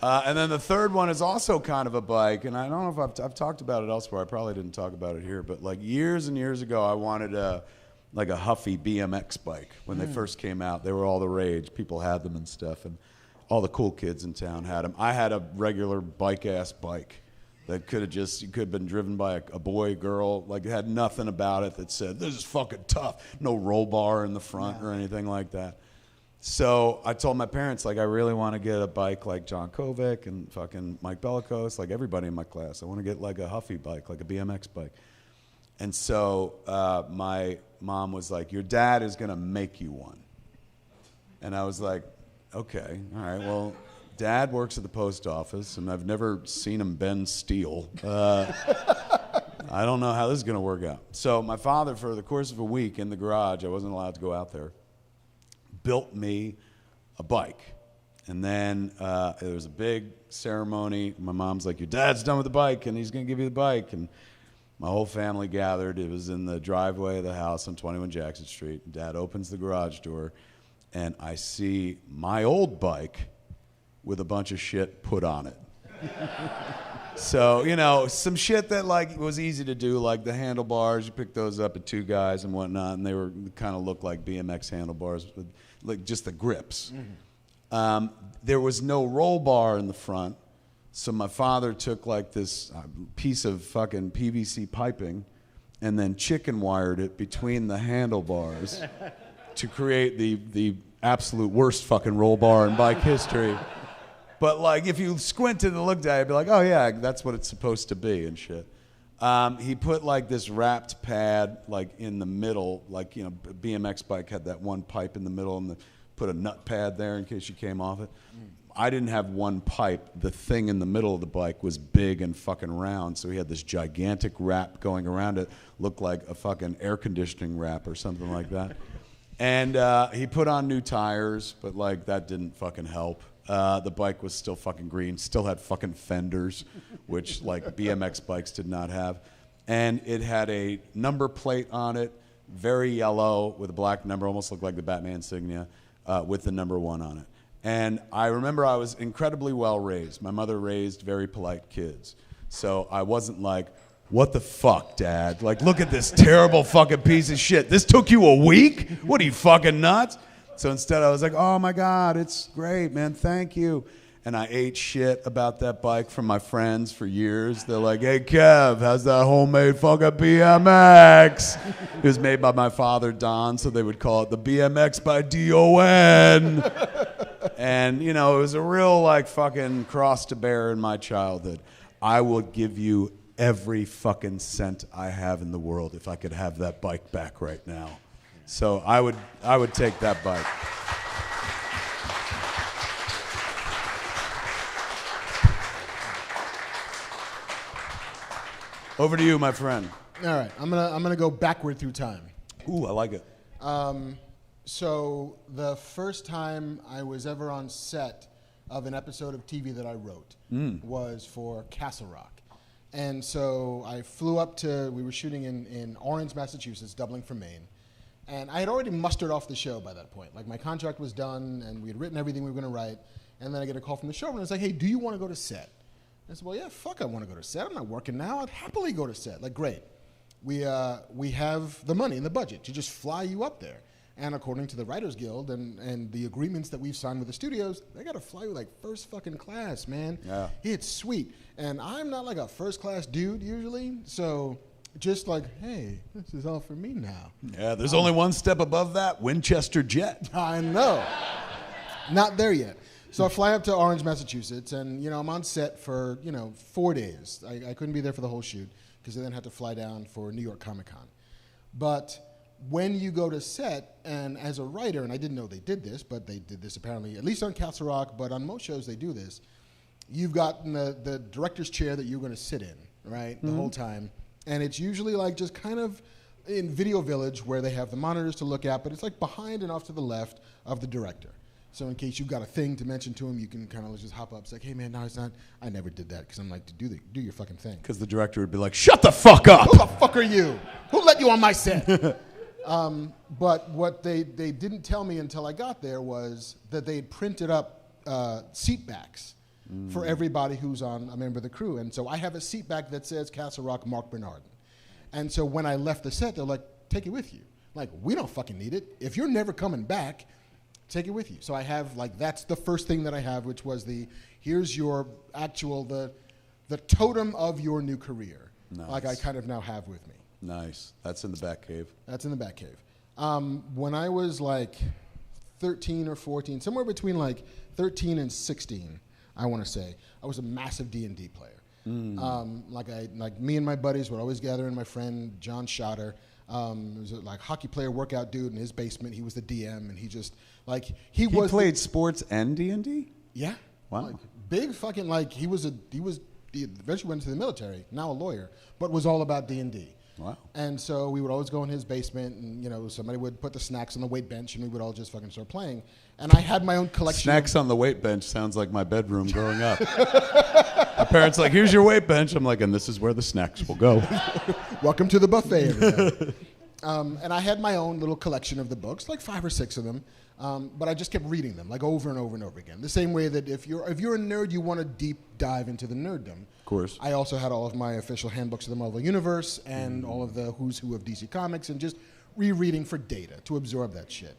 And then the third one is also kind of a bike, and I don't know if I've talked about it elsewhere. I probably didn't talk about it here, but like years and years ago, I wanted a Huffy BMX bike. When they first came out, they were all the rage. People had them and stuff, and all the cool kids in town had them. I had a regular bike-ass bike that could have been driven by a boy, girl. Like, it had nothing about it that said, this is fucking tough. No roll bar in the front or anything like that. So I told my parents, like, I really want to get a bike like John Kovic and fucking Mike Bellicose, like everybody in my class. I want to get like a Huffy bike, like a BMX bike. And so my mom was like, your dad is going to make you one. And I was like, okay, all right, well, Dad works at the post office, and I've never seen him bend steel. I don't know how this is going to work out. So my father, for the course of a week in the garage, I wasn't allowed to go out there, built me a bike. And then there was a big ceremony. My mom's like, your dad's done with the bike, and he's going to give you the bike. And my whole family gathered. It was in the driveway of the house on 21 Jackson Street. Dad opens the garage door, and I see my old bike with a bunch of shit put on it. So, you know, some shit that like was easy to do, like the handlebars. You pick those up at Two Guys and whatnot, and they were kind of looked like BMX handlebars, with like just the grips. There was no roll bar in the front, so my father took like this piece of fucking PVC piping and then chicken wired it between the handlebars to create the absolute worst fucking roll bar in bike history. But like, if you squinted and looked at it, you'd be like, oh yeah, that's what it's supposed to be and shit. He put like this wrapped pad like in the middle, like, you know, BMX bike had that one pipe in the middle, and put a nut pad there in case you came off it. I didn't have one pipe. The thing in the middle of the bike was big and fucking round, so he had this gigantic wrap going around it, looked like a fucking air conditioning wrap or something like that. And he put on new tires, but like that didn't fucking help. The bike was still fucking green, still had fucking fenders, which like BMX bikes did not have. And it had a number plate on it, very yellow with a black number, almost looked like the Batman insignia, with the number 1 on it. And I remember I was incredibly well raised. My mother raised very polite kids. So I wasn't like, what the fuck, Dad? Like, look at this terrible fucking piece of shit. This took you a week? What are you, fucking nuts? So instead I was like, oh my God, it's great, man, thank you. And I ate shit about that bike from my friends for years. They're like, hey Kev, how's that homemade fucking BMX? It was made by my father, Don, so they would call it the BMX by D-O-N. And, you know, it was a real like fucking cross to bear in my childhood. I will give you every fucking cent I have in the world if I could have that bike back right now. So I would take that bike. Over to you, my friend. All right, I'm gonna go backward through time. Ooh, I like it. So the first time I was ever on set of an episode of TV that I wrote was for Castle Rock. And so I flew up we were shooting in Orange, Massachusetts, doubling from Maine. And I had already mustered off the show by that point. Like, my contract was done, and we had written everything we were going to write. And then I get a call from the showrunner. It's like, hey, do you want to go to set? I said, well, yeah, fuck, I want to go to set. I'm not working now. I'd happily go to set. Like, great. We have the money and the budget to just fly you up there. And according to the Writers Guild and the agreements that we've signed with the studios, they got to fly you like first fucking class, man. Yeah. It's sweet. And I'm not like a first class dude usually, so just like, hey, this is all for me now. Yeah, there's only one step above that, Winchester Jet. I know. Not there yet. So I fly up to Orange, Massachusetts, and I'm on set for 4 days. I couldn't be there for the whole shoot because I then had to fly down for New York Comic Con. But when you go to set, and as a writer, and I didn't know they did this, but they did this apparently, at least on Castle Rock, but on most shows they do this, you've got the director's chair that you're going to sit in, right, the whole time. And it's usually like just kind of in Video Village where they have the monitors to look at, but it's like behind and off to the left of the director. So in case you've got a thing to mention to him, you can kind of just hop up. It's like, hey, man, no, it's not. I never did that because I'm like, do your fucking thing. Because the director would be like, shut the fuck up. Who the fuck are you? Who let you on my set? But what they didn't tell me until I got there was that they had printed up seat backs for everybody who's on a member of the crew. And so I have a seat back that says Castle Rock Marc Bernardin. And so when I left the set, they're like, take it with you. Like, we don't fucking need it. If you're never coming back, take it with you. So I have, like, that's the first thing that I have, which was here's your actual, the totem of your new career. Nice. Like I kind of now have with me. Nice. That's in the back cave. That's in the back cave. When I was like 13 or 14, somewhere between like 13 and 16, I want to say, I was a massive D&D player. Like me and my buddies would always gather in my friend John Schotter. He was a like hockey player, workout dude in his basement. He was the DM, and he just like he played sports and D&D? Yeah. Wow. Like, big fucking he eventually went into the military, now a lawyer, but was all about D&D. Wow. And so we would always go in his basement, and somebody would put the snacks on the weight bench, and we would all just fucking start playing. And I had my own collection. Snacks on the weight bench sounds like my bedroom growing up. My parents like, here's your weight bench. I'm like, and this is where the snacks will go. Welcome to the buffet, everybody. And I had my own little collection of the books, like 5 or 6 of them. But I just kept reading them, like over and over and over again. The same way that if you're a nerd, you want to deep dive into the nerddom. Of course. I also had all of my official handbooks of the Marvel Universe and all of the who's who of DC Comics, and just rereading for data to absorb that shit.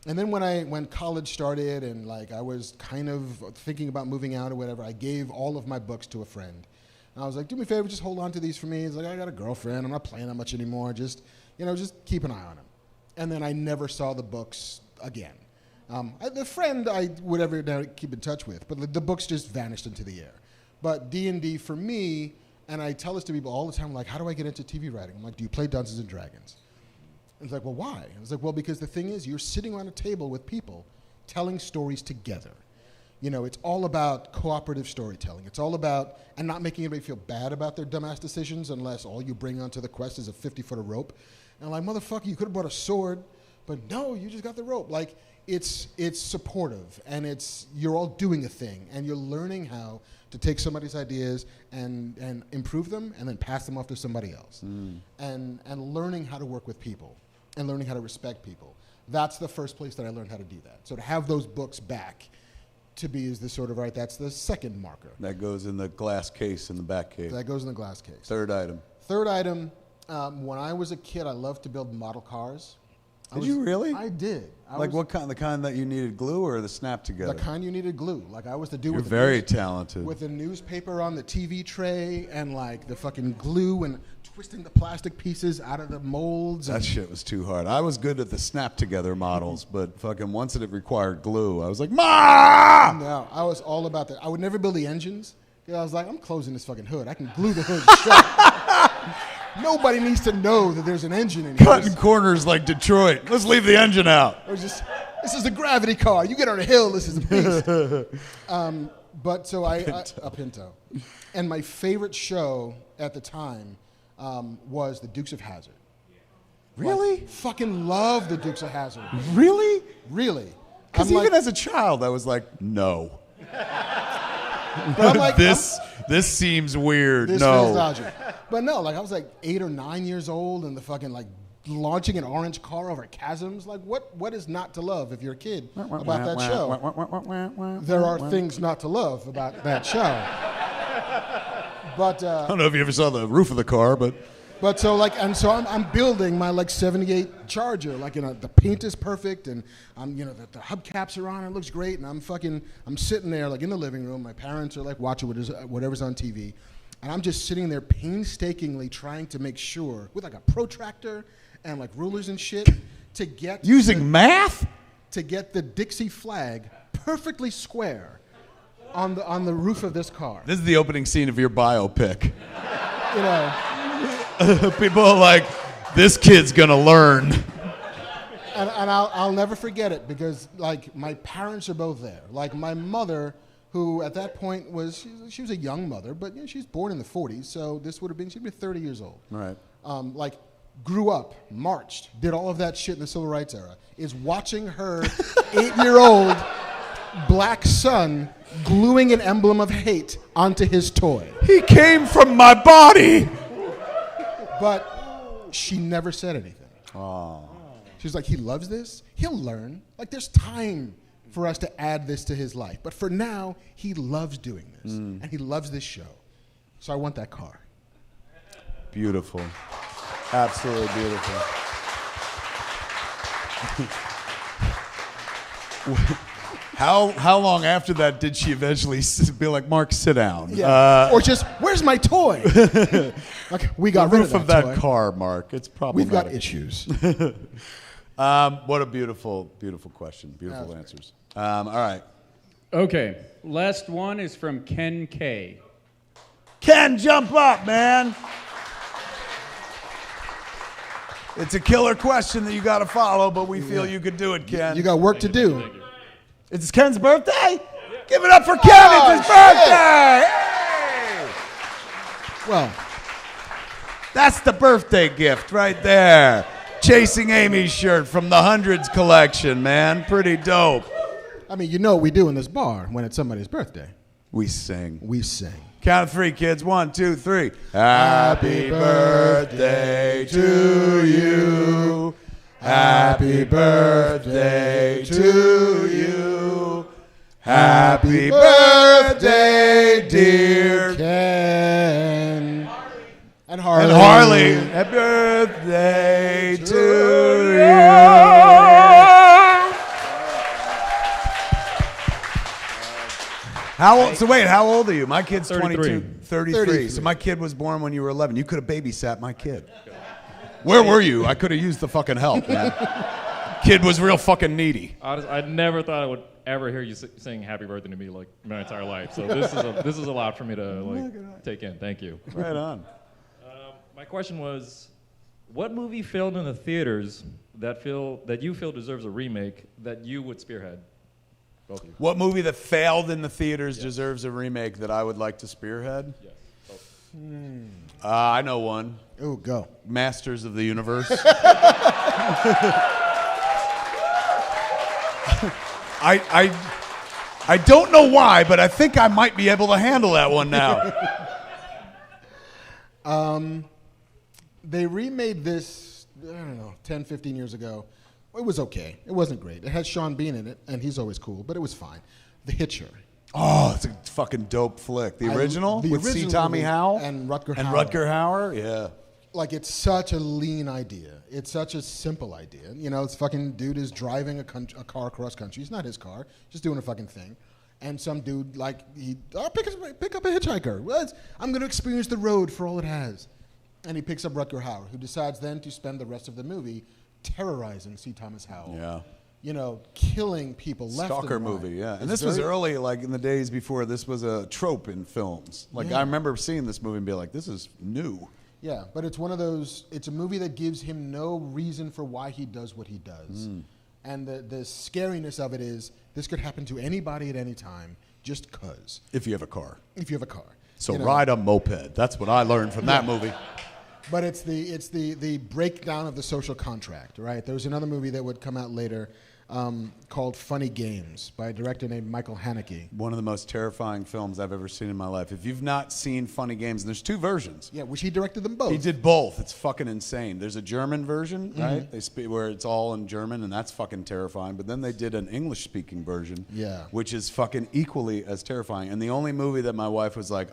And then when college started and like I was kind of thinking about moving out or whatever, I gave all of my books to a friend. And I was like, do me a favor, just hold on to these for me. He's like, I got a girlfriend. I'm not playing that much anymore. Just keep an eye on them. And then I never saw the books again. The friend I would ever keep in touch with, but the books just vanished into the air. But D&D for me, and I tell this to people all the time, like, how do I get into TV writing? I'm like, do you play Dungeons and Dragons? And it's like, well, why? I was like, well, because the thing is, you're sitting around a table with people telling stories together. It's all about cooperative storytelling. It's all about, and not making anybody feel bad about their dumbass decisions unless all you bring onto the quest is a 50-foot of rope. And I'm like, motherfucker, you could have brought a sword, but no, you just got the rope. Like, it's supportive, and you're all doing a thing, and you're learning how to take somebody's ideas and improve them, and then pass them off to somebody else, and learning how to work with people, and learning how to respect people. That's the first place that I learned how to do that. So to have those books back, to be is the sort of that's the second marker. That goes in the glass case in the back cave. That goes in the glass case. Third item. When I was a kid, I loved to build model cars. Did you really? I did. What kind? The kind that you needed glue or the snap together? The kind you needed glue. Like I was the dude You're very talented. With the newspaper on the TV tray and like the fucking glue and twisting the plastic pieces out of the molds. That shit was too hard. I was good at the snap together models, but fucking once it required glue, I was like, Ma! No, I was all about that. I would never build the engines. I was like, I'm closing this fucking hood. I can glue the hood shut. Nobody needs to know that there's an engine in here. Cutting corners like Detroit. Let's leave the engine out. Or just, this is a gravity car. You get on a hill, this is a beast. But so a Pinto. And my favorite show at the time was the Dukes of Hazzard. Really? Like, fucking love the Dukes of Hazzard. Really? Really. Because even as a child, I was like, no. But I'm like, this seems weird. This no. feels logic. But no, like I was like 8 or 9 years old, and the fucking like launching an orange car over chasms. Like, what is not to love if you're a kid about that show? There are things not to love about that show. But I don't know if you ever saw the roof of the car, but so I'm building my like 78 Charger. Like, the paint is perfect, and the hubcaps are on. It looks great, and I'm sitting there like in the living room. My parents are like watching whatever's on TV, and I'm just sitting there painstakingly trying to make sure with like a protractor and like rulers and shit to get using math to get the Dixie flag perfectly square on the roof of this car. This is the opening scene of your biopic. People are like, this kid's gonna learn. And I'll never forget it because like my parents are both there. Like my mother, who at that point she was a young mother, but she's born in the 40s, so this would have been she'd be 30 years old. Right. Like grew up, marched, did all of that shit in the civil rights era. Is watching her 8-year-old black son gluing an emblem of hate onto his toy. He came from my body. But she never said anything. Oh. She's like, he loves this. He'll learn. Like, there's time for us to add this to his life. But for now, he loves doing this. And he loves this show. So I want that car. Beautiful. Absolutely beautiful. How long after that did she eventually be like, Mark, sit down? Yeah. Or just, where's my toy? Like, we got rid of that car, Mark. It's problematic. We've got issues. What a beautiful, beautiful question. Beautiful answers. All right. Okay. Last one is from Ken K. Ken, jump up, man. It's a killer question that you got to follow, but we feel you could do it, Ken. You got work to do. It's Ken's birthday? Yeah. Give it up for Ken. It's his birthday. Hey! Well, that's the birthday gift right there. Chasing Amy's shirt from the Hundreds collection, man. Pretty dope. I mean, you know what we do in this bar when it's somebody's birthday. We sing. We sing. Count of three, kids. 1, 2, 3. Happy birthday to you. Happy birthday to you. Happy birthday, dear Ken. And Harley. And Harley. Happy birthday to you. How old are you? My kid's 22. 33. So my kid was born when you were 11. You could have babysat my kid. Where were you? I could have used the fucking help, man. Kid was real fucking needy. Honestly, I never thought I would ever hear you sing happy birthday to me like my entire life. So this is a lot for me to take in. Thank you. Right on. My question was, what movie filmed in the theaters that you feel deserves a remake that you would spearhead? Both of you. What movie that failed in the theaters deserves a remake that I would like to spearhead? Yes. I know one. Ooh, go. Masters of the Universe. I don't know why, but I think I might be able to handle that one now. They remade this, I don't know, 10, 15 years ago. It was okay. It wasn't great. It had Sean Bean in it, and he's always cool, but it was fine. The Hitcher. Oh, it's a fucking dope flick. The original with C. Tommy Howell and Rutger Hauer. And Rutger Hauer, yeah. Like, it's such a lean idea. It's such a simple idea. You know, this fucking dude is driving a car across country. It's not his car. Just doing a fucking thing. And some dude, like, pick up a hitchhiker. Well, I'm going to experience the road for all it has. And he picks up Rutger Hauer, who decides then to spend the rest of the movie terrorizing C. Thomas Howell. Yeah. You know, killing people left and right. Stalker movie, yeah. And this was early, like in the days before this was a trope in films. Like, I remember seeing this movie and being like, this is new. Yeah, but it's one of those, it's a movie that gives him no reason for why he does what he does. And the scariness of it is, this could happen to anybody at any time, just cause. If you have a car. If you have a car. So ride a moped. That's what I learned from that movie. But it's the breakdown of the social contract, right? There was another movie that would come out later called Funny Games by a director named Michael Haneke. One of the most terrifying films I've ever seen in my life. If you've not seen Funny Games, and there's 2 versions. Yeah, which he directed them both. He did both. It's fucking insane. There's a German version, right? They speak where it's all in German, and that's fucking terrifying. But then they did an English-speaking version, which is fucking equally as terrifying. And the only movie that my wife was like,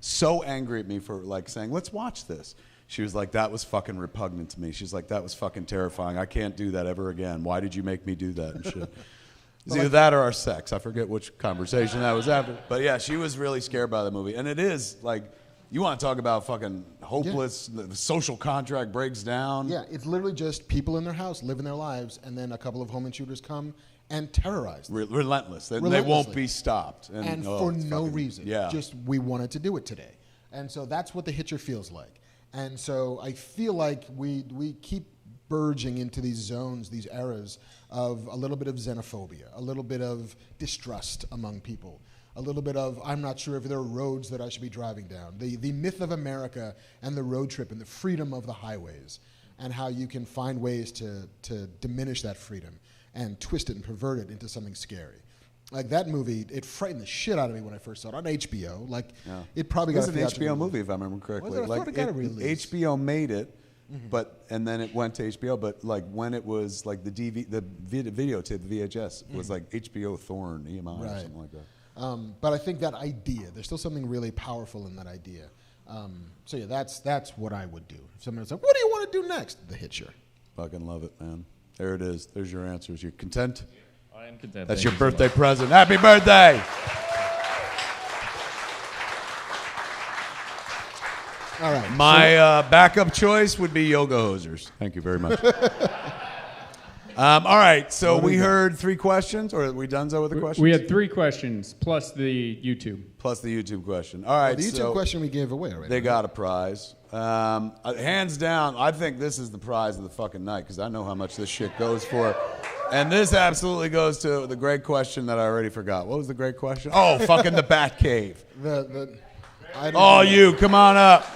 so angry at me for like saying, "Let's watch this." She was like, that was fucking repugnant to me. She's like, that was fucking terrifying. I can't do that ever again. Why did you make me do that and shit? It's either that or our sex. I forget which conversation that was after. But yeah, she was really scared by the movie. And it is like, you want to talk about fucking hopeless, the social contract breaks down. Yeah, it's literally just people in their house living their lives, and then a couple of home intruders come and terrorize them. Relentless. They won't be stopped. And for no reason. Yeah. Just, we wanted to do it today. And so that's what The Hitcher feels like. And so I feel like we keep burgeoning into these zones, these eras of a little bit of xenophobia, a little bit of distrust among people, a little bit of, I'm not sure if there are roads that I should be driving down. The myth of America and the road trip and the freedom of the highways, and how you can find ways to diminish that freedom and twist it and pervert it into something scary. Like that movie, it frightened the shit out of me when I first saw it on HBO. Like, it probably got an HBO movie, if I remember correctly. I thought it got a release. HBO made it, and then it went to HBO. But like when it was like the videotape, the VHS was like HBO Thorn, EMI, or something like that. But I think that idea, there's still something really powerful in that idea. So yeah, that's what I would do. If someone was like, "What do you want to do next?" The Hitcher. Fucking love it, man. There it is. There's your answers. You content? I am content. That's your birthday present. Happy birthday! All right. My backup choice would be yoga hosers. Thank you very much. All right, so we heard 3 questions, or are we done with the questions? We had 3 questions, plus the YouTube. Plus the YouTube question. All right, the YouTube question we gave away already. They got a prize. Hands down, I think this is the prize of the fucking night, because I know how much this shit goes for. And this absolutely goes to the great question that I already forgot. What was the great question? Oh, fucking the Bat Cave. All you, come on up.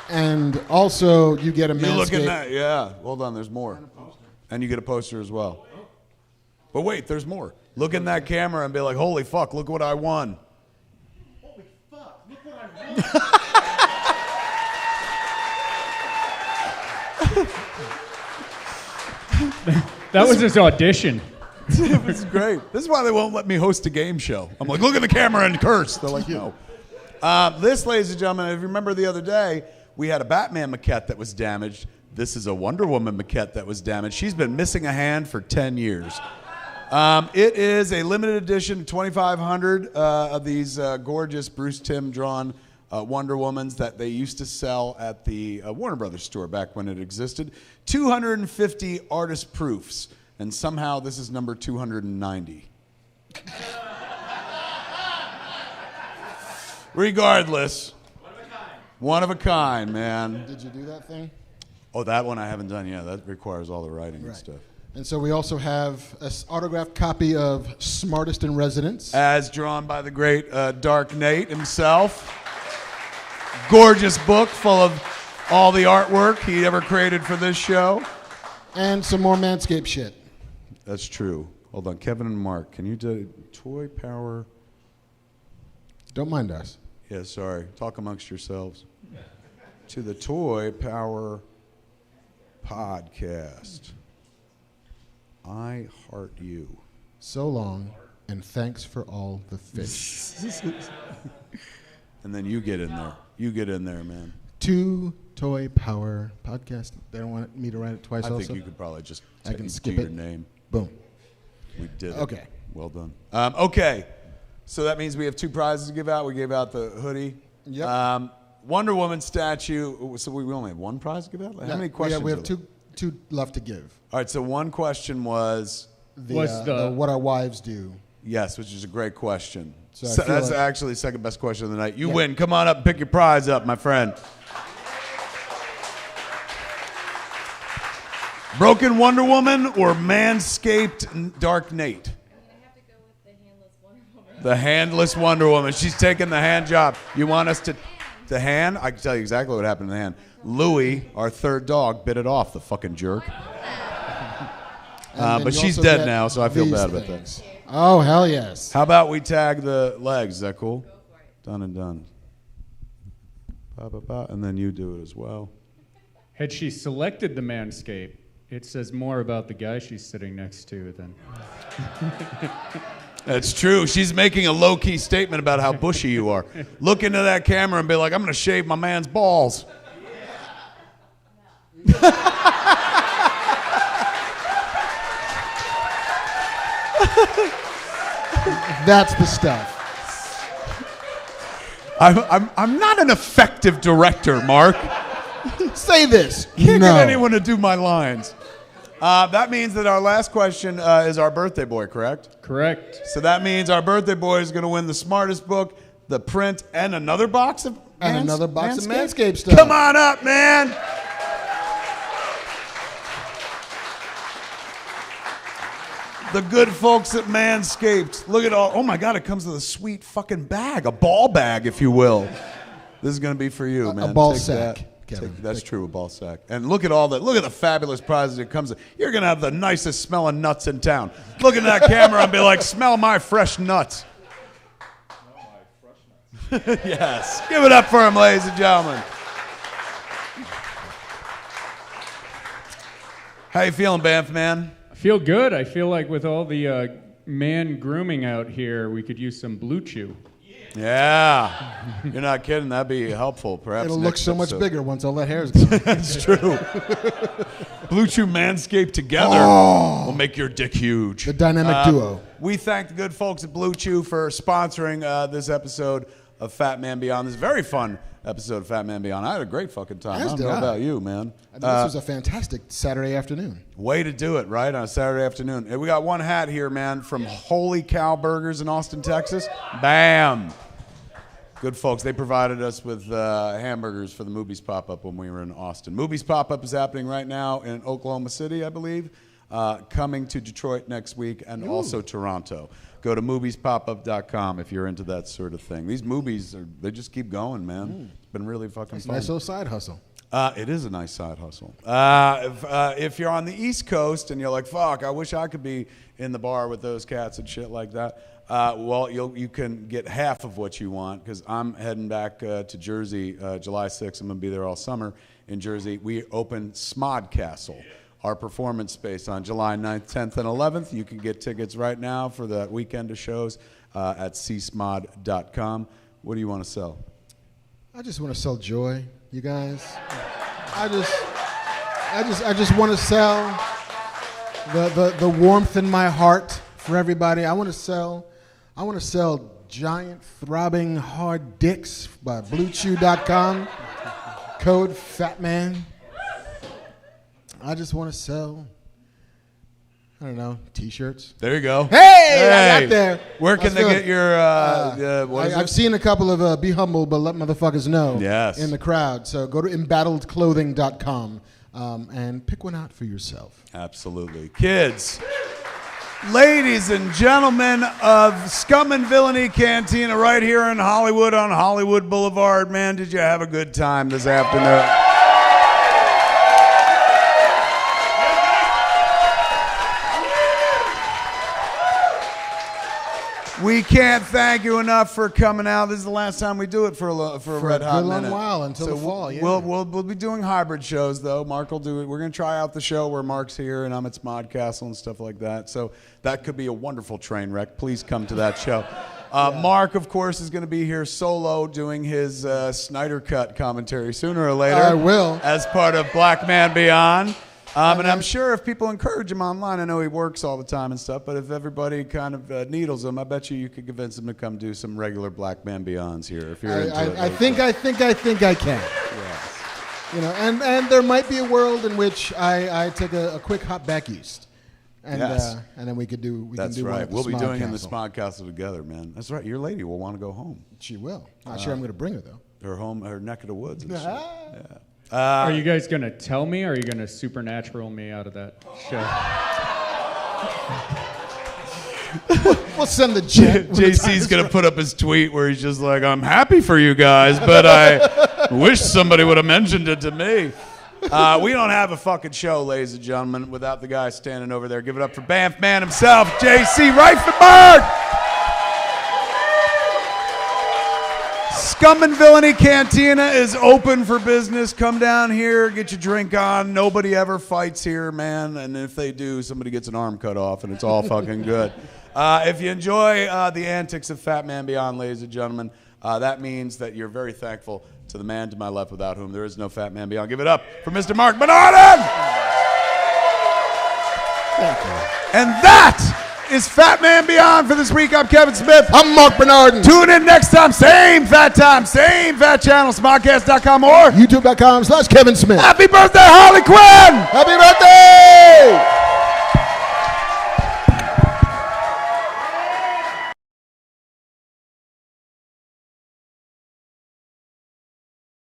And also, you get a Manscaped. You look at that, yeah. Hold on, there's more. And you get a poster as well. But wait, there's more. Look in that camera and be like, holy fuck, look what I won. Holy fuck, look what I won. That was his audition. It was great. This is why they won't let me host a game show. I'm like, look at the camera and curse. They're like, no. This, ladies and gentlemen, if you remember the other day, we had a Batman maquette that was damaged. This is a Wonder Woman maquette that was damaged. She's been missing a hand for 10 years. It is a limited edition, 2,500 of these gorgeous Bruce Timm drawn Wonder Womans that they used to sell at the Warner Brothers store back when it existed. 250 artist proofs, and somehow this is number 290. Regardless, one of a kind, man. Did you do that thing? Oh, that one I haven't done yet. That requires all the writing and stuff. And so we also have an autographed copy of Smartest in Residence. As drawn by the great Dark Nate himself. Gorgeous book full of all the artwork he ever created for this show. And some more Manscaped shit. That's true. Hold on, Kevin and Mark, can you do Toy Power? Don't mind us. Yeah, sorry. Talk amongst yourselves. To the Toy Power Podcast. I heart you. So long, and thanks for all the fish. And then you get in there. You get in there, man. To Toy Power Podcast. They don't want me to write it twice I also? think you could probably just I can skip your it. name. Boom. We did it. Okay. Well done. Okay. So that means we have 2 prizes to give out. We gave out the hoodie. Yep. Wonder Woman statue. So we only have 1 prize to give out? How many questions? We have two left to give. All right, so one question was... The what our wives do. Yes, which is a great question. So that's like actually the second best question of the night. You win. Come on up and pick your prize up, my friend. Broken Wonder Woman or Manscaped Dark Nate? I have to go with the handless Wonder Woman. The handless Wonder Woman. She's taking the hand job. You want us to... The hand, I can tell you exactly what happened to the hand. Louie, our third dog, bit it off, the fucking jerk. But she's dead now, so I feel bad about that. Oh, hell yes. How about we tag the legs? Is that cool? Go for it. Done and done. Ba, ba, ba, and then you do it as well. Had she selected the manscape, it says more about the guy she's sitting next to than... That's true. She's making a low-key statement about how bushy you are. Look into that camera and be like, I'm going to shave my man's balls. That's the stuff. I'm not an effective director, Mark. Say this. Can't get anyone to do my lines. That means that our last question is our birthday boy, correct? Correct. So that means our birthday boy is going to win the smartest book, the print, and another box of Manscaped stuff. Come on up, man. The good folks at Manscaped. Look at all. Oh my God, it comes with a sweet fucking bag, a ball bag, if you will. This is going to be for you, man. A ball Take sack. That's true, a ball sack. And look at all that. Look at the fabulous prizes it comes with. You're going to have the nicest smelling nuts in town. Look at that camera and be like, smell my fresh nuts. Yes. Give it up for him, ladies and gentlemen. How you feeling, Banff, man? I feel good. I feel like with all the man grooming out here, we could use some Blue Chew. Yeah. You're not kidding. That'd be helpful, perhaps. It'll look so much bigger once all that hair is gone. That's true. Blue Chew Manscaped together will make your dick huge. The dynamic duo. We thank the good folks at Blue Chew for sponsoring this episode of Fat Man Beyond. This is a very fun episode of Fat Man Beyond. I had a great fucking time. I don't know about you, man. This was a fantastic Saturday afternoon. Way to do it, right, on a Saturday afternoon. And we got one hat here, man, from Holy Cow Burgers in Austin, Texas. Bam! Good folks. They provided us with hamburgers for the Movies Pop-Up when we were in Austin. Movies Pop-Up is happening right now in Oklahoma City, I believe. Coming to Detroit next week and also Toronto. Go to moviespopup.com if you're into that sort of thing. These movies, they just keep going, man. It's been really fucking fun. Nice little side hustle. It is a nice side hustle. If you're on the East Coast and you're like, fuck, I wish I could be in the bar with those cats and shit like that, well, you can get half of what you want because I'm heading back to Jersey July 6th. I'm going to be there all summer in Jersey. We open Smod Castle, our performance space, on July 9th, 10th, and 11th. You can get tickets right now for that weekend of shows at csmod.com. What do you want to sell? I just want to sell joy, you guys. I just want to sell the warmth in my heart for everybody. I want to sell giant throbbing hard dicks by bluechew.com. Code FATMAN. I just want to sell, I don't know, T-shirts. There you go. Hey! I got there. Where can they get your, I've seen a couple of Be Humble But Let Motherfuckers Know in the crowd. So go to embattledclothing.com and pick one out for yourself. Absolutely. Kids, ladies and gentlemen of Scum and Villainy Cantina right here in Hollywood on Hollywood Boulevard, man, did you have a good time this afternoon? We can't thank you enough for coming out. This is the last time we do it for a red hot minute. For a good long while until the fall. Yeah. We'll be doing hybrid shows though. Mark will do it. We're gonna try out the show where Mark's here and I'm at Smod Castle and stuff like that. So that could be a wonderful train wreck. Please come to that show. Mark, of course, is going to be here solo doing his Snyder Cut commentary sooner or later. I will. As part of Black Man Beyond. And I'm sure if people encourage him online, I know he works all the time and stuff, but if everybody kind of needles him, I bet you could convince him to come do some regular Black Man Beyonds here if you're into it. I think I can. Yes. You know, and there might be a world in which I take a quick hop back east. And, and then we can do That's one right. at the We'll be Smod doing in the Castle. Smod Castle together, man. That's right. Your lady will want to go home. She will. Not sure I'm going to bring her, though. Her neck of the woods and shit. Yeah. Are you guys going to tell me, or are you going to supernatural me out of that show? We'll send the jet. JC's going to put up his tweet where he's just like, I'm happy for you guys, but I wish somebody would have mentioned it to me. We don't have a fucking show, ladies and gentlemen, without the guy standing over there. Give it up for Banff Man himself, JC Reifenberg. Scum and Villainy Cantina is open for business. Come down here, get your drink on. Nobody ever fights here, man. And if they do, somebody gets an arm cut off, and it's all fucking good. If you enjoy the antics of Fat Man Beyond, ladies and gentlemen, that means that you're very thankful to the man to my left without whom there is no Fat Man Beyond. Give it up for Mr. Marc Bernardin! Thank you. And that is Fat Man Beyond for this week. I'm Kevin Smith. I'm Marc Bernardin. Tune in next time, same fat channel, smartcast.com or YouTube.com/Kevin Smith. Happy birthday, Harley Quinn! Happy birthday!